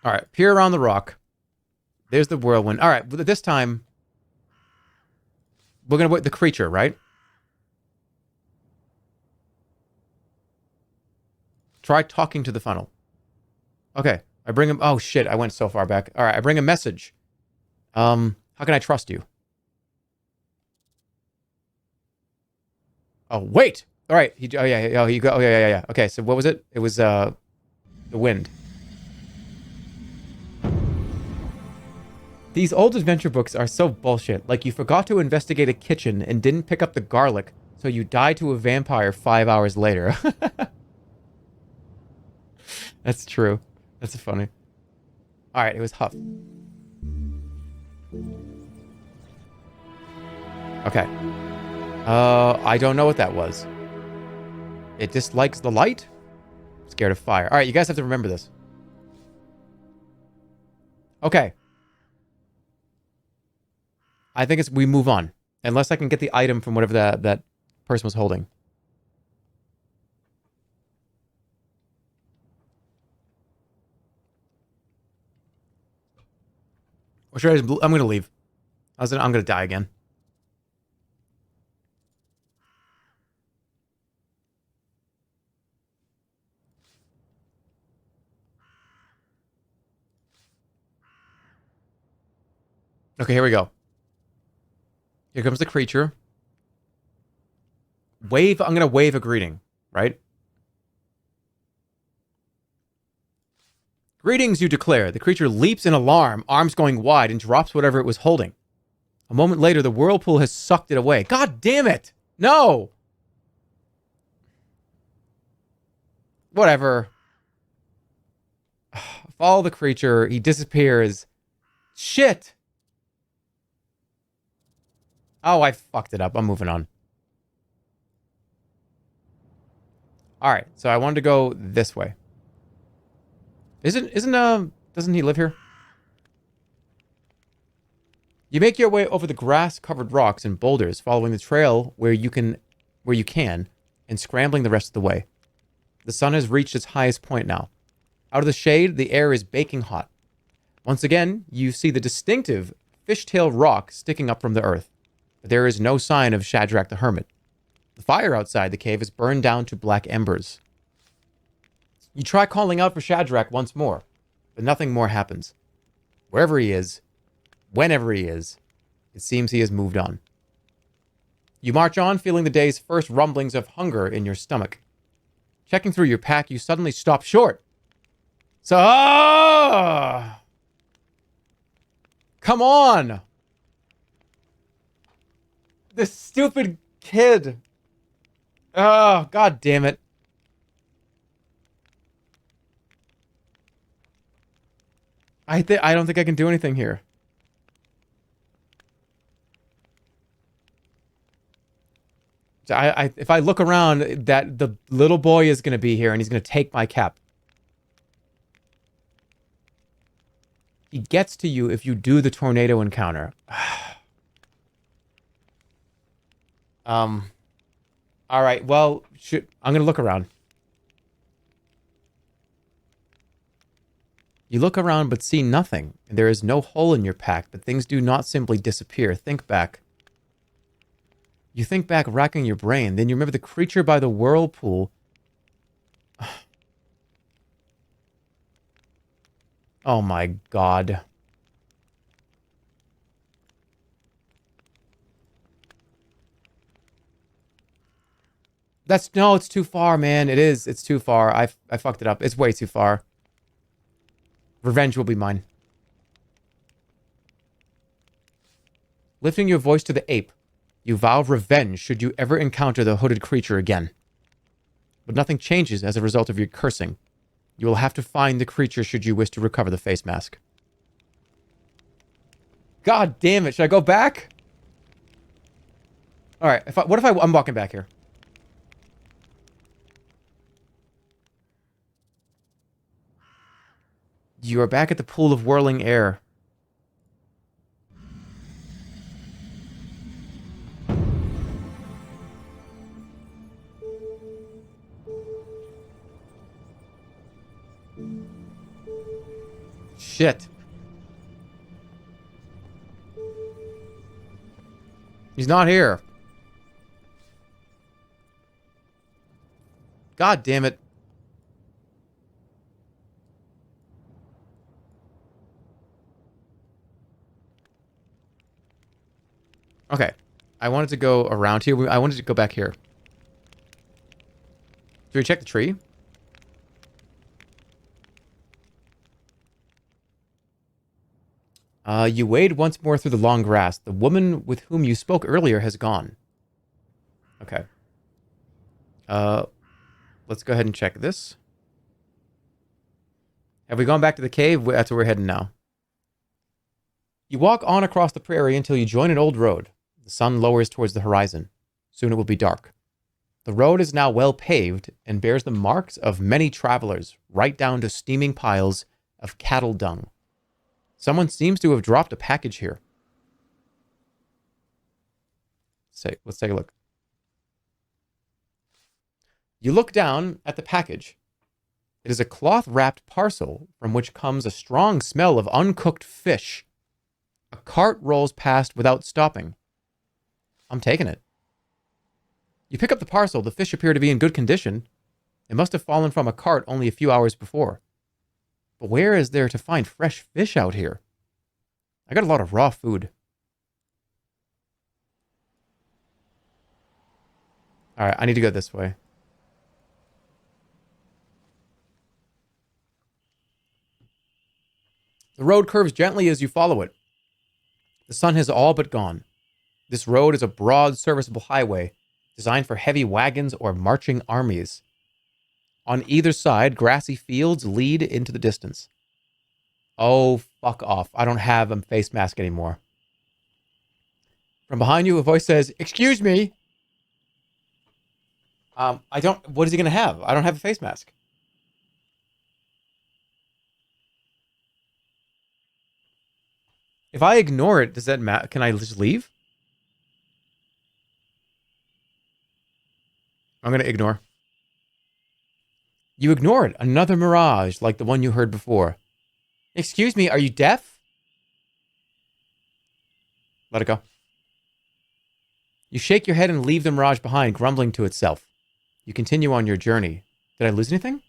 All right, peer around the rock. There's the whirlwind. All right, this time, we're going to wait the creature, right? Try talking to the funnel. Okay, I bring him... Oh, shit, I went so far back. All right, I bring a message. How can I trust you? Oh, wait! All right, oh, yeah, you go... Oh, yeah. Okay, so what was it? It was, the wind. These old adventure books are so bullshit. Like, you forgot to investigate a kitchen and didn't pick up the garlic, so you die to a vampire 5 hours later. That's true. That's funny. Alright, it was Huff. Okay. I don't know what that was. It dislikes the light? Scared of fire. Alright, you guys have to remember this. Okay. I think we move on. Unless I can get the item from whatever that person was holding. Or should I'm going to leave. I'm going to die again. Okay, here we go. Here comes the creature. Wave, I'm going to wave a greeting, right? Greetings, you declare. The creature leaps in alarm, arms going wide, and drops whatever it was holding. A moment later, the whirlpool has sucked it away. God damn it! No! Whatever. Follow the creature. He disappears. Shit! Oh, I fucked it up. I'm moving on. Alright, so I wanted to go this way. Doesn't he live here? You make your way over the grass-covered rocks and boulders, following the trail where you can, and scrambling the rest of the way. The sun has reached its highest point now. Out of the shade, the air is baking hot. Once again, you see the distinctive fishtail rock sticking up from the earth. But there is no sign of Shadrach the Hermit. The fire outside the cave is burned down to black embers. You try calling out for Shadrach once more, but nothing more happens. Wherever he is, whenever he is, it seems he has moved on. You march on, feeling the day's first rumblings of hunger in your stomach. Checking through your pack, you suddenly stop short. So, come on! This stupid kid. Oh, god damn it. I don't think I can do anything here. If I look around, that the little boy is going to be here and he's going to take my cap. He gets to you if you do the tornado encounter. All right. Well, I'm going to look around. You look around but see nothing. There is no hole in your pack, but things do not simply disappear. Think back. You think back, racking your brain. Then you remember the creature by the whirlpool. Oh my god. No, it's too far, man. It is. It's too far. I fucked it up. It's way too far. Revenge will be mine. Lifting your voice to the ape, you vow revenge should you ever encounter the hooded creature again. But nothing changes as a result of your cursing. You will have to find the creature should you wish to recover the face mask. God damn it. Should I go back? Alright, what if I'm walking back here? You are back at the pool of whirling air. Shit. He's not here. God damn it. Okay. I wanted to go around here. I wanted to go back here. Do we check the tree? You wade once more through the long grass. The woman with whom you spoke earlier has gone. Okay. Let's go ahead and check this. Have we gone back to the cave? That's where we're heading now. You walk on across the prairie until you join an old road. The sun lowers towards the horizon. Soon it will be dark. The road is now well paved and bears the marks of many travelers, right down to steaming piles of cattle dung. Someone seems to have dropped a package here. Let's take a look. You look down at the package. It is a cloth-wrapped parcel from which comes a strong smell of uncooked fish. A cart rolls past without stopping. I'm taking it. You pick up the parcel. The fish appear to be in good condition. It must have fallen from a cart only a few hours before. But where is there to find fresh fish out here? I got a lot of raw food. Alright, I need to go this way. The road curves gently as you follow it. The sun has all but gone. This road is a broad, serviceable highway designed for heavy wagons or marching armies. On either side, grassy fields lead into the distance. Oh, fuck off. I don't have a face mask anymore. From behind you, a voice says, "Excuse me." What is he going to have? I don't have a face mask. If I ignore it, does that matter? Can I just leave? I'm going to ignore. You ignore it. Another mirage like the one you heard before. Excuse me, are you deaf? Let it go. You shake your head and leave the mirage behind, grumbling to itself. You continue on your journey. Did I lose anything?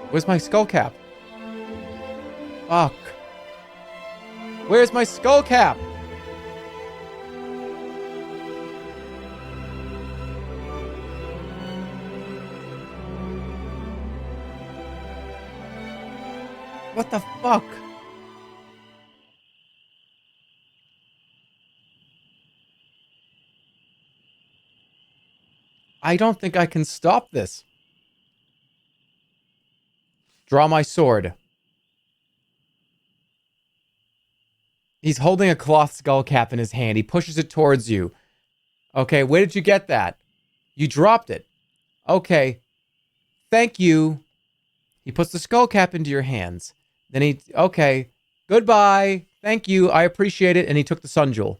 Where's my skull cap? Fuck. Where's my skull cap? What the fuck? I don't think I can stop this. Draw my sword. He's holding a cloth skull cap in his hand. He pushes it towards you. Okay, where did you get that? You dropped it. Okay. Thank you. He puts the skull cap into your hands. Then okay. Goodbye. Thank you. I appreciate it. And he took the sun jewel.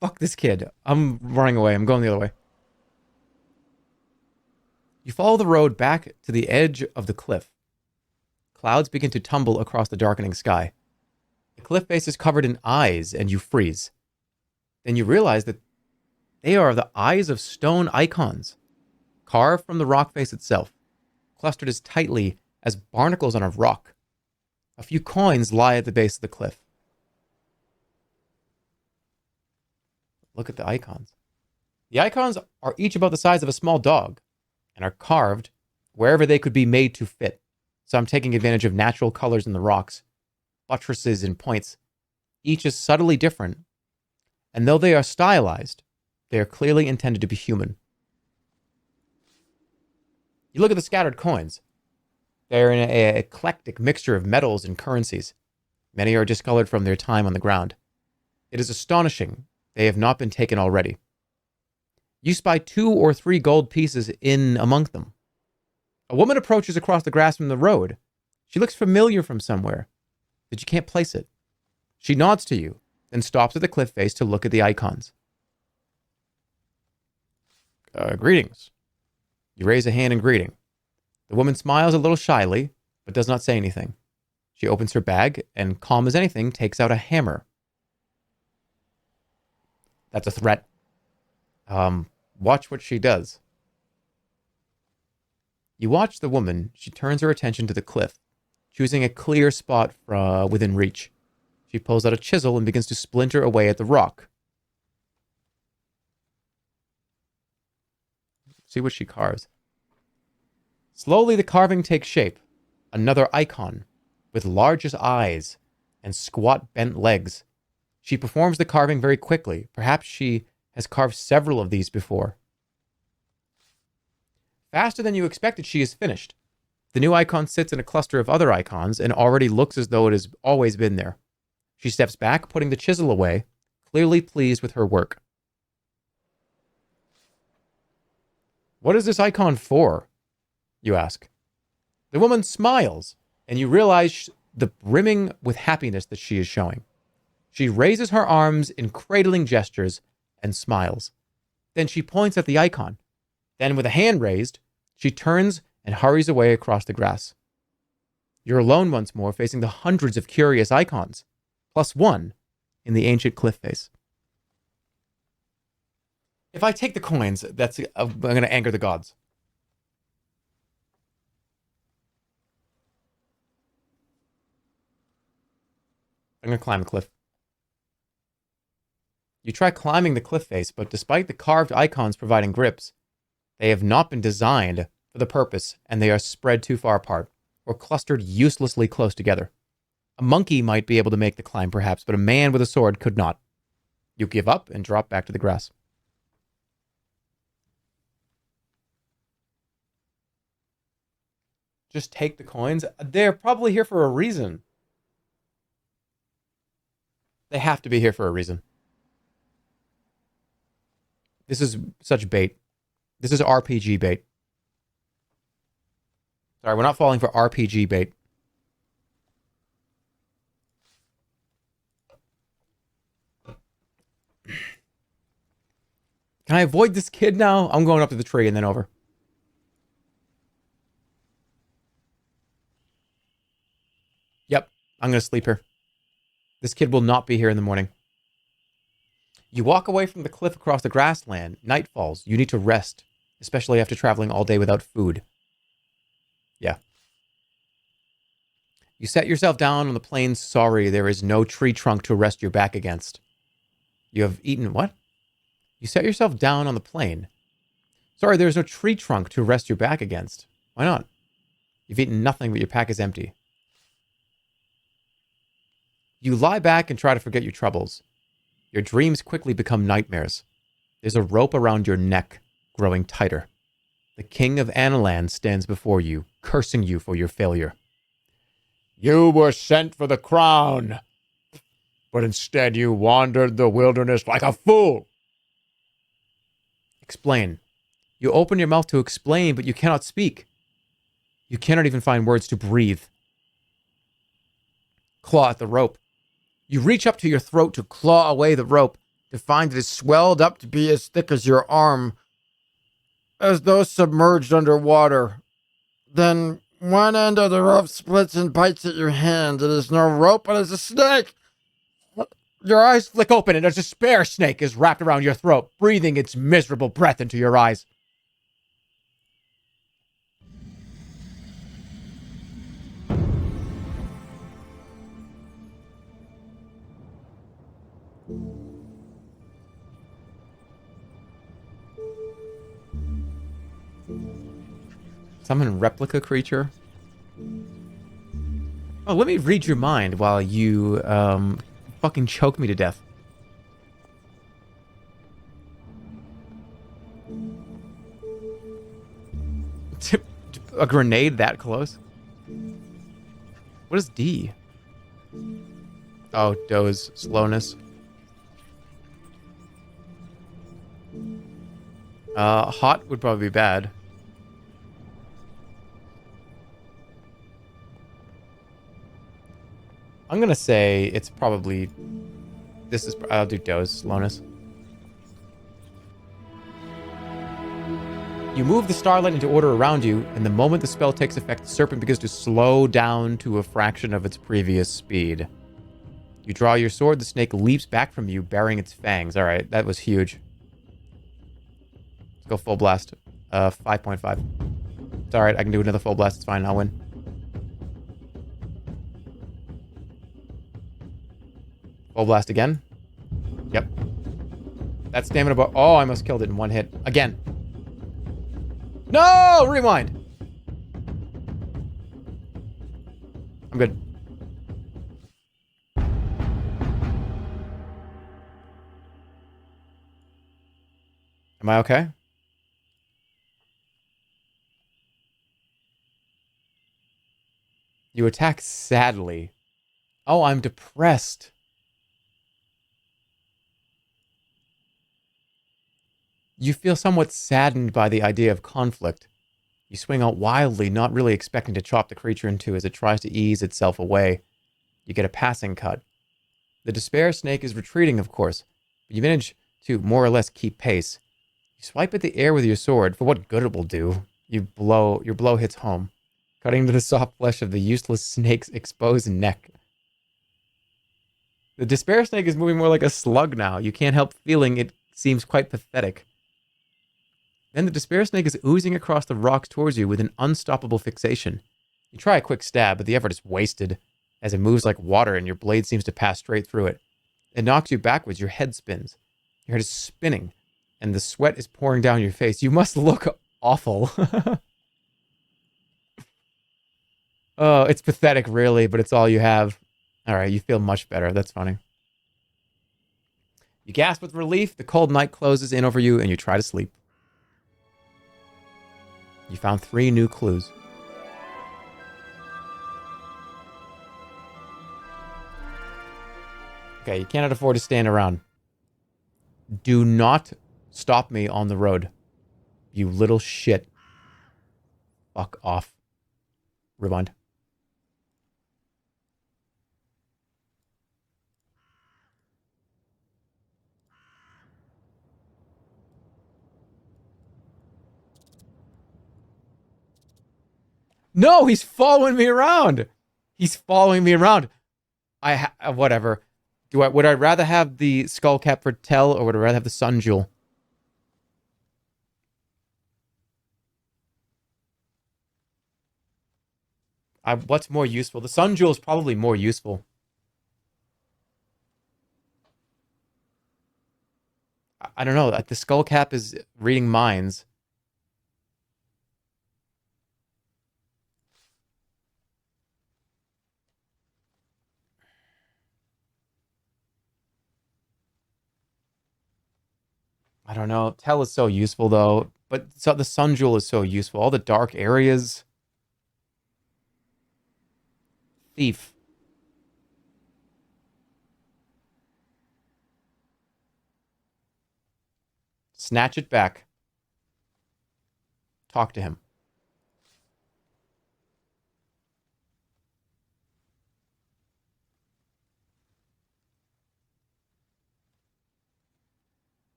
Fuck this kid. I'm running away. I'm going the other way. You follow the road back to the edge of the cliff. Clouds begin to tumble across the darkening sky. The cliff face is covered in eyes, and you freeze. Then you realize that they are the eyes of stone icons, carved from the rock face itself, clustered as tightly as barnacles on a rock. A few coins lie at the base of the cliff. Look at the icons. The icons are each about the size of a small dog and are carved wherever they could be made to fit. Some taking advantage of natural colors in the rocks, buttresses and points. Each is subtly different, and though they are stylized, they are clearly intended to be human. You look at the scattered coins. They are in an eclectic mixture of metals and currencies. Many are discolored from their time on the ground. It is astonishing they have not been taken already. You spy 2 or 3 gold pieces in among them. A woman approaches across the grass from the road. She looks familiar from somewhere, but you can't place it. She nods to you, then stops at the cliff face to look at the icons. Greetings. You raise a hand in greeting. The woman smiles a little shyly, but does not say anything. She opens her bag and, calm as anything, takes out a hammer. That's a threat. Watch what she does. You watch the woman. She turns her attention to the cliff, choosing a clear spot within reach. She pulls out a chisel and begins to splinter away at the rock. See what she carves. Slowly, the carving takes shape. Another icon, with largest eyes and squat bent legs. She performs the carving very quickly. Perhaps she has carved several of these before. Faster than you expected, she is finished. The new icon sits in a cluster of other icons and already looks as though it has always been there. She steps back, putting the chisel away, clearly pleased with her work. What is this icon for? You ask. The woman smiles, and you realize the brimming with happiness that she is showing. She raises her arms in cradling gestures and smiles. Then she points at the icon. Then, with a hand raised, she turns and hurries away across the grass. You're alone once more, facing the hundreds of curious icons, plus one in the ancient cliff face. If I take the coins, I'm going to anger the gods. I'm going to climb the cliff. You try climbing the cliff face, but despite the carved icons providing grips, they have not been designed for the purpose, and they are spread too far apart, or clustered uselessly close together. A monkey might be able to make the climb, perhaps, but a man with a sword could not. You give up and drop back to the grass. just take the coins. They're probably here for a reason. They have to be here for a reason. This is such bait. This is RPG bait. Sorry, we're not falling for RPG bait. Can I avoid this kid now? I'm going up to the tree and then over. Yep, I'm going to sleep here. This kid will not be here in the morning. You walk away from the cliff across the grassland. Night falls. You need to rest, especially after traveling all day without food. Yeah. You set yourself down on the plain. Sorry, there is no tree trunk to rest your back against. You have eaten what? You set yourself down on the plain. Sorry, there is no tree trunk to rest your back against. Why not? You've eaten nothing, but your pack is empty. You lie back and try to forget your troubles. Your dreams quickly become nightmares. There's a rope around your neck, growing tighter. The king of Analand stands before you, cursing you for your failure. You were sent for the crown, but instead you wandered the wilderness like a fool. Explain. You open your mouth to explain, but you cannot speak. You cannot even find words to breathe. Claw at the rope. You reach up to your throat to claw away the rope, to find it is swelled up to be as thick as your arm, as though submerged underwater. Then one end of the rope splits and bites at your hand. It is no rope, but it's a snake. Your eyes flick open and a despair snake is wrapped around your throat, breathing its miserable breath into your eyes. Summon replica creature. Oh, let me read your mind while you fucking choke me to death. A grenade that close? What is D? Oh, doze. Slowness. Hot would probably be bad. I'm gonna say it's probably... This is... I'll do doze. Slowness. You move the starlight into order around you, and the moment the spell takes effect, the serpent begins to slow down to a fraction of its previous speed. You draw your sword, the snake leaps back from you, baring its fangs. Alright, that was huge. Let's go full blast. 5.5. It's alright, I can do another full blast, it's fine, I'll win. Full blast again. Yep. That stamina bar. Oh, I almost killed it in one hit. Again. No! Rewind. I'm good. Am I okay? You attack sadly. Oh, I'm depressed. You feel somewhat saddened by the idea of conflict. You swing out wildly, not really expecting to chop the creature in two as it tries to ease itself away. You get a passing cut. The despair snake is retreating, of course, but you manage to more or less keep pace. You swipe at the air with your sword. For what good it will do. Your blow hits home, cutting into the soft flesh of the useless snake's exposed neck. The despair snake is moving more like a slug now. You can't help feeling it seems quite pathetic. Then the despair snake is oozing across the rocks towards you with an unstoppable fixation. You try a quick stab, but the effort is wasted, as it moves like water and your blade seems to pass straight through it. It knocks you backwards, your head spins. Your head is spinning, and the sweat is pouring down your face. You must look awful. Oh, it's pathetic, really, but it's all you have. Alright, you feel much better. That's funny. You gasp with relief, the cold night closes in over you, and you try to sleep. You found 3 new clues. Okay, you cannot afford to stand around. Do not stop me on the road. You little shit. Fuck off. Rewind. No, he's following me around. He's following me around. Whatever. Would I rather have the skull cap for Tell, or would I rather have the sun jewel? What's more useful? The sun jewel is probably more useful. I don't know. The skull cap is reading minds. I don't know. Tell is so useful though, but the sun jewel is so useful. All the dark areas. Thief. Snatch it back. Talk to him.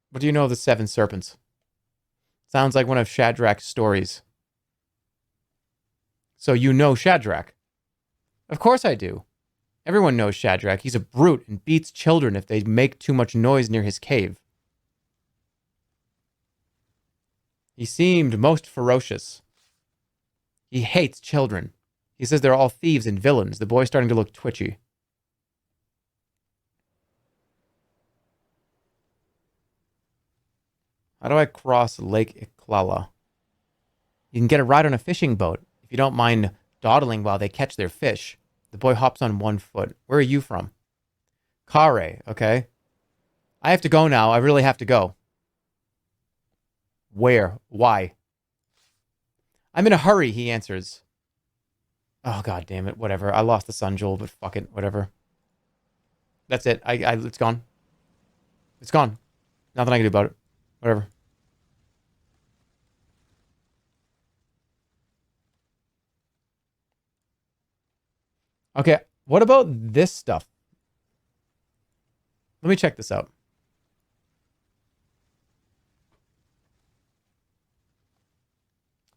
What do you know of the Seven Serpents? Sounds like one of Shadrach's stories. So you know Shadrach? Of course I do. Everyone knows Shadrach. He's a brute and beats children if they make too much noise near his cave. He seemed most ferocious. He hates children. He says they're all thieves and villains. The boy's starting to look twitchy. How do I cross Lake Iklala? You can get a ride on a fishing boat if you don't mind dawdling while they catch their fish. The boy hops on one foot. Where are you from? Kare, okay. I have to go now. I really have to go. Where? Why? I'm in a hurry, he answers. Oh, god damn it. Whatever. I lost the sun jewel, but fuck it. Whatever. That's it. It's gone. It's gone. Nothing I can do about it. Whatever. Okay, what about this stuff? Let me check this out.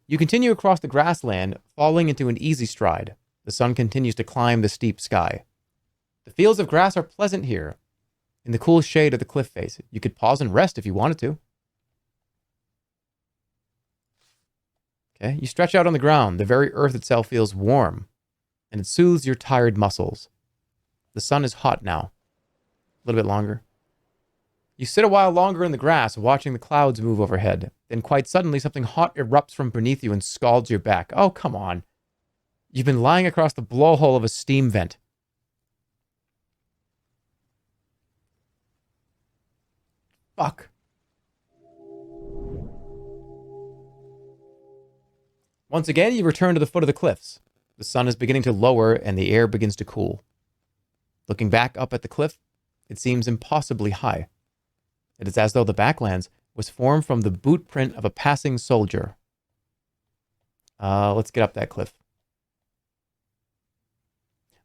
You continue across the grassland, falling into an easy stride. The sun continues to climb the steep sky. The fields of grass are pleasant here. In the cool shade of the cliff face, you could pause and rest if you wanted to. Okay, you stretch out on the ground. The very earth itself feels warm, and it soothes your tired muscles. The sun is hot now. A little bit longer. You sit a while longer in the grass, watching the clouds move overhead. Then quite suddenly, something hot erupts from beneath you and scalds your back. Oh, come on. You've been lying across the blowhole of a steam vent. Fuck. Once again, you return to the foot of the cliffs. The sun is beginning to lower and the air begins to cool. Looking back up at the cliff, it seems impossibly high. It is as though the Baklands was formed from the boot print of a passing soldier. Let's get up that cliff.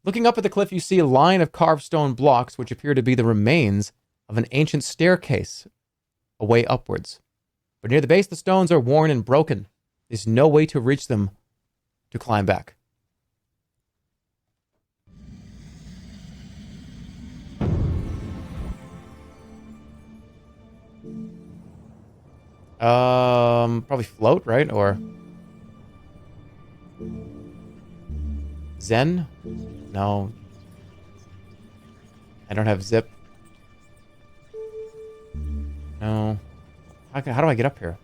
Looking up at the cliff, you see a line of carved stone blocks which appear to be the remains of an ancient staircase away upwards. But near the base, the stones are worn and broken. There's no way to reach them to climb back. Probably float, right? Or Zen? No. I don't have zip. No. How do I get up here?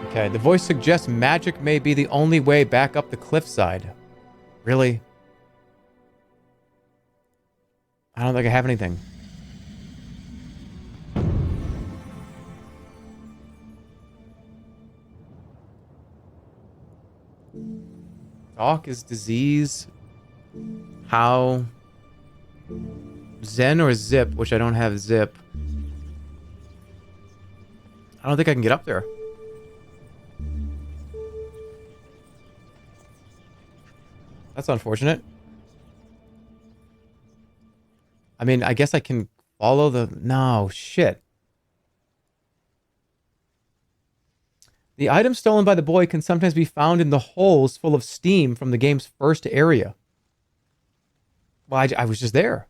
Okay, the voice suggests magic may be the only way back up the cliffside. Really? I don't think I have anything. Talk is disease. How? Zen or zip, which I don't have zip. I don't think I can get up there. That's unfortunate. I mean, I guess I can follow the... No, shit. The items stolen by the boy can sometimes be found in the holes full of steam from the game's first area. Well, I was just there.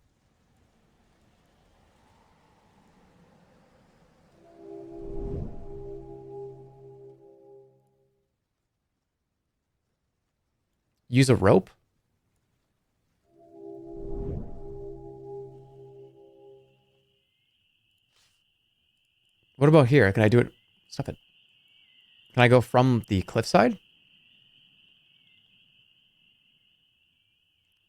Use a rope? What about here? Can I do it? Stop it. Can I go from the cliffside?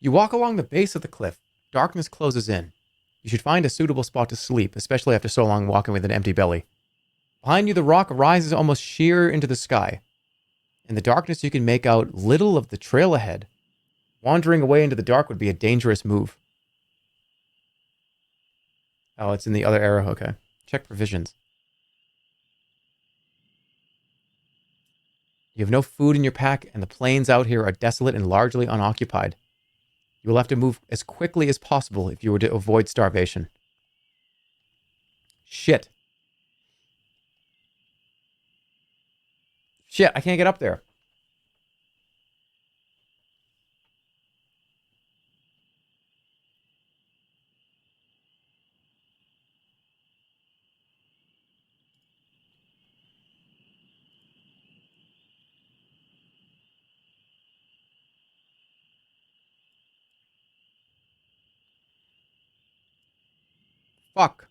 You walk along the base of the cliff. Darkness closes in. You should find a suitable spot to sleep, especially after so long walking with an empty belly. Behind you, the rock rises almost sheer into the sky. In the darkness, you can make out little of the trail ahead. Wandering away into the dark would be a dangerous move. Oh, it's in the other arrow. Okay. Check provisions. You have no food in your pack, and the plains out here are desolate and largely unoccupied. You will have to move as quickly as possible if you were to avoid starvation. Shit. Shit, I can't get up there. Fuck.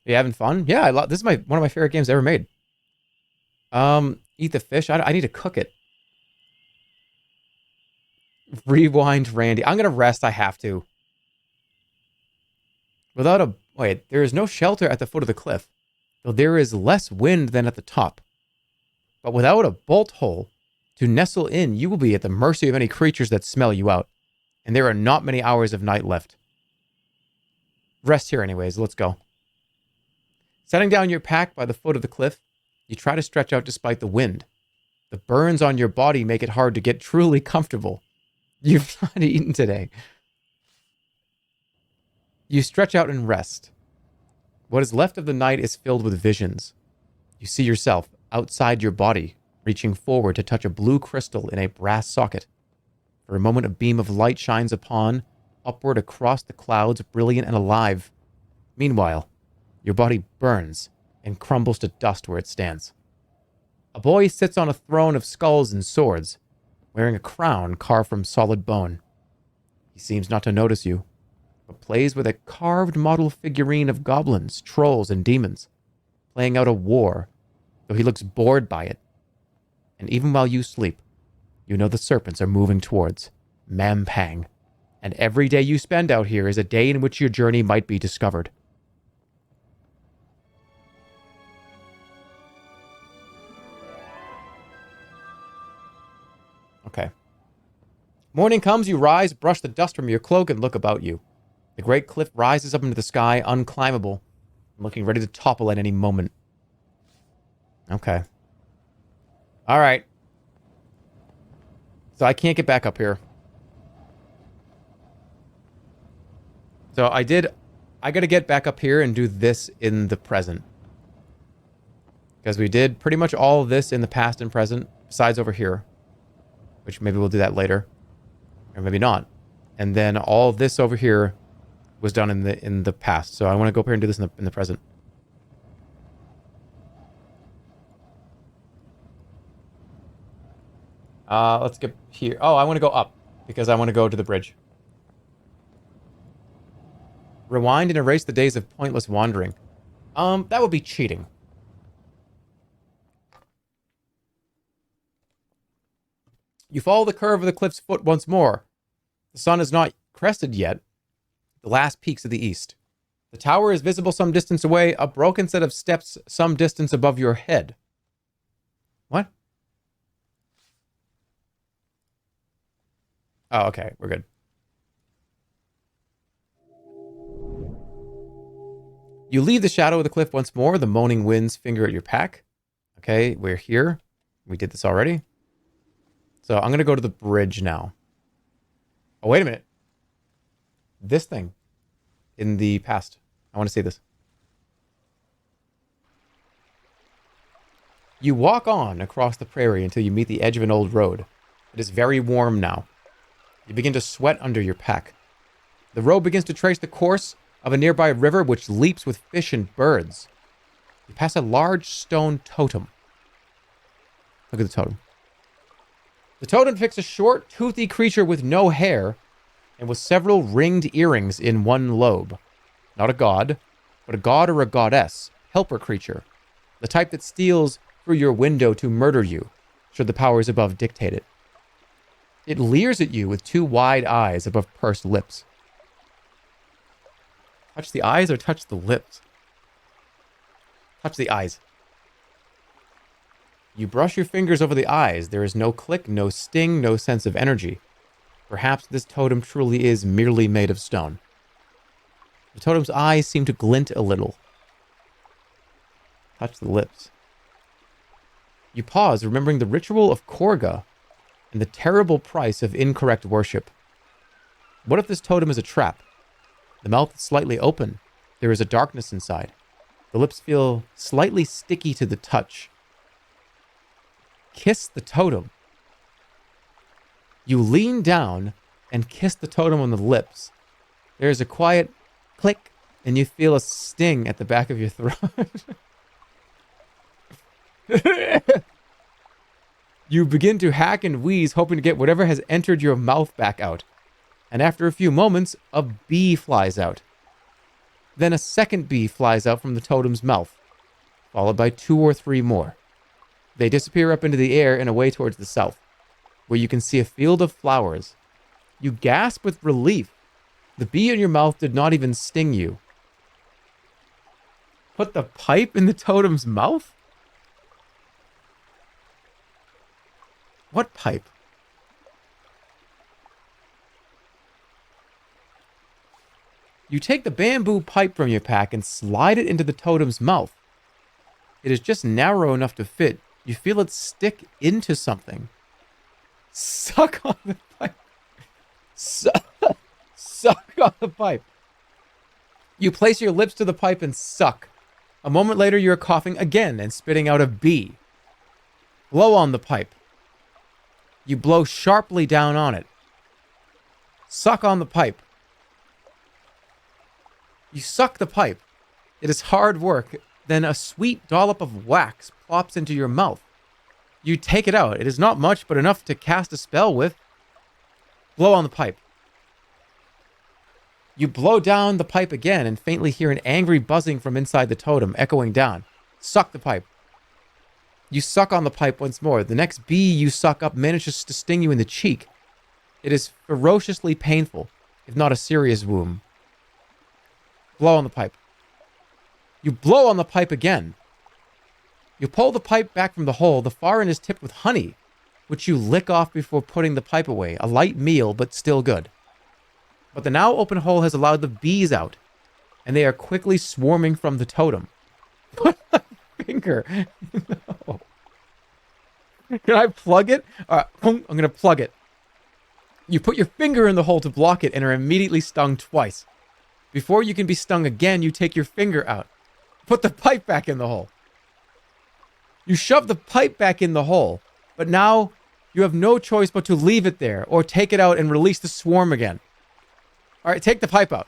You having fun? Yeah, I love this is one of my favorite games ever made. Eat the fish. I need to cook it. Rewind Randy. I'm gonna rest. I have to. Without a wait, there is no shelter at the foot of the cliff, though there is less wind than at the top. But without a bolt hole to nestle in, you will be at the mercy of any creatures that smell you out. And there are not many hours of night left. Rest here anyways. Let's go. Setting down your pack by the foot of the cliff, you try to stretch out despite the wind. The burns on your body make it hard to get truly comfortable. You've not eaten today. You stretch out and rest. What is left of the night is filled with visions. You see yourself outside your body, reaching forward to touch a blue crystal in a brass socket. For a moment, a beam of light shines upward across the clouds, brilliant and alive. Meanwhile, your body burns and crumbles to dust where it stands. A boy sits on a throne of skulls and swords, wearing a crown carved from solid bone. He seems not to notice you, but plays with a carved model figurine of goblins, trolls, and demons, playing out a war, though he looks bored by it. And even while you sleep, you know the serpents are moving towards Mampang, and every day you spend out here is a day in which your journey might be discovered. Okay. Morning comes, you rise, brush the dust from your cloak, and look about you. The great cliff rises up into the sky, unclimbable, and looking ready to topple at any moment. Okay. All right. So I can't get back up here. So I got to get back up here and do this in the present. Because we did pretty much all of this in the past and present, besides over here. Which maybe we'll do that later. Or maybe not. And then all this over here was done in the past. So I want to go up here and do this in the present. Let's get here. Oh, I want to go up because I want to go to the bridge. Rewind and erase the days of pointless wandering. That would be cheating. You follow the curve of the cliff's foot once more. The sun is not crested yet, The last peaks of the east. The tower is visible some distance away, a broken set of steps some distance above your head. What? Oh, okay. We're good. You leave the shadow of the cliff once more. The moaning winds finger at your pack. Okay, we're here. We did this already. So I'm going to go to the bridge now. Oh, wait a minute. This thing in the past. I want to see this. You walk on across the prairie until you meet the edge of an old road. It is very warm now. You begin to sweat under your pack. The road begins to trace the course of a nearby river which leaps with fish and birds. You pass a large stone totem. Look at the totem. The totem depicts a short, toothy creature with no hair and with several ringed earrings in one lobe. Not a god, but a god or a goddess, helper creature. The type that steals through your window to murder you, should the powers above dictate it. It leers at you with two wide eyes above pursed lips. Touch the eyes or touch the lips? Touch the eyes. You brush your fingers over the eyes. There is no click, no sting, no sense of energy. Perhaps this totem truly is merely made of stone. The totem's eyes seem to glint a little. Touch the lips. You pause, remembering the ritual of Korga and the terrible price of incorrect worship. What if this totem is a trap? The mouth is slightly open. There is a darkness inside. The lips feel slightly sticky to the touch. Kiss the totem. You lean down and kiss the totem on the lips. There is a quiet click, and you feel a sting at the back of your throat. You begin to hack and wheeze, hoping to get whatever has entered your mouth back out. And after a few moments, a bee flies out. Then a second bee flies out from the totem's mouth, followed by 2 or 3 more. They disappear up into the air and away towards the south, where you can see a field of flowers. You gasp with relief. The bee in your mouth did not even sting you. Put the pipe in the totem's mouth? What pipe? You take the bamboo pipe from your pack and slide it into the totem's mouth. It is just narrow enough to fit. You feel it stick into something. Suck on the pipe. Suck on the pipe. You place your lips to the pipe and suck. A moment later, you're coughing again and spitting out a bee. Blow on the pipe. You blow sharply down on it. Suck on the pipe. You suck the pipe. It is hard work. Then a sweet dollop of wax plops into your mouth. You take it out. It is not much, but enough to cast a spell with. Blow on the pipe. You blow down the pipe again and faintly hear an angry buzzing from inside the totem, echoing down. Suck the pipe. You suck on the pipe once more. The next bee you suck up manages to sting you in the cheek. It is ferociously painful, if not a serious wound. Blow on the pipe. You blow on the pipe again. You pull the pipe back from the hole. The far end is tipped with honey, which you lick off before putting the pipe away. A light meal, but still good. But the now open hole has allowed the bees out, and they are quickly swarming from the totem. Put my finger. No. Can I plug it? All right, I'm going to plug it. You put your finger in the hole to block it and are immediately stung twice. Before you can be stung again, you take your finger out. Put the pipe back in the hole. You shove the pipe back in the hole, but now you have no choice but to leave it there or take it out and release the swarm again. All right, take the pipe out.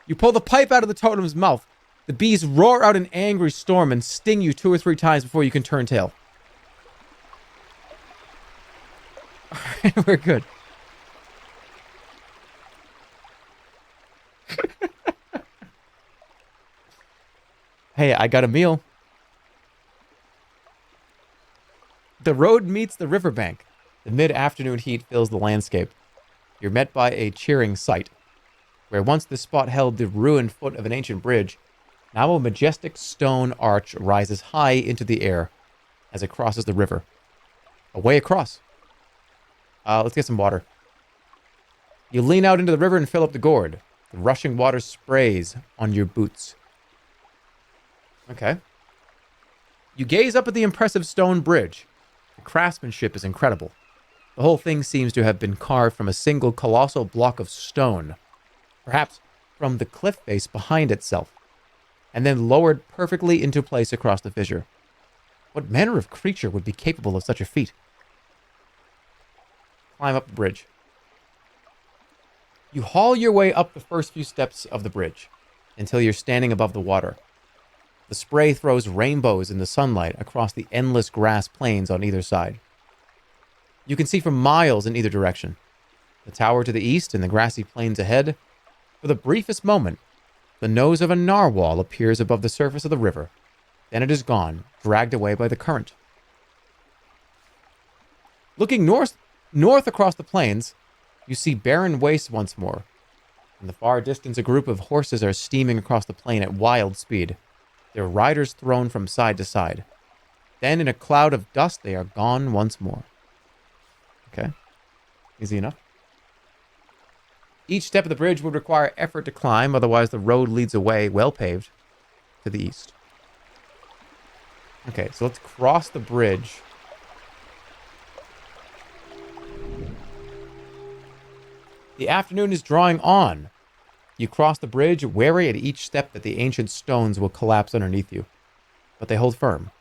You pull the pipe out of the totem's mouth. The bees roar out an angry storm and sting you 2 or 3 times before you can turn tail. All right, we're good. Hey, I got a meal. The road meets the riverbank. The mid-afternoon heat fills the landscape. You're met by a cheering sight. Where once this spot held the ruined foot of an ancient bridge, now a majestic stone arch rises high into the air as it crosses the river. A way across. Let's get some water. You lean out into the river and fill up the gourd. The rushing water sprays on your boots. Okay. You gaze up at the impressive stone bridge. The craftsmanship is incredible. The whole thing seems to have been carved from a single colossal block of stone, perhaps from the cliff face behind itself, and then lowered perfectly into place across the fissure. What manner of creature would be capable of such a feat? Climb up the bridge. You haul your way up the first few steps of the bridge until you're standing above the water. The spray throws rainbows in the sunlight across the endless grass plains on either side. You can see for miles in either direction. The tower to the east and the grassy plains ahead. For the briefest moment, the nose of a narwhal appears above the surface of the river. Then it is gone, dragged away by the current. Looking north across the plains, you see barren waste once more. In the far distance, a group of horses are steaming across the plain at wild speed, their riders thrown from side to side. Then, in a cloud of dust, they are gone once more. Okay. Easy enough. Each step of the bridge would require effort to climb, otherwise the road leads away, well paved, to the east. Okay, so let's cross the bridge. The afternoon is drawing on. You cross the bridge, wary at each step that the ancient stones will collapse underneath you. But they hold firm,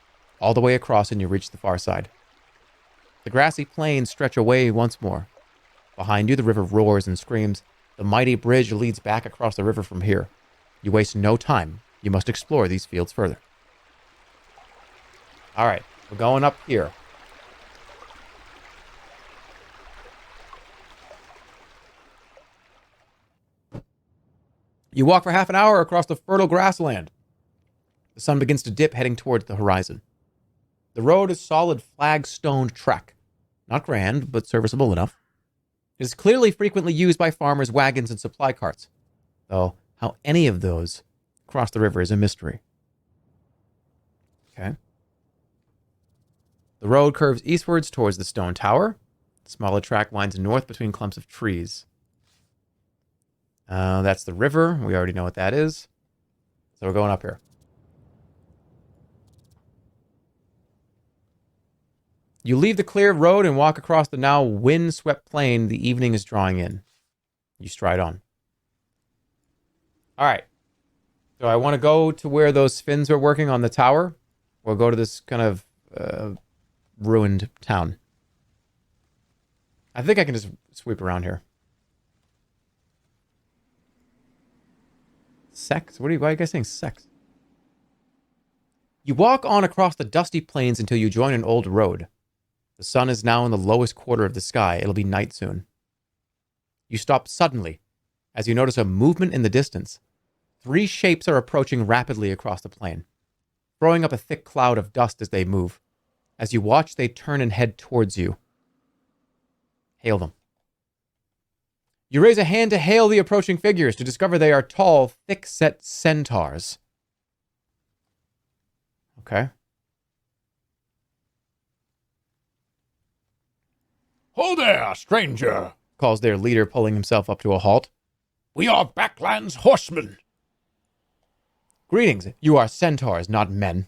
all the way across, and you reach the far side. The grassy plains stretch away once more. Behind you, the river roars and screams. The mighty bridge leads back across the river from here. You waste no time. You must explore these fields further. All right, we're going up here. You walk for half an hour across the fertile grassland. The sun begins to dip, heading towards the horizon. The road is solid flag-stoned track. Not grand, but serviceable enough. It is clearly frequently used by farmers' wagons and supply carts, though how any of those cross the river is a mystery. Okay. The road curves eastwards towards the stone tower. The smaller track winds north between clumps of trees. That's the river. We already know what that is. So we're going up here. You leave the cleared road and walk across the now wind-swept plain the evening is drawing in. You stride on. All right. So I want to go to where those Finns are working on the tower, or go to this kind of ruined town. I think I can just sweep around here. Sex? Why are you guys saying sex? You walk on across the dusty plains until you join an old road. The sun is now in the lowest quarter of the sky. It'll be night soon. You stop suddenly as you notice a movement in the distance. 3 shapes are approaching rapidly across the plain, throwing up a thick cloud of dust as they move. As you watch, they turn and head towards you. Hail them. You raise a hand to hail the approaching figures, to discover they are tall, thick-set centaurs. Okay. Ho there, stranger, Calls their leader, pulling himself up to a halt. we are Baklands horsemen. Greetings. You are centaurs, not men.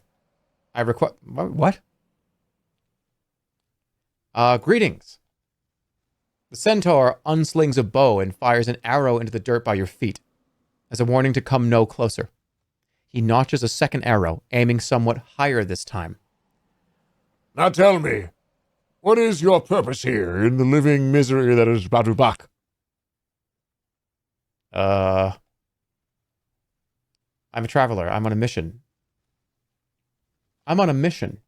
I request... What? Greetings. The centaur unslings a bow and fires an arrow into the dirt by your feet, as a warning to come no closer. He notches a second arrow, aiming somewhat higher this time. Now tell me, what is your purpose here in the living misery that is Badubak? I'm a traveler. I'm on a mission. I'm on a mission.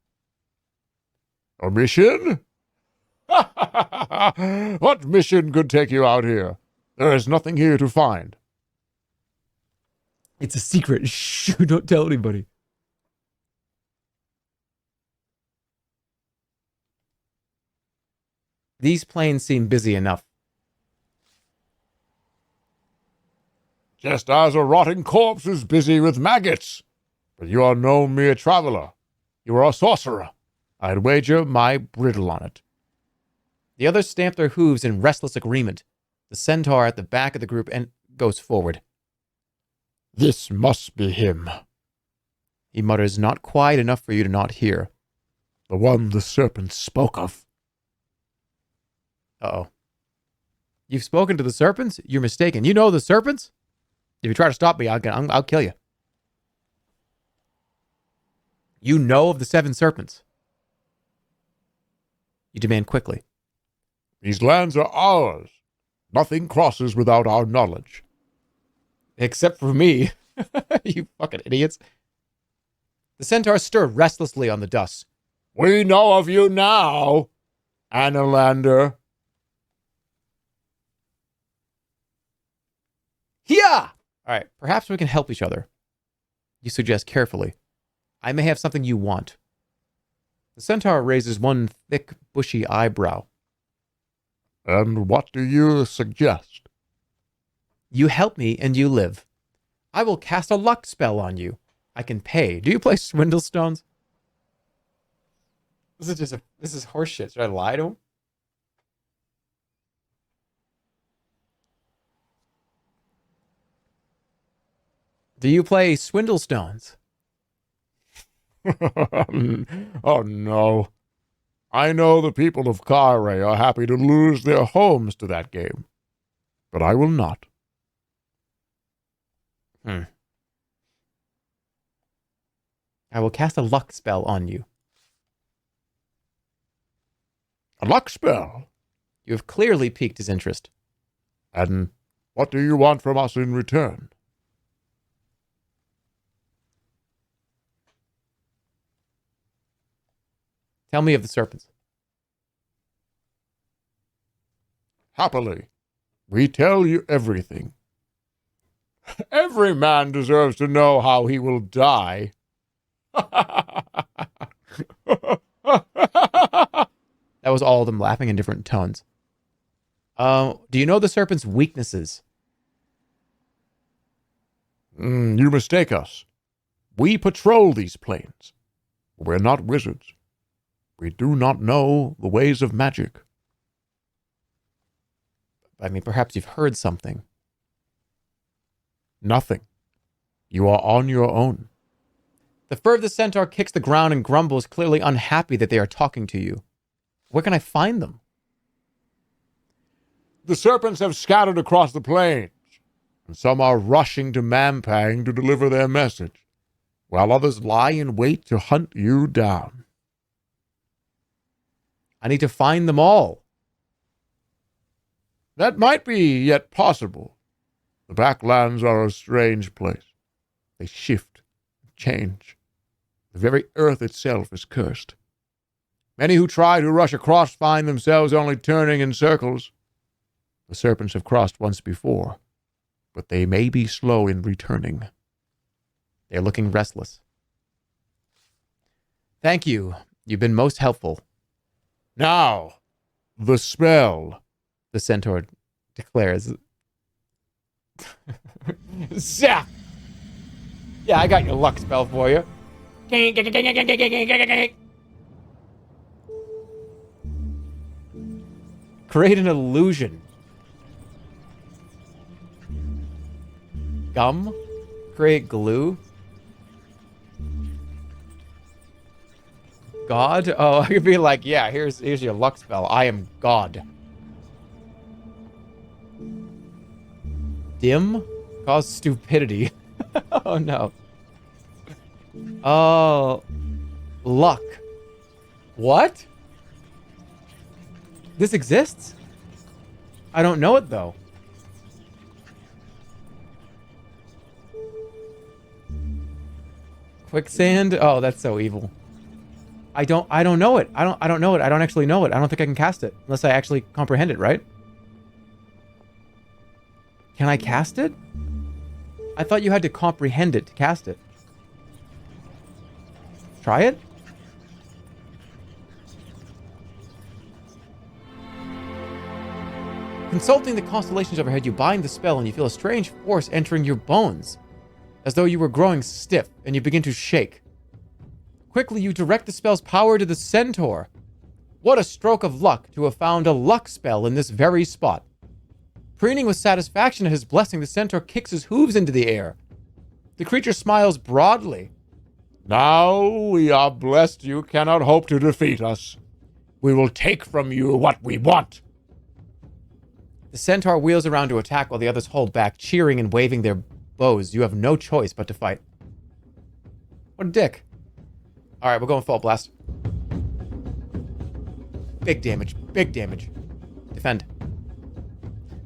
A mission? What mission could take you out here? There is nothing here to find. It's a secret. Shh, don't tell anybody. These planes seem busy enough. just as a rotting corpse is busy with maggots. But you are no mere traveler. You are a sorcerer. I'd wager my bridle on it. The others stamp their hooves in restless agreement. The centaur at the back of the group and goes forward. This must be him. He mutters, not quiet enough for you to not hear. The one the serpent spoke of. Uh-oh. You've spoken to the serpents? You're mistaken. You know the serpents? If you try to stop me, I'll kill you. You know of the 7 serpents. You demand quickly. These lands are ours. Nothing crosses without our knowledge. Except for me. You fucking idiots. The centaurs stir restlessly on the dust. We know of you now, Annalander. Yeah! All right, perhaps we can help each other. You suggest carefully. I may have something you want. The centaur raises one thick, bushy eyebrow. And what do you suggest? You help me and you live. I will cast a luck spell on you. I can pay. Do you play Swindle Stones? This is horseshit. Should I lie to him? Do you play Swindle Stones? Oh, no. I know the people of Kare are happy to lose their homes to that game. But I will not. I will cast a luck spell on you. A luck spell? You have clearly piqued his interest. And what do you want from us in return? Tell me of the serpents. Happily, we tell you everything. Every man deserves to know how he will die. That was all of them laughing in different tones. Do you know the serpent's weaknesses? You mistake us. We patrol these plains. We're not wizards. We do not know the ways of magic. I mean, perhaps you've heard something. Nothing. You are on your own. The fur of the centaur kicks the ground and grumbles, clearly unhappy that they are talking to you. Where can I find them? The serpents have scattered across the plains, and some are rushing to Mampang to deliver their message, while others lie in wait to hunt you down. I need to find them all. That might be yet possible. The Baklands are a strange place. They shift, change. The very earth itself is cursed. Many who try to rush across find themselves only turning in circles. The serpents have crossed once before, but they may be slow in returning. They are looking restless. Thank you. You've been most helpful. Now, the spell, The centaur declares. Zap! Yeah, I got your luck spell for you. Create an illusion. Gum? Create glue? God? Oh, I could be like, yeah, here's your luck spell. I am God. Dim? Cause stupidity. Oh, no. Oh. Luck. What? This exists? I don't know it, though. Quicksand? Oh, that's so evil. I don't know it. I don't know it. I don't actually know it. I don't think I can cast it unless I actually comprehend it, right? Can I cast it? I thought you had to comprehend it to cast it. Try it? Consulting the constellations overhead, you bind the spell and you feel a strange force entering your bones, as though you were growing stiff, and you begin to shake. Quickly, you direct the spell's power to the centaur. What a stroke of luck to have found a luck spell in this very spot. Preening with satisfaction at his blessing, the centaur kicks his hooves into the air. The creature smiles broadly. Now we are blessed you cannot hope to defeat us. We will take from you what we want. The centaur wheels around to attack while the others hold back, cheering and waving their bows. You have no choice but to fight. What a dick. Alright, we're going full blast. Big damage. Big damage. Defend.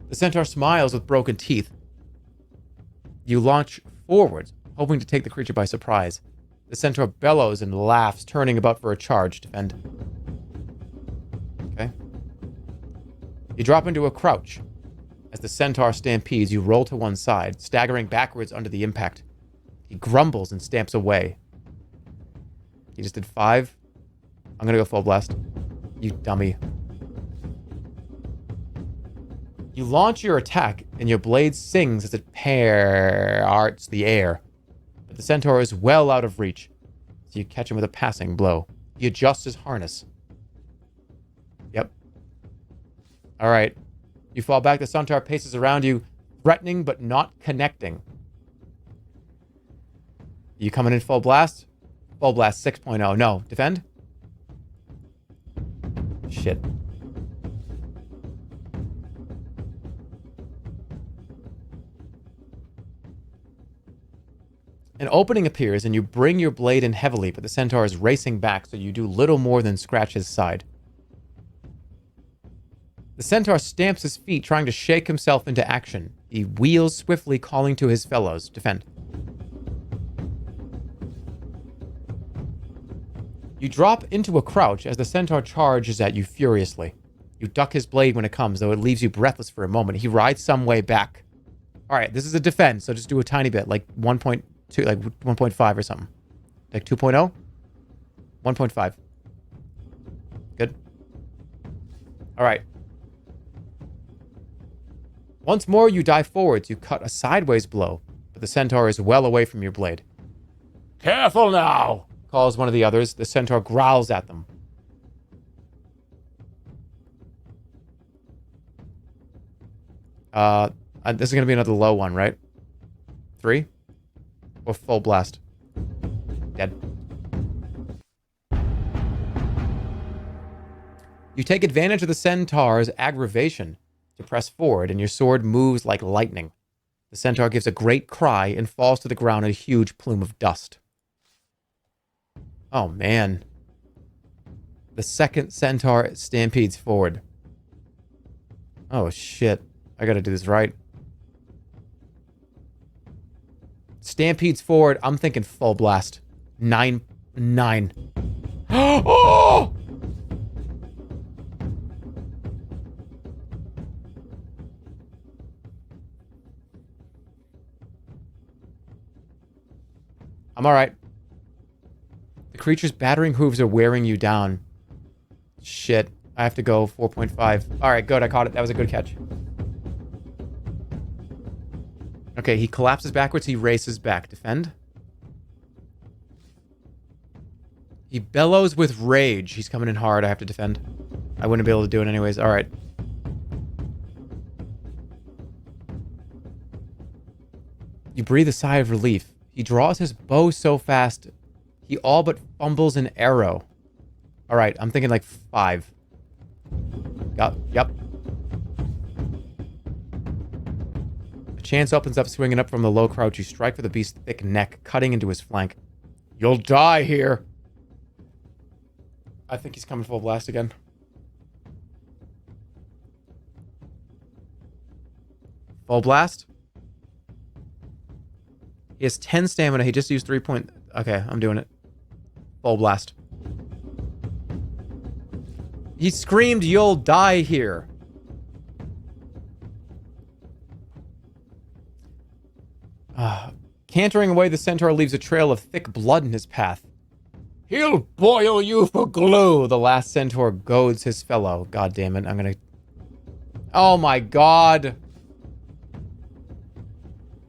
The centaur smiles with broken teeth. You launch forwards, hoping to take the creature by surprise. The centaur bellows and laughs, turning about for a charge. Defend. Okay. You drop into a crouch. As the centaur stampedes, you roll to one side, staggering backwards under the impact. He grumbles and stamps away. He just did 5. I'm gonna go full blast. You dummy. You launch your attack, and your blade sings as it parts the air. But the centaur is well out of reach, so you catch him with a passing blow. He adjusts his harness. Yep. Alright. You fall back, the centaur paces around you, threatening but not connecting. You coming in full blast? Full blast 6.0. No. Defend? Shit. An opening appears and you bring your blade in heavily, but the centaur is racing back, so you do little more than scratch his side. The centaur stamps his feet, trying to shake himself into action. He wheels swiftly, calling to his fellows. Defend. You drop into a crouch as the centaur charges at you furiously. You duck his blade when it comes, though it leaves you breathless for a moment. He rides some way back. Alright, this is a defend, so just do a tiny bit, like 1.2, like 1.5 or something. Like 2.0? 1.5. Good. Alright. Once more, you dive forwards. You cut a sideways blow, but the centaur is well away from your blade. Careful now, Calls one of the others. The centaur growls at them. This is going to be another low one, right? 3? Or full blast? Dead. You take advantage of the centaur's aggravation to press forward, and your sword moves like lightning. The centaur gives a great cry and falls to the ground in a huge plume of dust. Oh, man. The second centaur stampedes forward. Oh, shit. I gotta do this right. Stampedes forward. I'm thinking full blast. 9. Oh! I'm alright. The creature's battering hooves are wearing you down. Shit. I have to go 4.5. Alright, good. I caught it. That was a good catch. Okay, he collapses backwards. He races back. Defend. He bellows with rage. He's coming in hard. I have to defend. I wouldn't be able to do it anyways. Alright. You breathe a sigh of relief. He draws his bow so fast, he all but fumbles an arrow. Alright, I'm thinking like 5. Yep. A chance opens up, swinging up from the low crouch. You strike for the beast's thick neck, cutting into his flank. You'll die here. I think he's coming full blast again. Full blast. He has 10 stamina. He just used 3 point... Okay, I'm doing it. Full blast. He screamed, "You'll die here." Cantering away, the centaur leaves a trail of thick blood in his path. "He'll boil you for glue," the last centaur goads his fellow. God damn it, I'm gonna... Oh my god.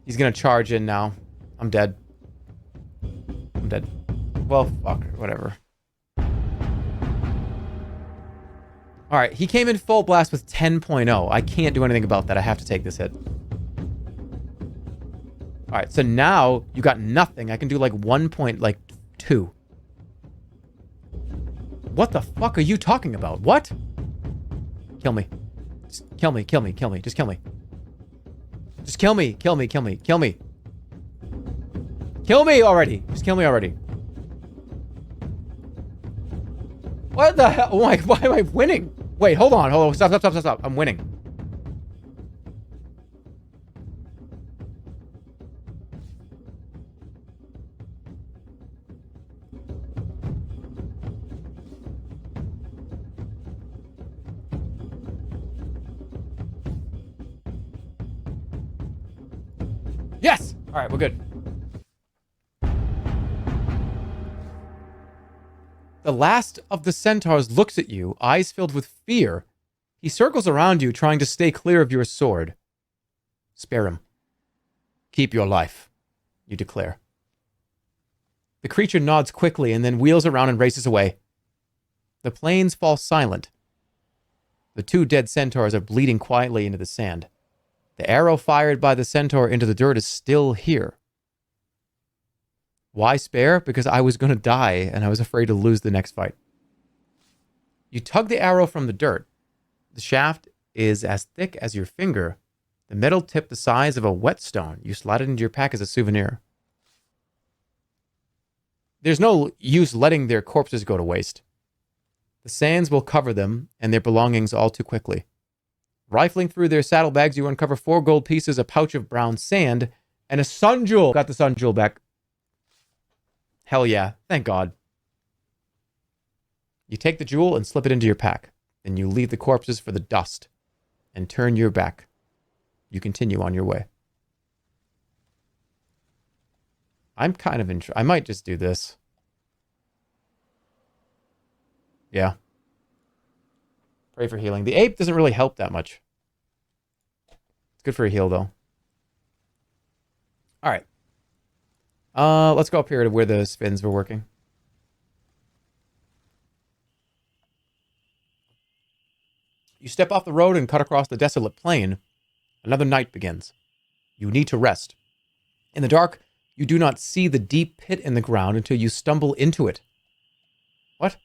He's gonna charge in now. I'm dead. I'm dead. Well, fuck. Whatever. Alright, he came in full blast with 10.0. I can't do anything about that. I have to take this hit. Alright, so now you got nothing. I can do like 1.2. What the fuck are you talking about? What? Kill me. Just kill me, kill me, kill me. Just kill me. Just kill me, kill me, kill me, kill me. Kill me already. Just kill me already. What the hell? Why am I winning? Wait, hold on. Stop. I'm winning. Yes! Alright, we're good. The last of the centaurs looks at you, eyes filled with fear. He circles around you, trying to stay clear of your sword. Spare him. Keep your life, you declare. The creature nods quickly and then wheels around and races away. The plains fall silent. The two dead centaurs are bleeding quietly into the sand. The arrow fired by the centaur into the dirt is still here. Why spare? Because I was going to die, and I was afraid to lose the next fight. You tug the arrow from the dirt. The shaft is as thick as your finger. The metal tip the size of a whetstone. You slide it into your pack as a souvenir. There's no use letting their corpses go to waste. The sands will cover them and their belongings all too quickly. Rifling through their saddlebags, you uncover 4 gold pieces, a pouch of brown sand, and a sun jewel. Got the sun jewel back. Hell yeah. Thank God. You take the jewel and slip it into your pack. Then you leave the corpses for the dust and turn your back. You continue on your way. I'm kind of I might just do this. Yeah. Pray for healing. The ape doesn't really help that much. It's good for a heal, though. All right. Let's go up here to where the spins were working. You step off the road and cut across the desolate plain. Another night begins. You need to rest. In the dark, you do not see the deep pit in the ground until you stumble into it. What?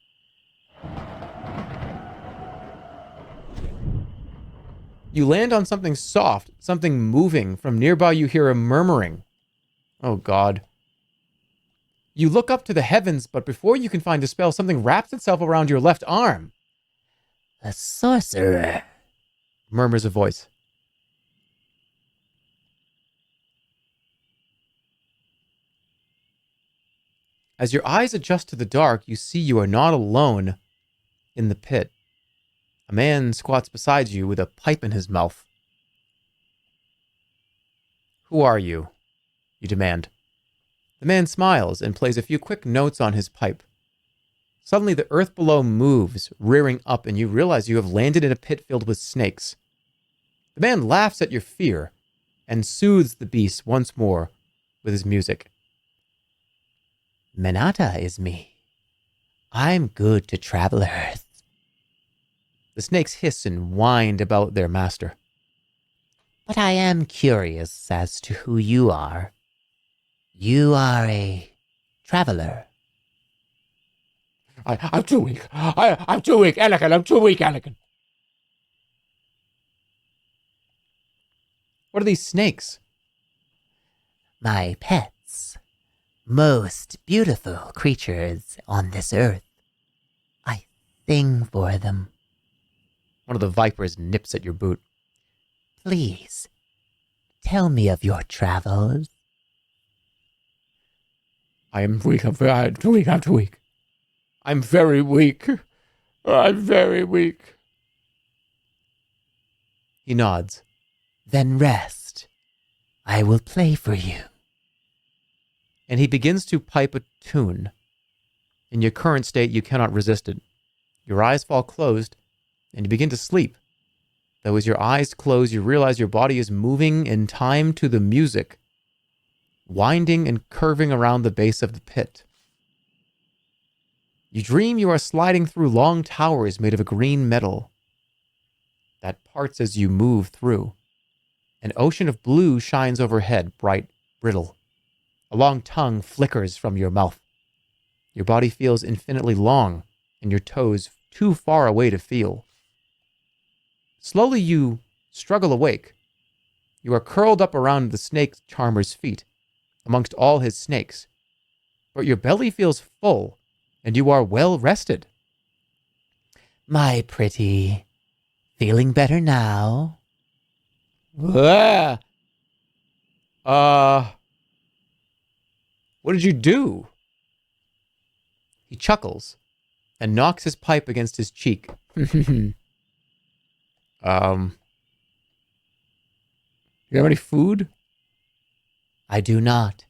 You land on something soft, something moving. From nearby, you hear a murmuring. Oh, God. You look up to the heavens, but before you can find the spell, something wraps itself around your left arm. A sorcerer, Murmurs a voice. As your eyes adjust to the dark, you see you are not alone in the pit. A man squats beside you with a pipe in his mouth. Who are you? You demand. The man smiles and plays a few quick notes on his pipe. Suddenly, the earth below moves, rearing up, and you realize you have landed in a pit filled with snakes. The man laughs at your fear and soothes the beast once more with his music. Minata is me. I'm good to travelers. The snakes hiss and wind about their master. But I am curious as to who you are. You are a traveler. I'm too weak. I'm too weak, Anakin. I'm too weak, Anakin. What are these snakes? My pets. Most beautiful creatures on this earth. I sing for them. One of the vipers nips at your boot. Please, tell me of your travels. I am weak. I'm too weak. I'm too weak. I'm very weak. I'm very weak. He nods. Then rest. I will play for you. And he begins to pipe a tune. In your current state, you cannot resist it. Your eyes fall closed, and you begin to sleep. though as your eyes close, you realize your body is moving in time to the music, winding and curving around the base of the pit. You dream you are sliding through long towers made of a green metal that parts as you move through. An ocean of blue shines overhead, bright, brittle. A long tongue flickers from your mouth. Your body feels infinitely long, and your toes too far away to feel. Slowly you struggle awake. You are curled up around the snake charmer's feet, amongst all his snakes. But your belly feels full, and you are well rested. My pretty, feeling better now? Ah. What did you do? He chuckles and knocks his pipe against his cheek. You have any food? I do not.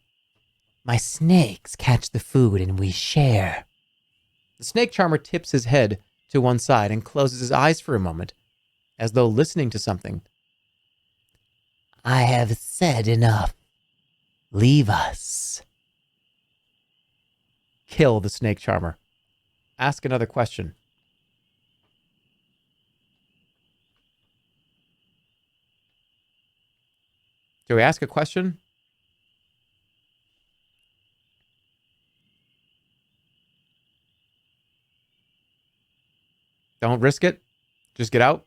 My snakes catch the food and we share. The snake charmer tips his head to one side and closes his eyes for a moment, as though listening to something. I have said enough. Leave us. Kill the snake charmer. Ask another question. Do we ask a question? Don't risk it. Just get out.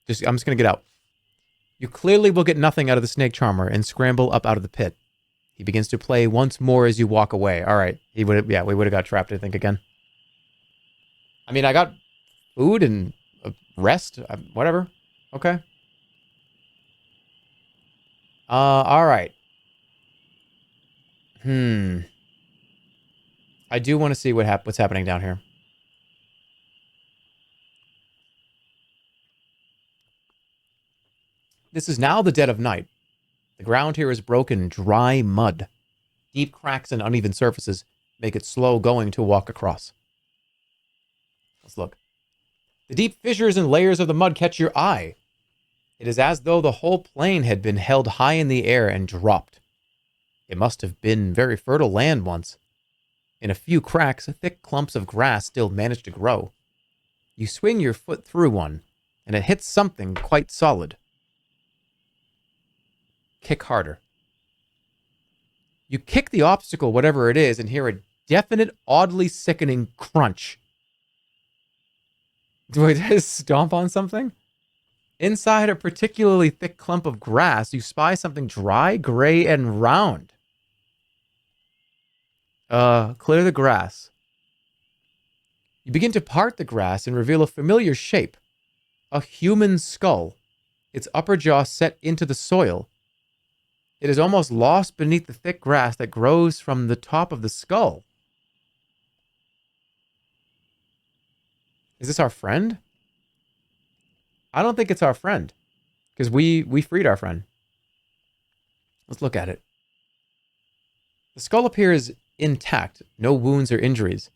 I'm just going to get out. You clearly will get nothing out of the snake charmer and scramble up out of the pit. He begins to play once more as you walk away. All right. We would have got trapped, I think, again. I mean, I got food and rest. Whatever. Okay. All right. I do want to see what's happening down here. This is now the dead of night. The ground here is broken, dry mud. Deep cracks and uneven surfaces make it slow going to walk across. Let's look. The deep fissures and layers of the mud catch your eye. It is as though the whole plain had been held high in the air and dropped. It must have been very fertile land once. In a few cracks, thick clumps of grass still manage to grow. You swing your foot through one, and it hits something quite solid. Kick harder. You kick the obstacle, whatever it is, and hear a definite, oddly sickening crunch. Do I just stomp on something? Inside a particularly thick clump of grass, you spy something dry, gray, and round. Clear the grass. You begin to part the grass and reveal a familiar shape. A human skull. Its upper jaw set into the soil. It is almost lost beneath the thick grass that grows from the top of the skull. Is this our friend? I don't think it's our friend. Because we freed our friend. Let's look at it. The skull appears intact. No wounds or injuries.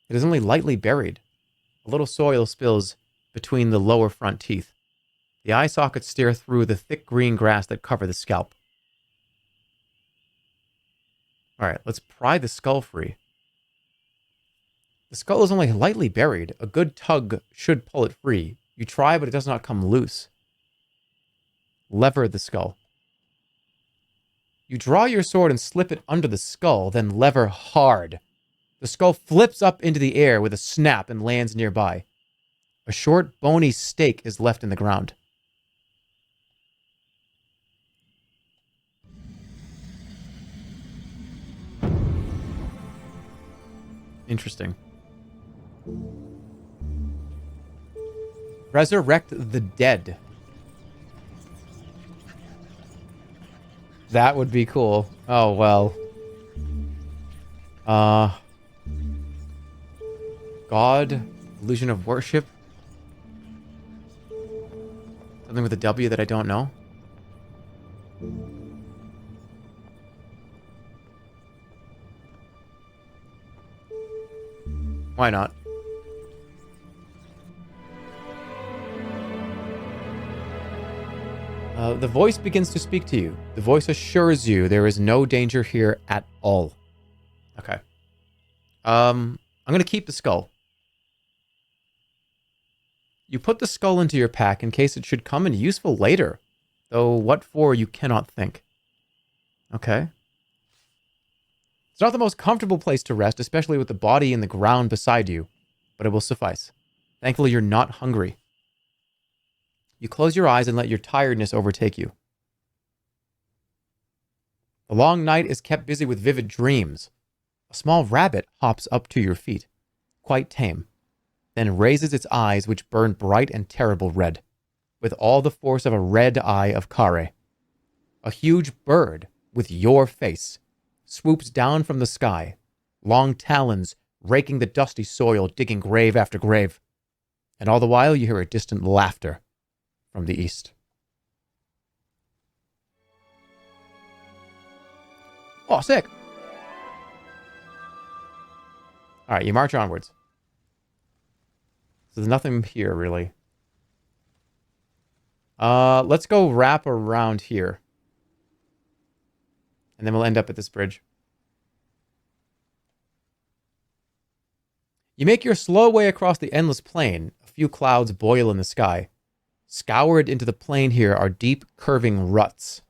It is only lightly buried. A little soil spills between the lower front teeth. The eye sockets stare through the thick green grass that cover the scalp. All right, let's pry the skull free. The skull is only lightly buried. A good tug should pull it free. You try, but it does not come loose. Lever the skull. You draw your sword and slip it under the skull, then lever hard. The skull flips up into the air with a snap and lands nearby. A short, bony stake is left in the ground. Interesting. Resurrect the dead. That would be cool. Oh, well. God, illusion of worship. Something with a W that I don't know. Why not? The voice begins to speak to you. The voice assures you there is no danger here at all. Okay. I'm going to keep the skull. You put the skull into your pack in case it should come in useful later, though what for you cannot think. Okay. It's not the most comfortable place to rest, especially with the body in the ground beside you, but it will suffice. Thankfully, you're not hungry. You close your eyes and let your tiredness overtake you. The long night is kept busy with vivid dreams. A small rabbit hops up to your feet, quite tame, then raises its eyes, which burn bright and terrible red, with all the force of a red eye of Kare. A huge bird, with your face, swoops down from the sky, long talons raking the dusty soil, digging grave after grave. And all the while you hear a distant laughter from the east. Oh, sick. All right, you march onwards. So there's nothing here, really. Let's go wrap around here. And then we'll end up at this bridge. You make your slow way across the endless plain. A few clouds boil in the sky. Scoured into the plain here are deep, curving ruts.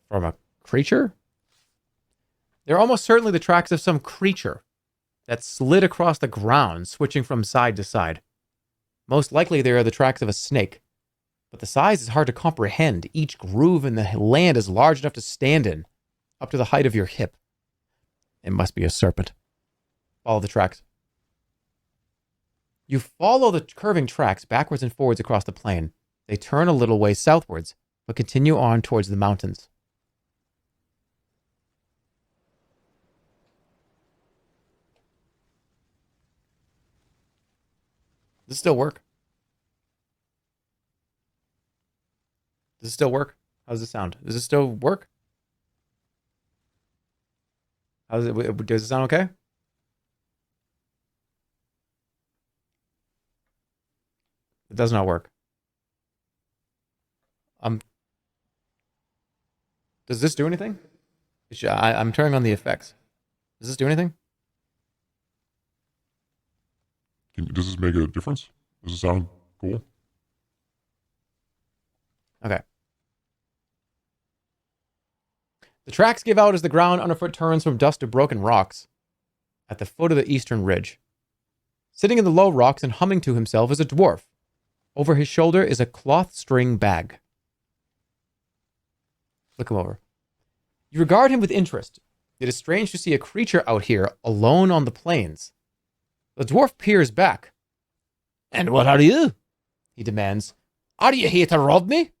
From a creature? They're almost certainly the tracks of some creature that slid across the ground, switching from side to side. Most likely they are the tracks of a snake, but the size is hard to comprehend. Each groove in the land is large enough to stand in, up to the height of your hip. It must be a serpent. Follow the tracks. You follow the curving tracks backwards and forwards across the plain. They turn a little way southwards, but continue on towards the mountains. Does it still work? Does it still work? How does it sound? Does it still work? Does it sound okay? It does not work. Does this do anything? I'm turning on the effects. Does this do anything? Does this make a difference? Does it sound cool? Okay. The tracks give out as the ground underfoot turns from dust to broken rocks at the foot of the eastern ridge. Sitting in the low rocks and humming to himself is a dwarf. Over his shoulder is a cloth string bag. Look him over. You regard him with interest. It is strange to see a creature out here alone on the plains. The dwarf peers back. And what are you? He demands. Are you here to rob me?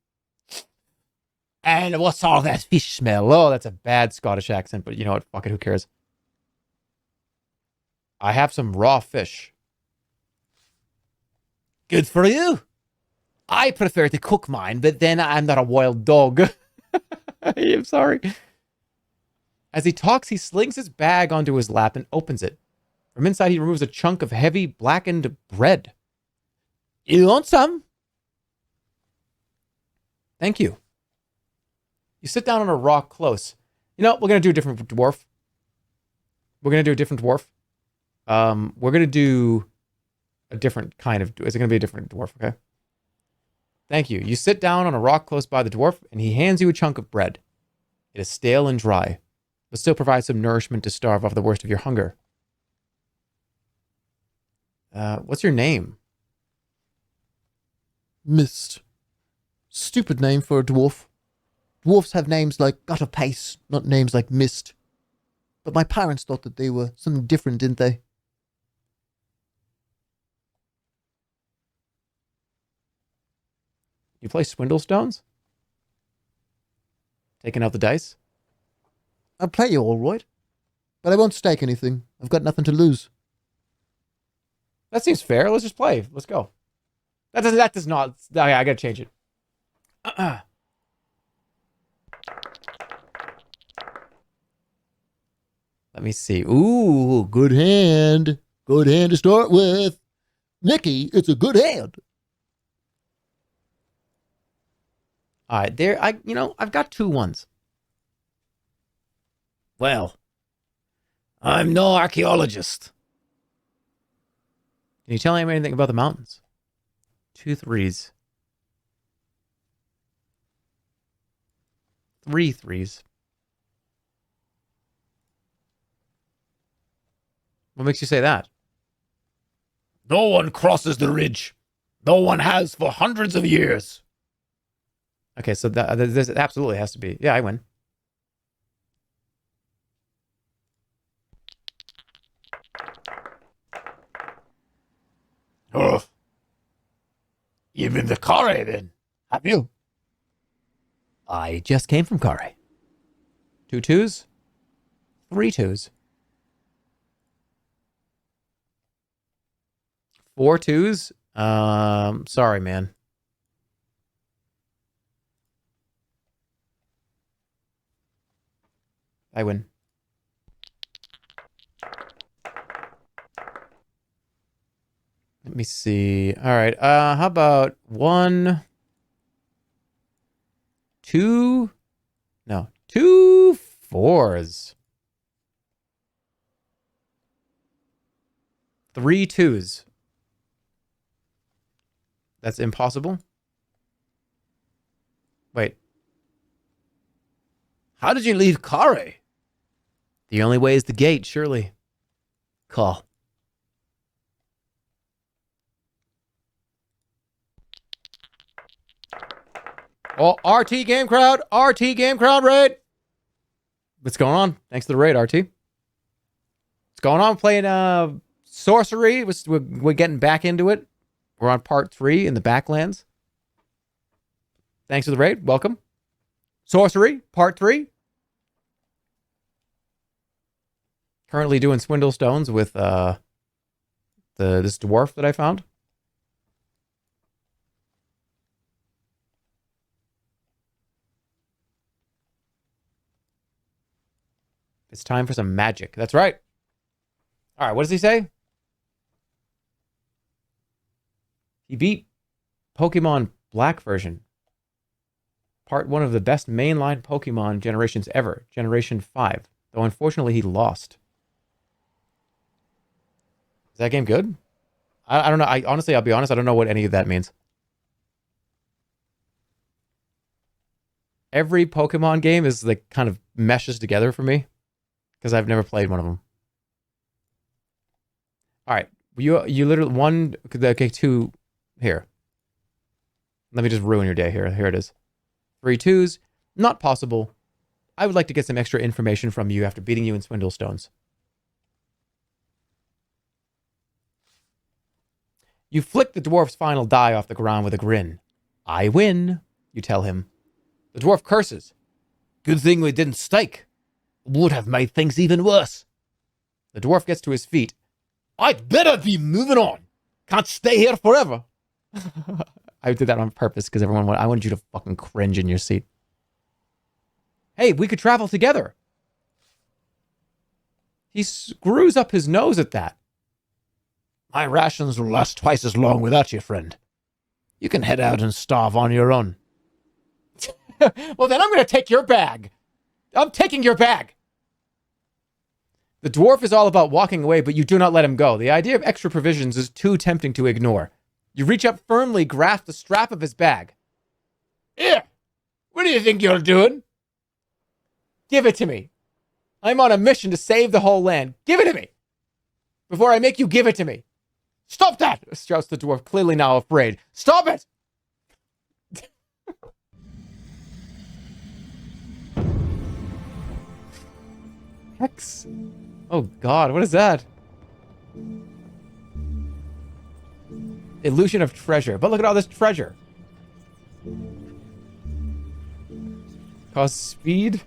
And what's all that fish smell? Oh, that's a bad Scottish accent, but you know what? Fuck it, who cares? I have some raw fish. Good for you. I prefer to cook mine, but then I'm not a wild dog. I'm sorry. As he talks, he slings his bag onto his lap and opens it. From inside, he removes a chunk of heavy, blackened bread. You want some? Thank you. You sit down on a rock close. You know, we're going to do a different dwarf. We're going to do a different dwarf. We're going to do a different kind of... Is it going to be a different dwarf? Okay. Thank you. You sit down on a rock close by the dwarf, and he hands you a chunk of bread. It is stale and dry, but still provides some nourishment to starve off the worst of your hunger. What's your name? Mist. Stupid name for a dwarf. Dwarfs have names like Gutter Pace, not names like Mist. But my parents thought that they were something different, didn't they? You play Swindle Stones? Taking out the dice? I'll play you all right. But I won't stake anything. I've got nothing to lose. That seems fair. Let's just play. Let's go. That does not... I gotta change it. Let me see. Ooh, Good hand. Good hand to start with. Nikki, it's a good hand. All right, there. I've got 2 ones. Well, I'm no archaeologist. Can you tell me anything about the mountains? 2 3s. 3 3s. What makes you say that? No one crosses the ridge. No one has for hundreds of years. Okay, so this absolutely has to be. Yeah, I win. Oh. You've been to Kare then, have you? I just came from Kare. 2 2s? 3 2s? 4 2s? Sorry, man. I win. Let me see. All right. How about 1, 2? No, 2 4s. 3 2s. That's impossible. Wait. How did you leave Kare? The only way is the gate, surely. Call. Oh, RT Game Crowd. RT Game Crowd raid. What's going on? Thanks for the raid, RT. What's going on? Playing Sorcery. We're getting back into it. We're on part 3 in the Baklands. Thanks for the raid. Welcome. Sorcery, part 3. Currently doing Swindle Stones with this dwarf that I found. It's time for some magic. That's right. All right, what does he say? He beat Pokemon Black version. Part 1 of the best mainline Pokemon generations ever. Generation 5. Though unfortunately he lost. Is that game good? I don't know. Honestly, I'll be honest, I don't know what any of that means. Every Pokemon game is like kind of meshes together for me. Because I've never played one of them. All right. You literally... 1... Okay, 2... Here. Let me just ruin your day here. Here it is. 3 2s. Not possible. I would like to get some extra information from you after beating you in Swindle Stones. You flick the dwarf's final die off the ground with a grin. I win, you tell him. The dwarf curses. Good thing we didn't stake. Would have made things even worse. The dwarf gets to his feet. I'd better be moving on. Can't stay here forever. I did that on purpose because I wanted you to fucking cringe in your seat. Hey, we could travel together. He screws up his nose at that. My rations will last twice as long without you, friend. You can head out and starve on your own. Well, then I'm going to take your bag. I'm taking your bag. The dwarf is all about walking away, but you do not let him go. The idea of extra provisions is too tempting to ignore. You reach up firmly, grasp the strap of his bag. Here! What do you think you're doing? Give it to me. I'm on a mission to save the whole land. Give it to me. Before I make you give it to me. Stop that! Shouts the dwarf, clearly now afraid. Stop it! Hex. Oh God, what is that? Illusion of treasure. But look at all this treasure. Cause speed.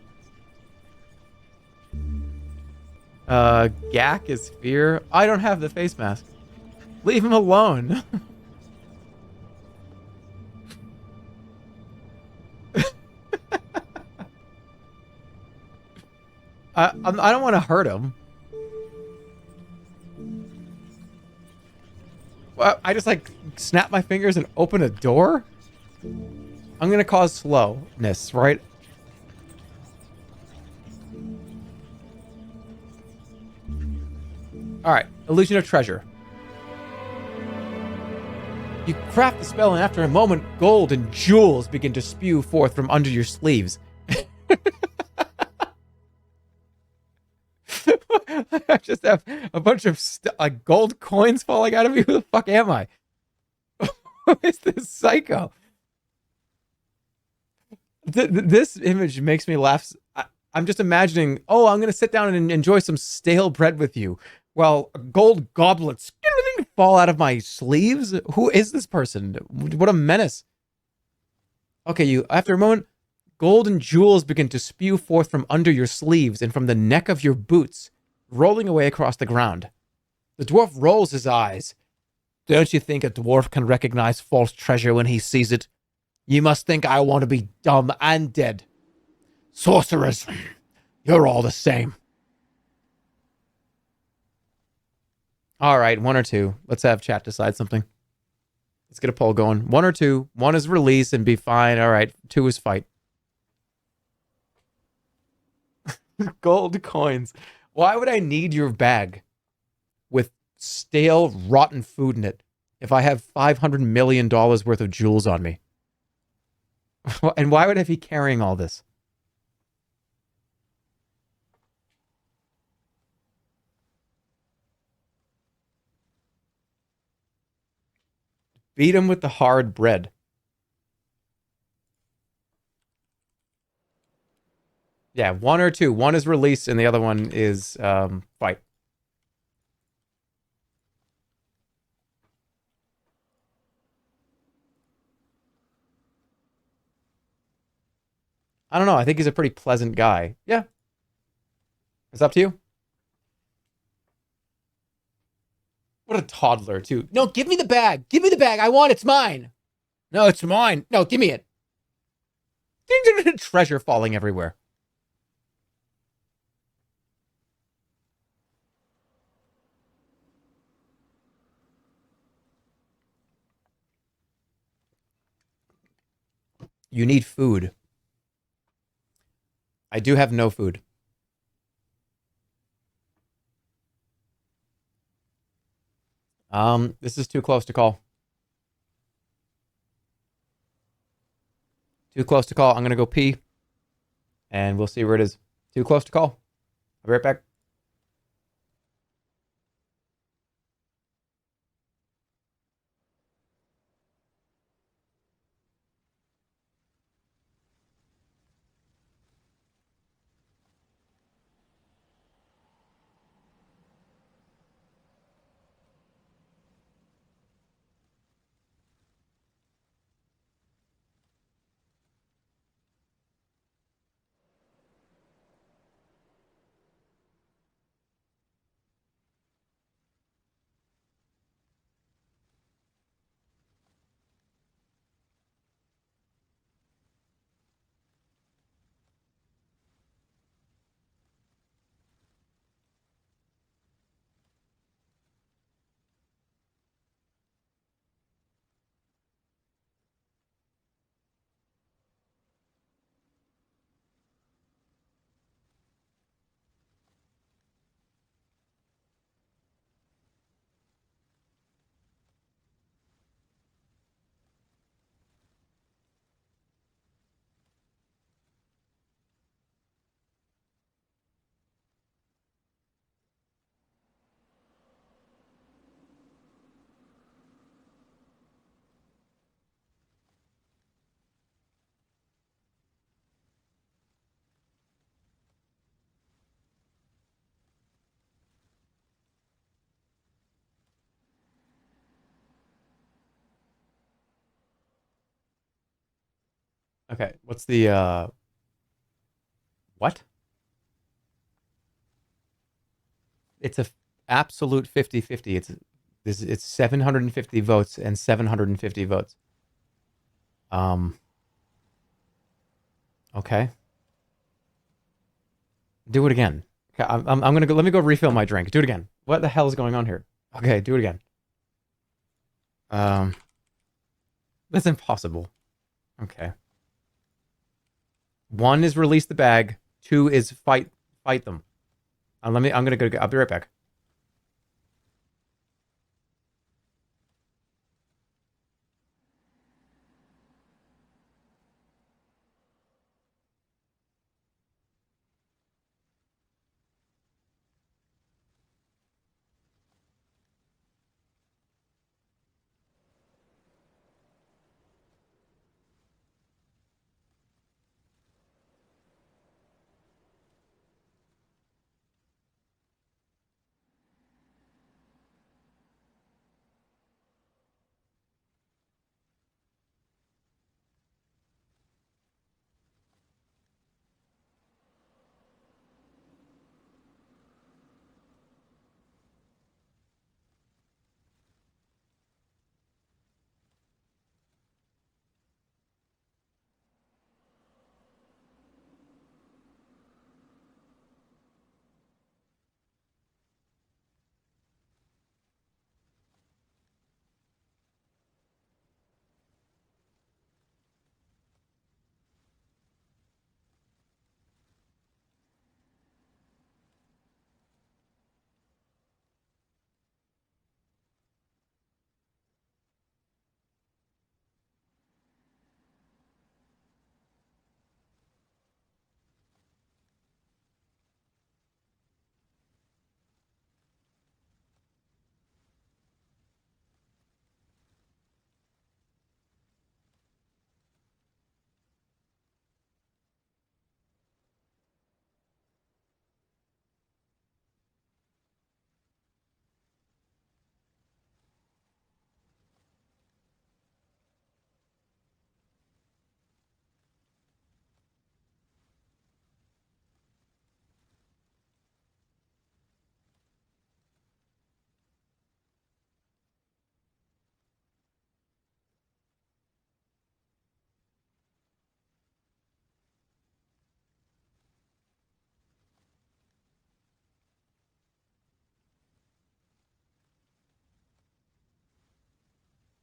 Gak is fear. I don't have the face mask. Leave him alone. I don't want to hurt him. Well, I just like snap my fingers and open a door? I'm gonna cause slowness, right? Alright, illusion of treasure. You craft the spell, and after a moment, gold and jewels begin to spew forth from under your sleeves. I just have a bunch of gold coins falling out of me. Who the fuck am I? Who is this psycho? This image makes me laugh. I'm just imagining, oh, I'm going to sit down and enjoy some stale bread with you. Well, gold goblets fall out of my sleeves? Who is this person? What a menace. Okay, after a moment, gold and jewels begin to spew forth from under your sleeves and from the neck of your boots, rolling away across the ground. The dwarf rolls his eyes. Don't you think a dwarf can recognize false treasure when he sees it? You must think I want to be dumb and dead. Sorcerers, you're all the same. All right, 1 or 2. Let's have chat decide something. Let's get a poll going. 1 or 2. 1 is release and be fine. All right, 2 is fight. Gold coins. Why would I need your bag with stale, rotten food in it if I have $500 million worth of jewels on me? And why would I be carrying all this? Beat him with the hard bread. Yeah, 1 or 2. 1 is release and the other one is fight. I don't know. I think he's a pretty pleasant guy. Yeah. It's up to you. What a toddler, too. No, give me the bag. Give me the bag. I want it. It's mine. No, it's mine. No, give me it. Treasure falling everywhere. You need food. I do have no food. This is too close to call. Too close to call. I'm gonna go pee. And we'll see where it is. Too close to call. I'll be right back. Okay, what's the what? It's a absolute 50-50. It's 750 votes and 750 votes. Okay. Do it again. Okay, I'm gonna go. Let me go refill my drink. Do it again. What the hell is going on here? Okay, do it again. That's impossible. Okay. 1 is release the bag. 2 is fight them. I'm gonna go. I'll be right back.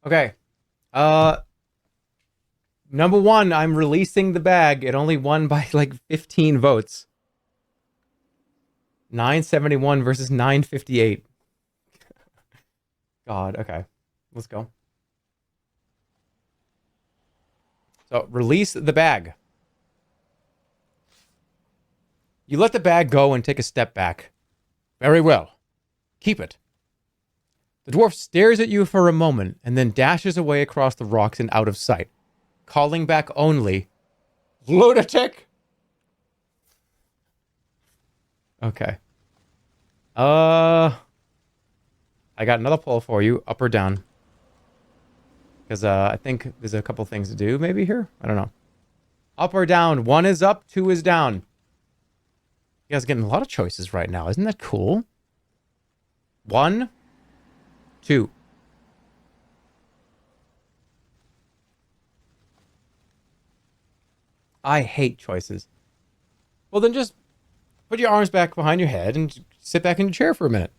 Okay. Number 1, I'm releasing the bag. It only won by like 15 votes. 971 versus 958. God, okay. Let's go. So, release the bag. You let the bag go and take a step back. Very well. Keep it. The dwarf stares at you for a moment and then dashes away across the rocks and out of sight, calling back only, "Lunatic!" Okay. I got another poll for you, up or down. Because I think there's a couple things to do maybe here. I don't know. Up or down? 1 is up, 2 is down. You guys are getting a lot of choices right now. Isn't that cool? 1, 2. I hate choices. Well, then just put your arms back behind your head and sit back in your chair for a minute.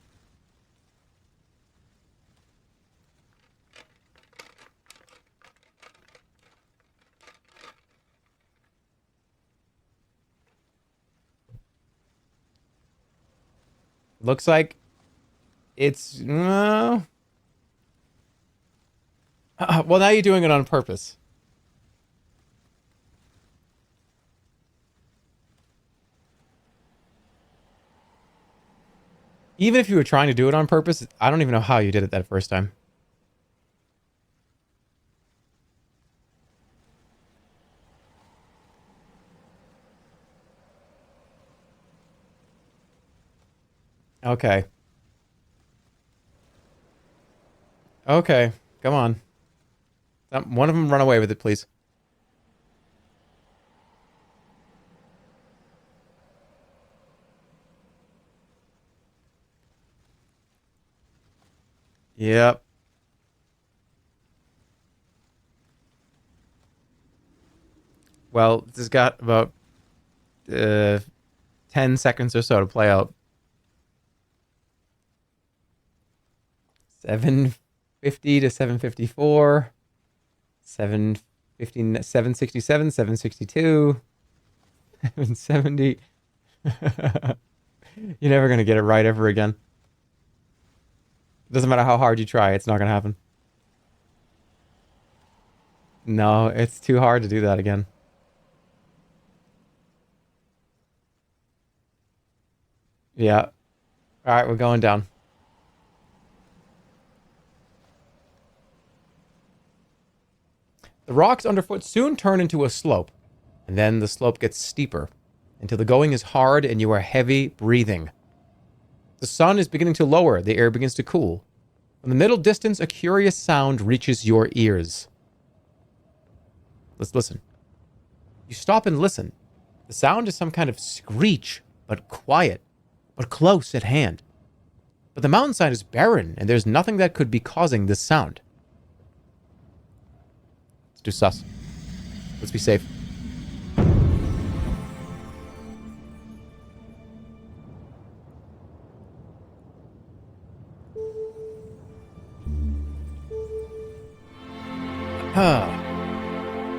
Looks like it's... well, now you're doing it on purpose. Even if you were trying to do it on purpose, I don't even know how you did it that first time. Okay. Okay. Come on. One of them run away with it, please. Yep. Well, this has got about 10 seconds or so to play out. 750 to 754. 767, 762. 70. You're never going to get it right ever again. Doesn't matter how hard you try, it's not going to happen. No, it's too hard to do that again. Yeah. Alright, we're going down. The rocks underfoot soon turn into a slope, and then the slope gets steeper, until the going is hard and you are heavy breathing. The sun is beginning to lower, the air begins to cool. In the middle distance, a curious sound reaches your ears. Let's listen. You stop and listen. The sound is some kind of screech, but quiet, but close at hand. But the mountainside is barren, and there's nothing that could be causing this sound. Let's do sus. Let's be safe.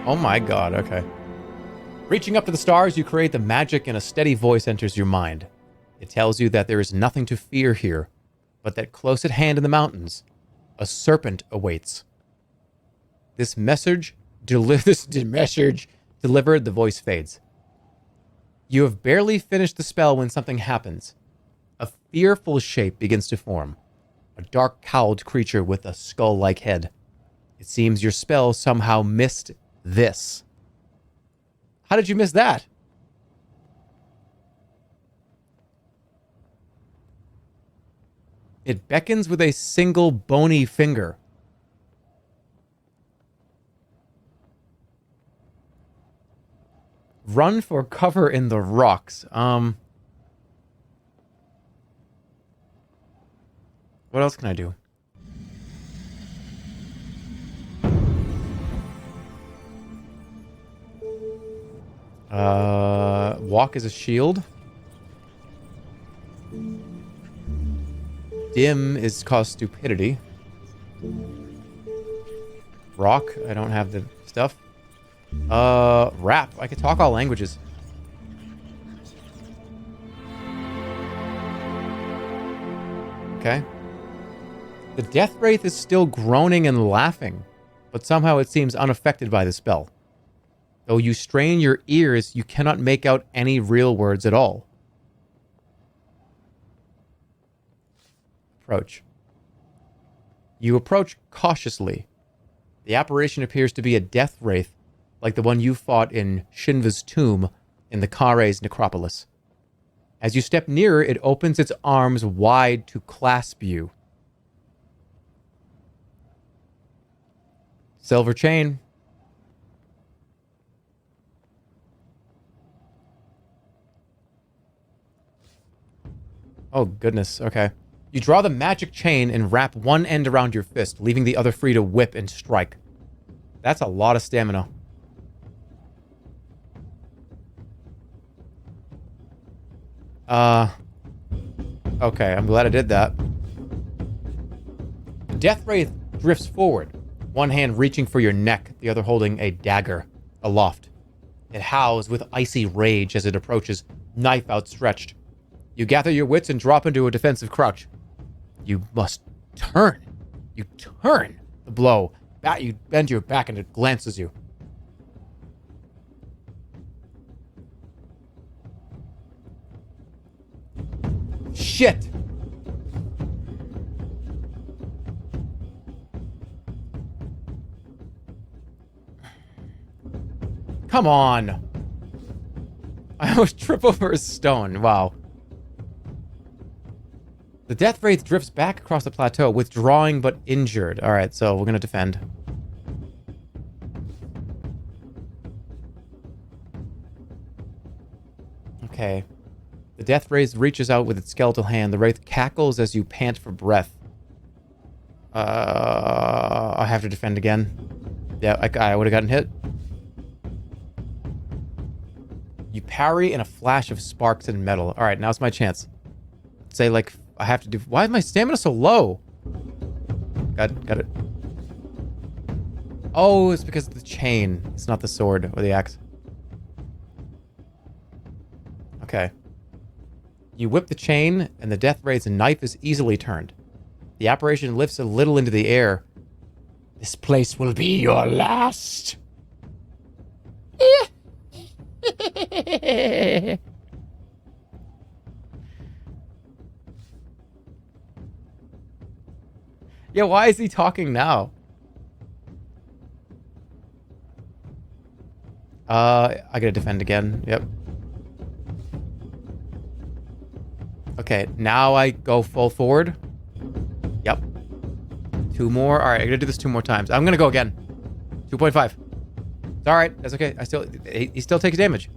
Oh my god, okay. Reaching up to the stars, you create the magic and a steady voice enters your mind. It tells you that there is nothing to fear here, but that close at hand in the mountains, a serpent awaits. This message delivered, the voice fades. You have barely finished the spell when something happens. A fearful shape begins to form. A dark cowled creature with a skull-like head. It seems your spell somehow missed this. How did you miss that? It beckons with a single bony finger. Run for cover in the rocks. What else can I do? Walk as a shield. Dim is cause stupidity. Rock, I don't have the stuff. Rap, I can talk all languages. Okay. The Death Wraith is still groaning and laughing, but somehow it seems unaffected by the spell. Though you strain your ears, you cannot make out any real words at all. Approach. You approach cautiously. The apparition appears to be a death wraith, like the one you fought in Shinva's tomb in the Kare's necropolis. As you step nearer, it opens its arms wide to clasp you. Silver chain. Oh, goodness. Okay. You draw the magic chain and wrap one end around your fist, leaving the other free to whip and strike. That's a lot of stamina. Okay, I'm glad I did that. The Death Wraith drifts forward, one hand reaching for your neck, the other holding a dagger aloft. It howls with icy rage as it approaches, knife outstretched. You gather your wits and drop into a defensive crouch. You must turn. You turn the blow. You bend your back and it glances you. Shit! Come on! I almost trip over a stone. Wow. The Death Wraith drifts back across the plateau, withdrawing but injured. Alright, so we're gonna defend. Okay. The Death Wraith reaches out with its skeletal hand. The Wraith cackles as you pant for breath. I have to defend again. Yeah, I would have gotten hit. You parry in a flash of sparks and metal. Alright, now's my chance. Say, like, I have to do... Why is my stamina so low? Got it. Oh, it's because of the chain. It's not the sword or the axe. Okay. You whip the chain, and the Death Wraith's knife is easily turned. The apparition lifts a little into the air. This place will be your last. Yeah, why is he talking now? I gotta defend again. Yep. Okay, now I go full forward. Yep. 2 more. All right, I gotta do this 2 more times. I'm gonna go again. 2.5. It's all right. That's okay. He still takes damage.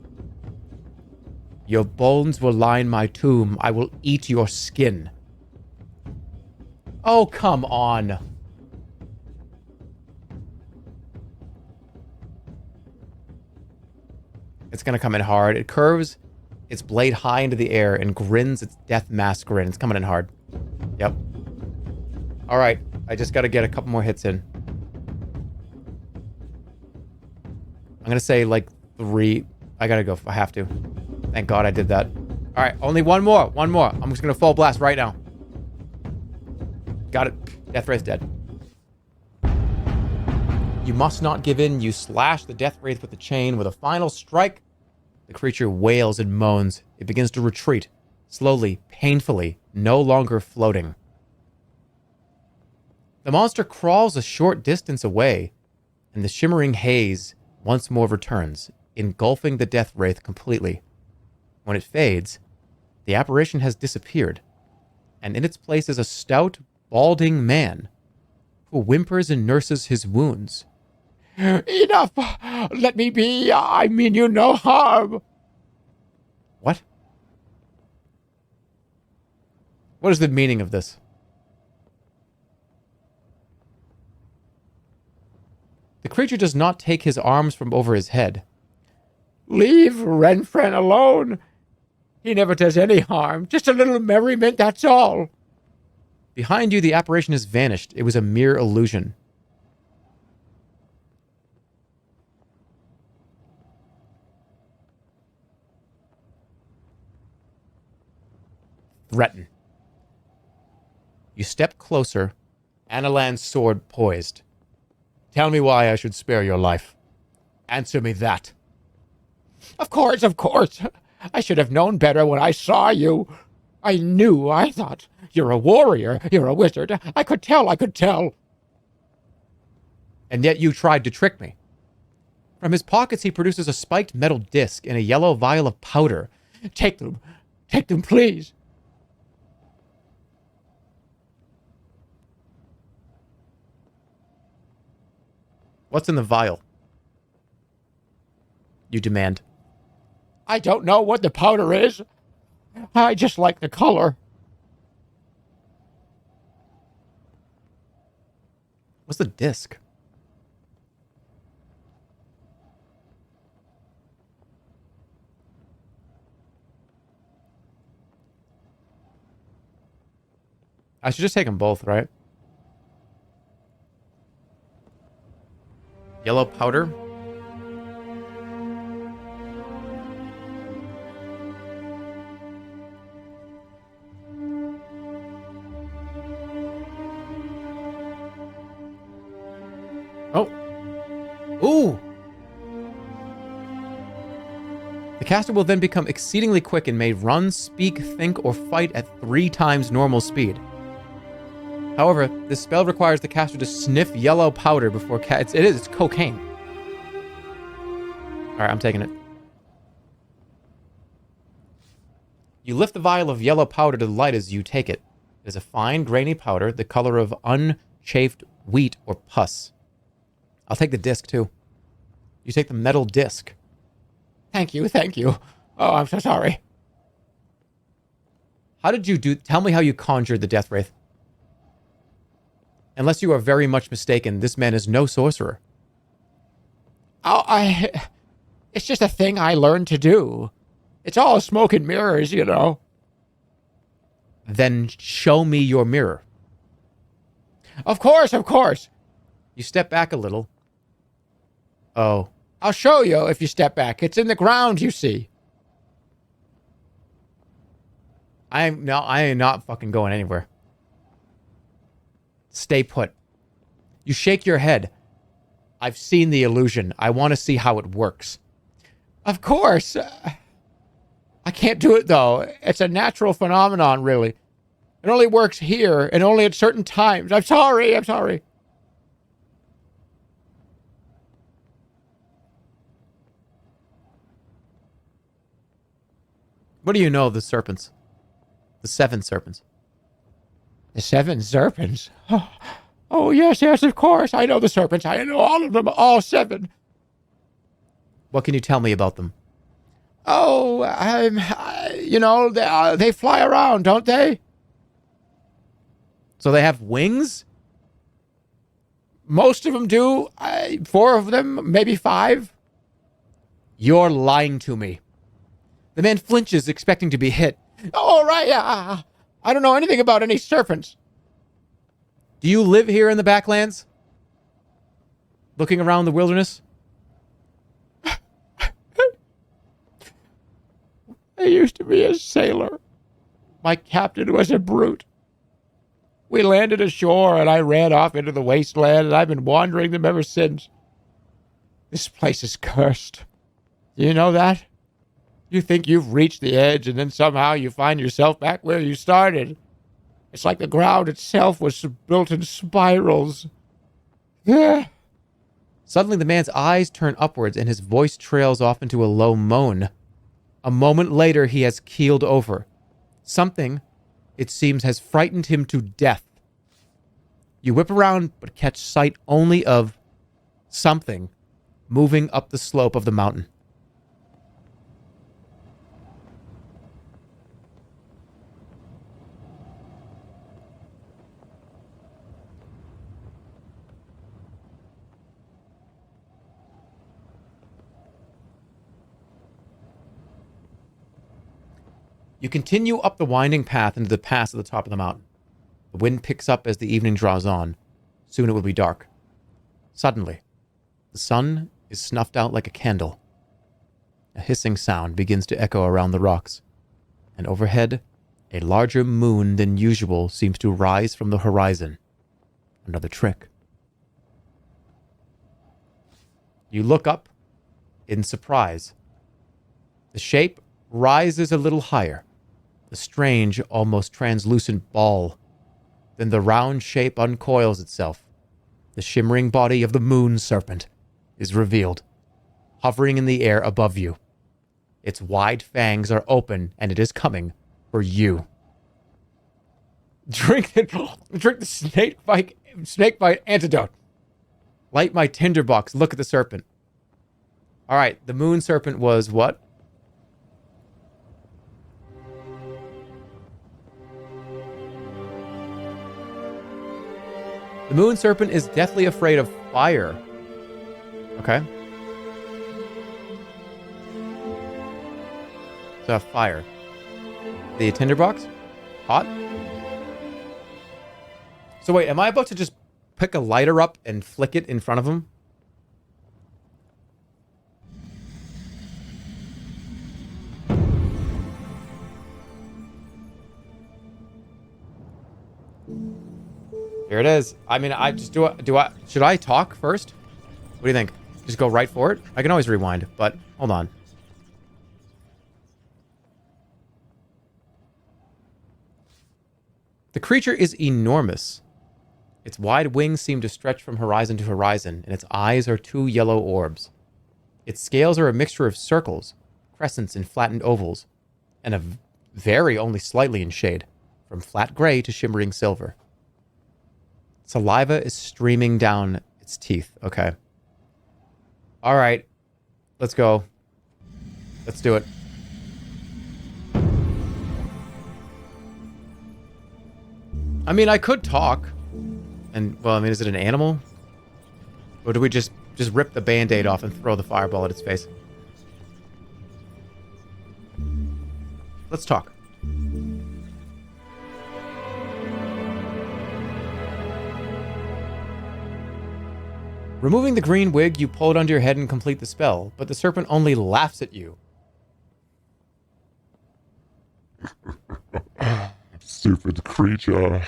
Your bones will line my tomb. I will eat your skin. Oh, come on. It's gonna come in hard. It curves its blade high into the air and grins its death mask grin. It's coming in hard. Yep. All right. I just gotta get a couple more hits in. I'm gonna say like 3. I gotta go. I have to. Thank God I did that. All right. Only one more. One more. I'm just gonna full blast right now. Got it. Death Wraith dead. You must not give in. You slash the Death Wraith with the chain. With a final strike, the creature wails and moans. It begins to retreat, slowly, painfully, no longer floating. The monster crawls a short distance away, and the shimmering haze once more returns, engulfing the Death Wraith completely. When it fades, the apparition has disappeared, and in its place is a stout, balding man who whimpers and nurses his wounds. Enough! Let me be. I mean you no harm. What? What is the meaning of this? The creature does not take his arms from over his head. Leave Renfren alone. He never does any harm. Just a little merriment, that's all. Behind you, the apparition has vanished. It was a mere illusion. Threaten. You step closer, Analan's sword poised. Tell me why I should spare your life. Answer me that. Of course, of course. I should have known better when I saw you. I knew, I thought. You're a warrior. You're a wizard. I could tell. And yet you tried to trick me. From his pockets, he produces a spiked metal disc and a yellow vial of powder. Take them. Take them, please. What's in the vial? You demand. I don't know what the powder is. I just like the color. What's the disc? I should just take them both, right? Yellow powder. Oh. Ooh. The caster will then become exceedingly quick and may run, speak, think, or fight at 3 times normal speed. However, this spell requires the caster to sniff yellow powder before it's cocaine. Alright, I'm taking it. You lift the vial of yellow powder to the light as you take it. It is a fine, grainy powder, the color of unchafed wheat or pus. I'll take the disc, too. You take the metal disc. Thank you. Oh, I'm so sorry. How did you do... Tell me how you conjured the Death Wraith. Unless you are very much mistaken, this man is no sorcerer. It's just a thing I learned to do. It's all smoke and mirrors, you know. Then show me your mirror. Of course. You step back a little. Oh. I'll show you if you step back. It's in the ground, you see. I am not fucking going anywhere. Stay put. You shake your head. I've seen the illusion. I want to see how it works. Of course. I can't do it, though. It's a natural phenomenon, really. It only works here and only at certain times. I'm sorry. What do you know of the serpents? The 7 serpents. The 7 serpents? Oh, yes, of course. I know the serpents. I know all of them, all 7. What can you tell me about them? Oh, they fly around, don't they? So they have wings? Most of them do. 4 of them, maybe 5. You're lying to me. The man flinches, expecting to be hit. Oh, right, yeah. I don't know anything about any serpents. Do you live here in the Baklands? Looking around the wilderness? I used to be a sailor. My captain was a brute. We landed ashore and I ran off into the wasteland, and I've been wandering them ever since. This place is cursed. Do you know that? You think you've reached the edge, and then somehow you find yourself back where you started. It's like the ground itself was built in spirals. Yeah. Suddenly the man's eyes turn upwards and his voice trails off into a low moan. A moment later he has keeled over. Something, it seems, has frightened him to death. You whip around but catch sight only of something moving up the slope of the mountain. You continue up the winding path into the pass at the top of the mountain. The wind picks up as the evening draws on. Soon it will be dark. Suddenly, the sun is snuffed out like a candle. A hissing sound begins to echo around the rocks, and overhead, a larger moon than usual seems to rise from the horizon. Another trick. You look up in surprise. The shape rises a little higher. A strange, almost translucent ball. Then the round shape uncoils itself. The shimmering body of the moon serpent is revealed, hovering in the air above you. Its wide fangs are open, and it is coming for you. Drink the snakebite antidote. Light my tinderbox. Look at the serpent. All right, the moon serpent was what? The moon serpent is deathly afraid of fire. Okay. So fire. The tinderbox? Hot? So wait, am I about to just pick a lighter up and flick it in front of him? Here it is. I mean, should I talk first? What do you think? Just go right for it? I can always rewind, but hold on. The creature is enormous. Its wide wings seem to stretch from horizon to horizon, and its eyes are 2 yellow orbs. Its scales are a mixture of circles, crescents, and flattened ovals, and vary only slightly in shade, from flat gray to shimmering silver. Saliva is streaming down its teeth. Okay. All right. Let's go. Let's do it. I mean, I could talk. And, well, I mean, is it an animal? Or do we just rip the Band-Aid off and throw the fireball at its face? Let's talk. Removing the green wig, you pull it under your head and complete the spell, but the serpent only laughs at you. stupid creature.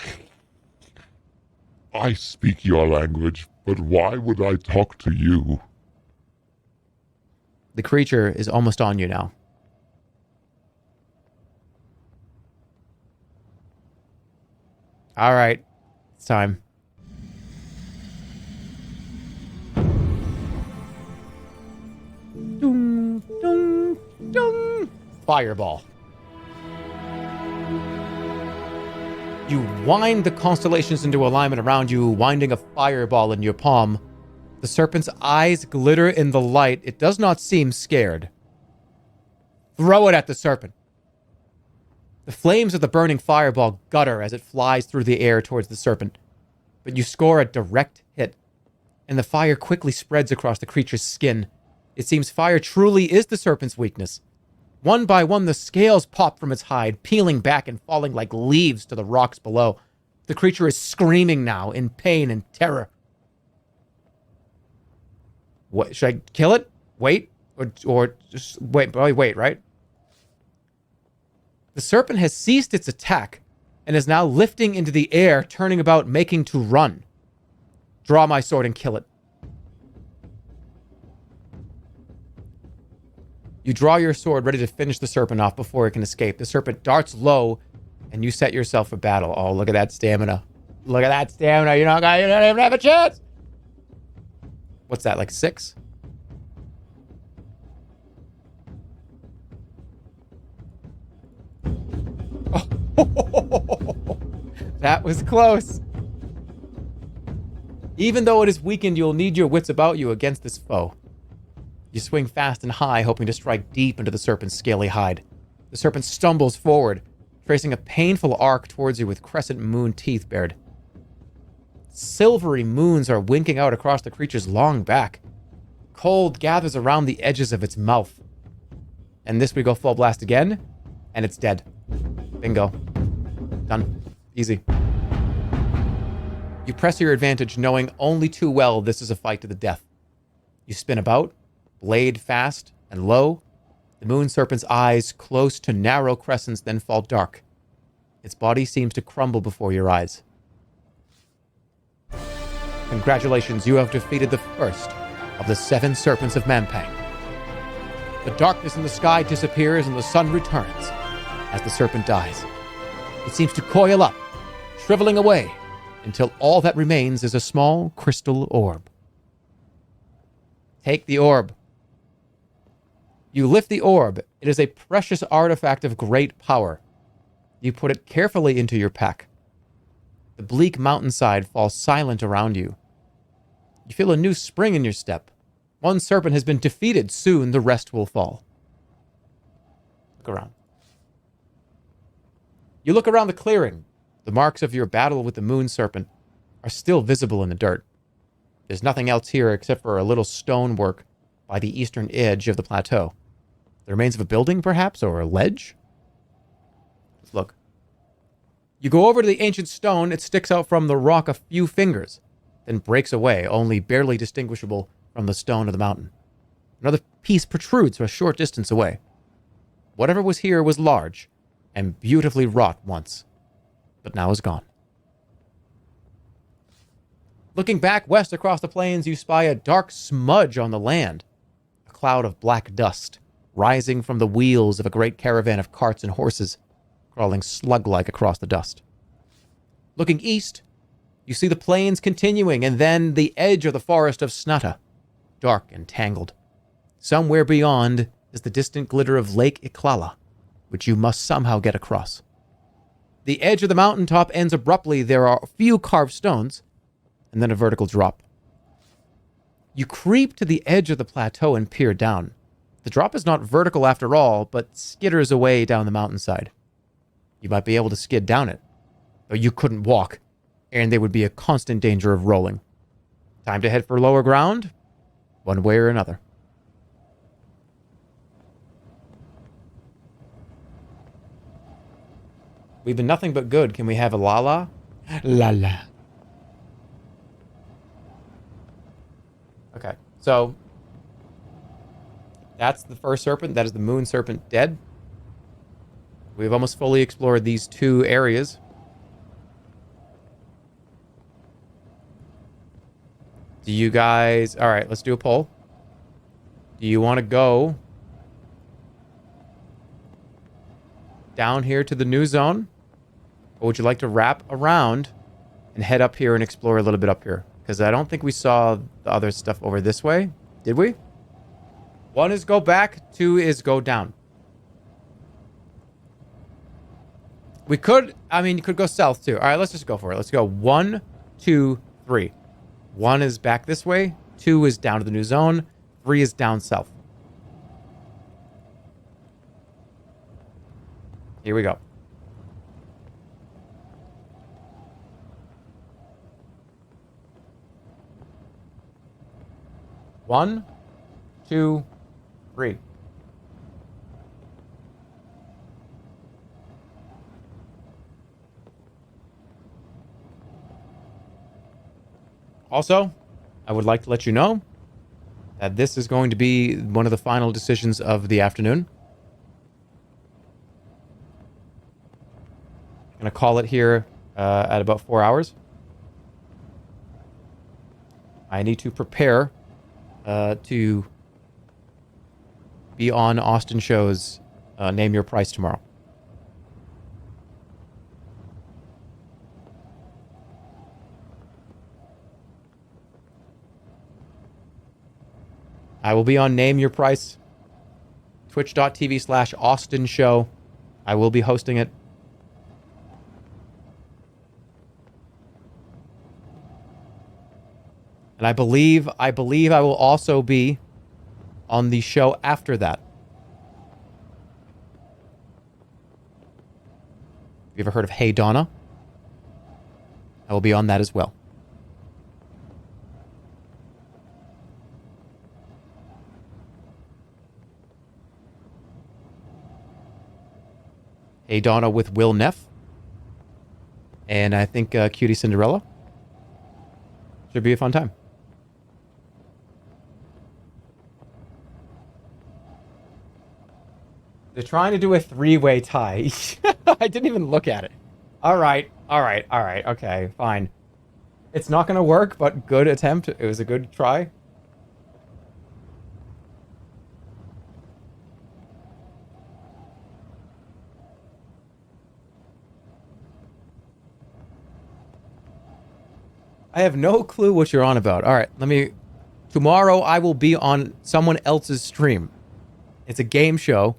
I speak your language, but why would I talk to you? The creature is almost on you now. All right. It's time. Dung, dung, dung. Fireball. You wind the constellations into alignment around you, winding a fireball in your palm. The serpent's eyes glitter in the light. It does not seem scared. Throw it at the serpent. The flames of the burning fireball gutter as it flies through the air towards the serpent. But you score a direct hit, and the fire quickly spreads across the creature's skin. It seems fire truly is the serpent's weakness. One by one, the scales pop from its hide, peeling back and falling like leaves to the rocks below. The creature is screaming now in pain and terror. What, should I kill it? Wait? Or just wait? Probably wait, right? The serpent has ceased its attack and is now lifting into the air, turning about, making to run. Draw my sword and kill it. You draw your sword, ready to finish the serpent off before it can escape. The serpent darts low, and you set yourself for battle. Oh, look at that stamina. Look at that stamina. You don't even have a chance. What's that, like 6? Oh. That was close. Even though it is weakened, you'll need your wits about you against this foe. You swing fast and high, hoping to strike deep into the serpent's scaly hide. The serpent stumbles forward, tracing a painful arc towards you with crescent moon teeth bared. Silvery moons are winking out across the creature's long back. Cold gathers around the edges of its mouth. And this we go full blast again, and it's dead. Bingo. Done. Easy. You press your advantage, knowing only too well this is a fight to the death. You spin about, blade fast and low. The moon serpent's eyes, close to narrow crescents, then fall dark. Its body seems to crumble before your eyes. Congratulations, you have defeated the first of the 7 serpents of Mampang. The darkness in the sky disappears and the sun returns as the serpent dies. It seems to coil up, shriveling away, until all that remains is a small crystal orb. Take the orb. You lift the orb. It is a precious artifact of great power. You put it carefully into your pack. The bleak mountainside falls silent around you. You feel a new spring in your step. One serpent has been defeated. Soon the rest will fall. Look around. You look around the clearing. The marks of your battle with the moon serpent are still visible in the dirt. There's nothing else here except for a little stonework by the eastern edge of the plateau. The remains of a building, perhaps, or a ledge? Let's look. You go over to the ancient stone. It sticks out from the rock a few fingers, then breaks away, only barely distinguishable from the stone of the mountain. Another piece protrudes a short distance away. Whatever was here was large and beautifully wrought once, but now is gone. Looking back west across the plains, you spy a dark smudge on the land, a cloud of black dust rising from the wheels of a great caravan of carts and horses, crawling slug-like across the dust. Looking east, you see the plains continuing, and then the edge of the forest of Snutta, dark and tangled. Somewhere beyond is the distant glitter of Lake Iklala, which you must somehow get across. The edge of the mountaintop ends abruptly. There are a few carved stones, and then a vertical drop. You creep to the edge of the plateau and peer down. The drop is not vertical after all, but skitters away down the mountainside. You might be able to skid down it, but you couldn't walk, and there would be a constant danger of rolling. Time to head for lower ground, one way or another. We've been nothing but good. Can we have a la-la? La. Okay, so that's the first serpent. That is the moon serpent dead. We've almost fully explored these 2 areas. Do you guys... All right, let's do a poll. Do you want to go down here to the new zone? Or would you like to wrap around and head up here and explore a little bit up here? Because I don't think we saw the other stuff over this way. Did we? 1 is go back. 2 is go down. We could... I mean, you could go south, too. All right, let's just go for it. Let's go 1, 2, 3. 1 is back this way. 2 is down to the new zone. 3 is down south. Here we go. One, 2, 3. Also, I would like to let you know that this is going to be one of the final decisions of the afternoon. I'm going to call it here at about 4 hours. I need to prepare to be on Austin Show's Name Your Price tomorrow. I will be on Name Your Price, twitch.tv/Austin Show. I will be hosting it. And I believe I will also be on the show after that. Have you ever heard of Hey Donna? I will be on that as well. Hey Donna with Will Neff. And I think Cutie Cinderella. Should be a fun time. They're trying to do a 3-way tie. I didn't even look at it. All right. Okay, fine. It's not going to work, but good attempt. It was a good try. I have no clue what you're on about. All right, tomorrow I will be on someone else's stream. It's a game show,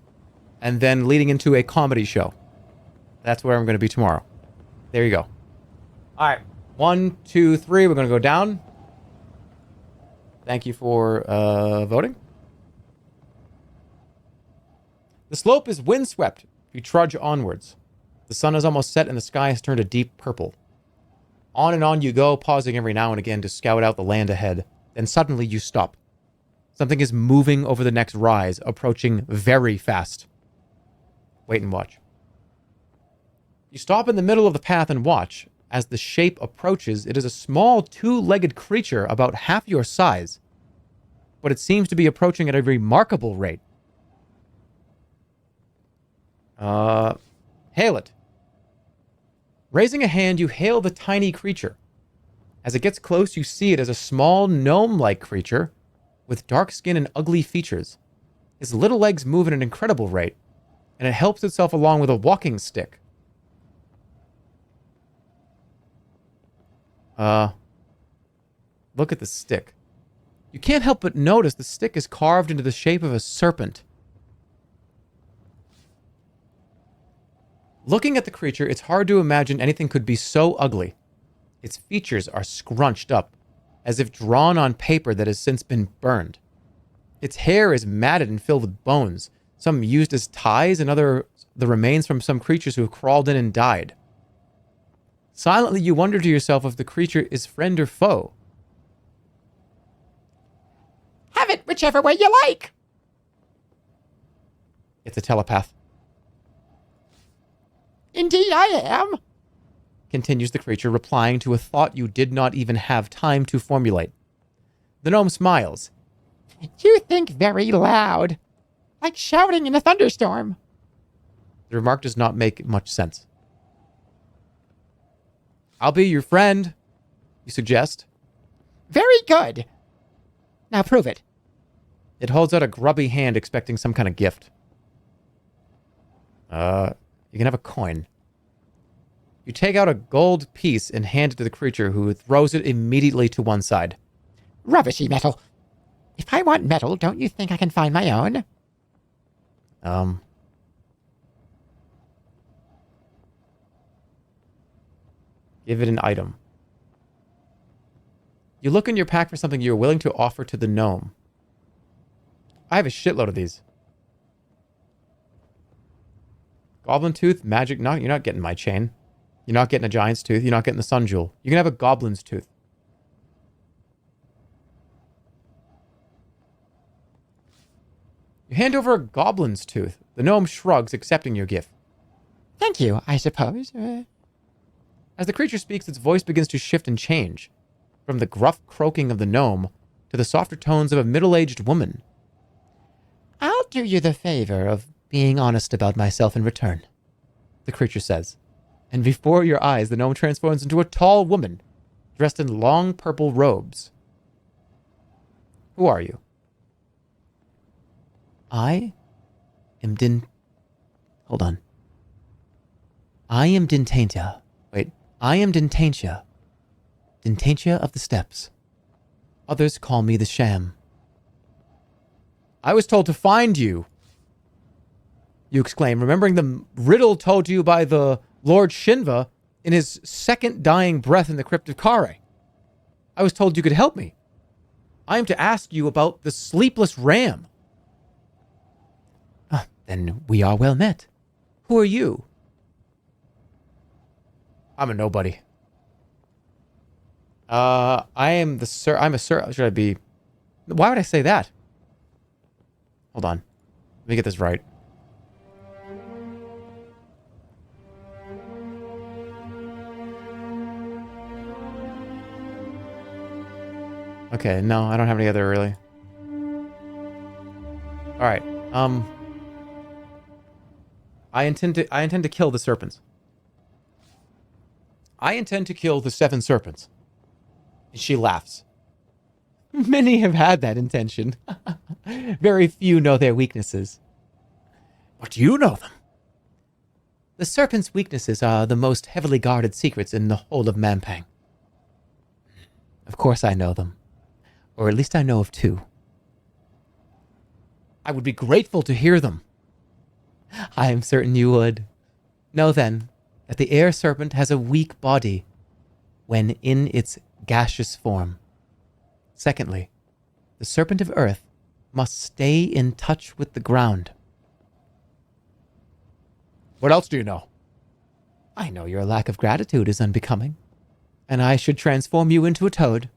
and then leading into a comedy show. That's where I'm going to be tomorrow. There you go. All right, 1, 2, 3. We're going to go down. Thank you for voting. The slope is windswept. You trudge onwards. The sun is almost set, and the sky has turned a deep purple. On and on you go, pausing every now and again to scout out the land ahead. Then suddenly you stop. Something is moving over the next rise, approaching very fast. Wait and watch. You stop in the middle of the path and watch. As the shape approaches, it is a small 2-legged creature about half your size. But it seems to be approaching at a remarkable rate. Hail it. Raising a hand, you hail the tiny creature. As it gets close, you see it as a small gnome-like creature with dark skin and ugly features. Its little legs move at an incredible rate, and it helps itself along with a walking stick. Look at the stick. You can't help but notice the stick is carved into the shape of a serpent. Looking at the creature, it's hard to imagine anything could be so ugly. Its features are scrunched up, as if drawn on paper that has since been burned. Its hair is matted and filled with bones, some used as ties and other the remains from some creatures who have crawled in and died. Silently, you wonder to yourself if the creature is friend or foe. Have it whichever way you like. It's a telepath. Indeed I am, continues the creature, replying to a thought you did not even have time to formulate. The gnome smiles. You think very loud, like shouting in a thunderstorm. The remark does not make much sense. I'll be your friend, you suggest. Very good. Now prove it. It holds out a grubby hand expecting some kind of gift. You can have a coin. You take out a gold piece and hand it to the creature, who throws it immediately to one side. Rubbishy metal. If I want metal, don't you think I can find my own? Give it an item. You look in your pack for something you're willing to offer to the gnome. I have a shitload of these. Goblin tooth, magic. You're not getting my chain. You're not getting a giant's tooth. You're not getting the sun jewel. You can have a goblin's tooth. You hand over a goblin's tooth. The gnome shrugs, accepting your gift. Thank you, I suppose. As the creature speaks, its voice begins to shift and change, from the gruff croaking of the gnome to the softer tones of a middle-aged woman. I'll do you the favor of Being honest about myself in return. The creature says. And before your eyes, the gnome transforms into a tall woman, dressed in long purple robes. Who are you? I am Hold on. I am Dintaintia. Wait. I am Dintaintia. Dintaintia of the Steppes. Others call me the Sham. I was told to find you, you exclaim, remembering the riddle told to you by the Lord Shinva in his second dying breath in the crypt of Kare. I was told you could help me. I am to ask you about the sleepless ram. Then we are well met. Who are you? I'm a nobody. I am the sir. I'm a sir. Should I be? Why would I say that? Hold on. Let me get this right. Okay, no, I don't have any other really. All right. I intend to kill the serpents. I intend to kill the 7 serpents. And she laughs. Many have had that intention. Very few know their weaknesses. But you know them. The serpent's weaknesses are the most heavily guarded secrets in the whole of Mampang. Of course I know them. Or at least I know of 2. I would be grateful to hear them. I am certain you would. Know then that the air serpent has a weak body when in its gaseous form. Secondly, the serpent of earth must stay in touch with the ground. What else do you know? I know your lack of gratitude is unbecoming, and I should transform you into a toad.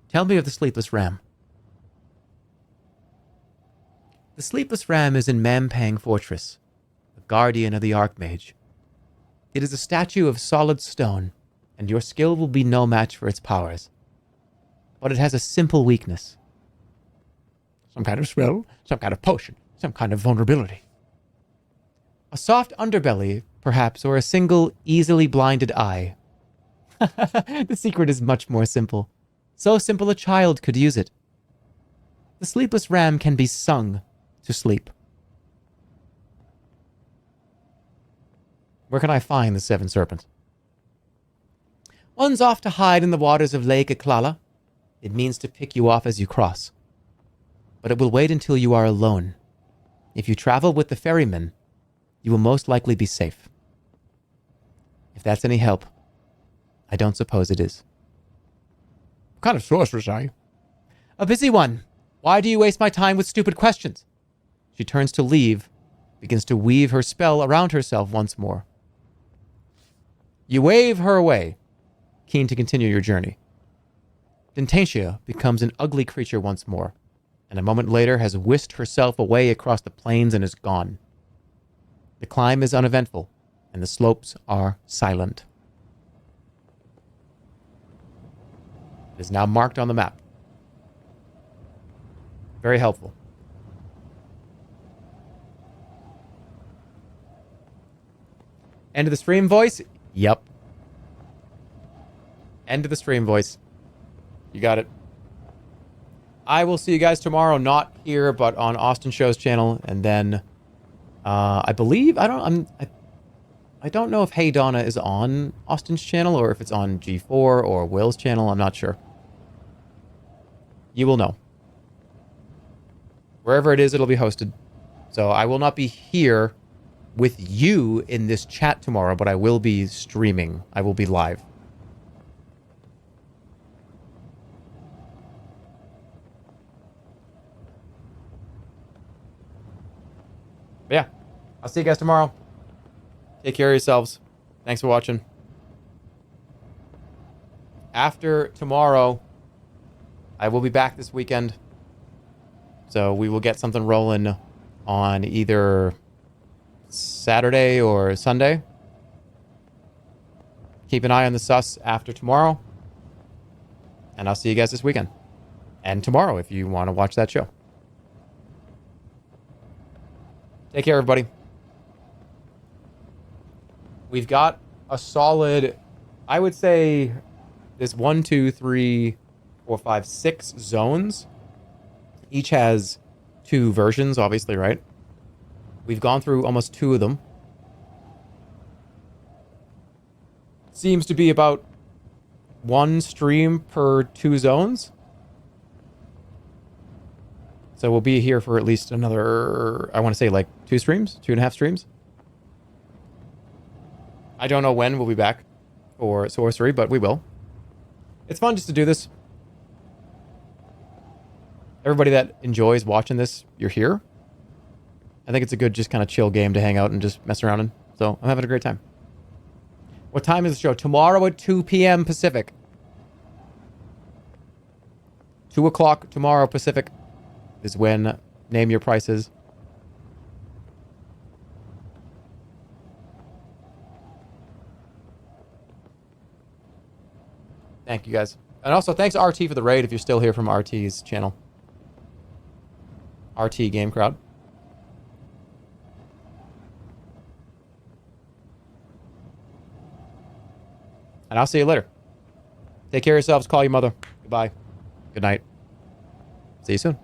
Tell me of the sleepless ram. The sleepless ram is in Mampang Fortress, the guardian of the Archmage. It is a statue of solid stone, and your skill will be no match for its powers. But it has a simple weakness. Some kind of spell, some kind of potion, some kind of vulnerability. A soft underbelly, perhaps, or a single, easily blinded eye. The secret is much more simple. So simple a child could use it. The sleepless ram can be sung to sleep. Where can I find the 7 serpents? One's off to hide in the waters of Lake Iklala. It means to pick you off as you cross. But it will wait until you are alone. If you travel with the ferryman, you will most likely be safe. If that's any help, I don't suppose it is. What kind of sorceress are you? A busy one. Why do you waste my time with stupid questions? She turns to leave, begins to weave her spell around herself once more. You wave her away, keen to continue your journey. Dintaintia becomes an ugly creature once more, and a moment later has whisked herself away across the plains and is gone. The climb is uneventful, and the slopes are silent. It is now marked on the map. Very helpful. End of the stream voice? Yep. End of the stream, voice. You got it. I will see you guys tomorrow, not here, but on Austin Show's channel, and then I believe I don't know if Hey Donna is on Austin's channel or if it's on G4 or Will's channel. I'm not sure. You will know. Wherever it is, it'll be hosted. So I will not be here with you in this chat tomorrow, but I will be streaming. I will be live. But yeah, I'll see you guys tomorrow. Take care of yourselves. Thanks for watching. After tomorrow, I will be back this weekend. So we will get something rolling on either Saturday or Sunday. Keep an eye on the sus after tomorrow. And I'll see you guys this weekend. And tomorrow if you want to watch that show. Take care, everybody. We've got a solid, I would say, there's 1, 2, 3, 4, 5, 6 zones. Each has 2 versions, obviously, right? We've gone through almost 2 of them. Seems to be about 1 stream per 2 zones. So we'll be here for at least another, I want to say like 2 streams, 2.5 streams. I don't know when we'll be back for sorcery, but we will. It's fun just to do this. Everybody that enjoys watching this, you're here. I think it's a good just kind of chill game to hang out and just mess around in. So I'm having a great time. What time is the show? Tomorrow at 2 p.m. Pacific. 2 o'clock tomorrow Pacific is when Name Your Prices. Thank you guys. And also thanks RT for the raid if you're still here from RT's channel. RT Game Crowd. And I'll see you later. Take care of yourselves. Call your mother. Goodbye. Good night. See you soon.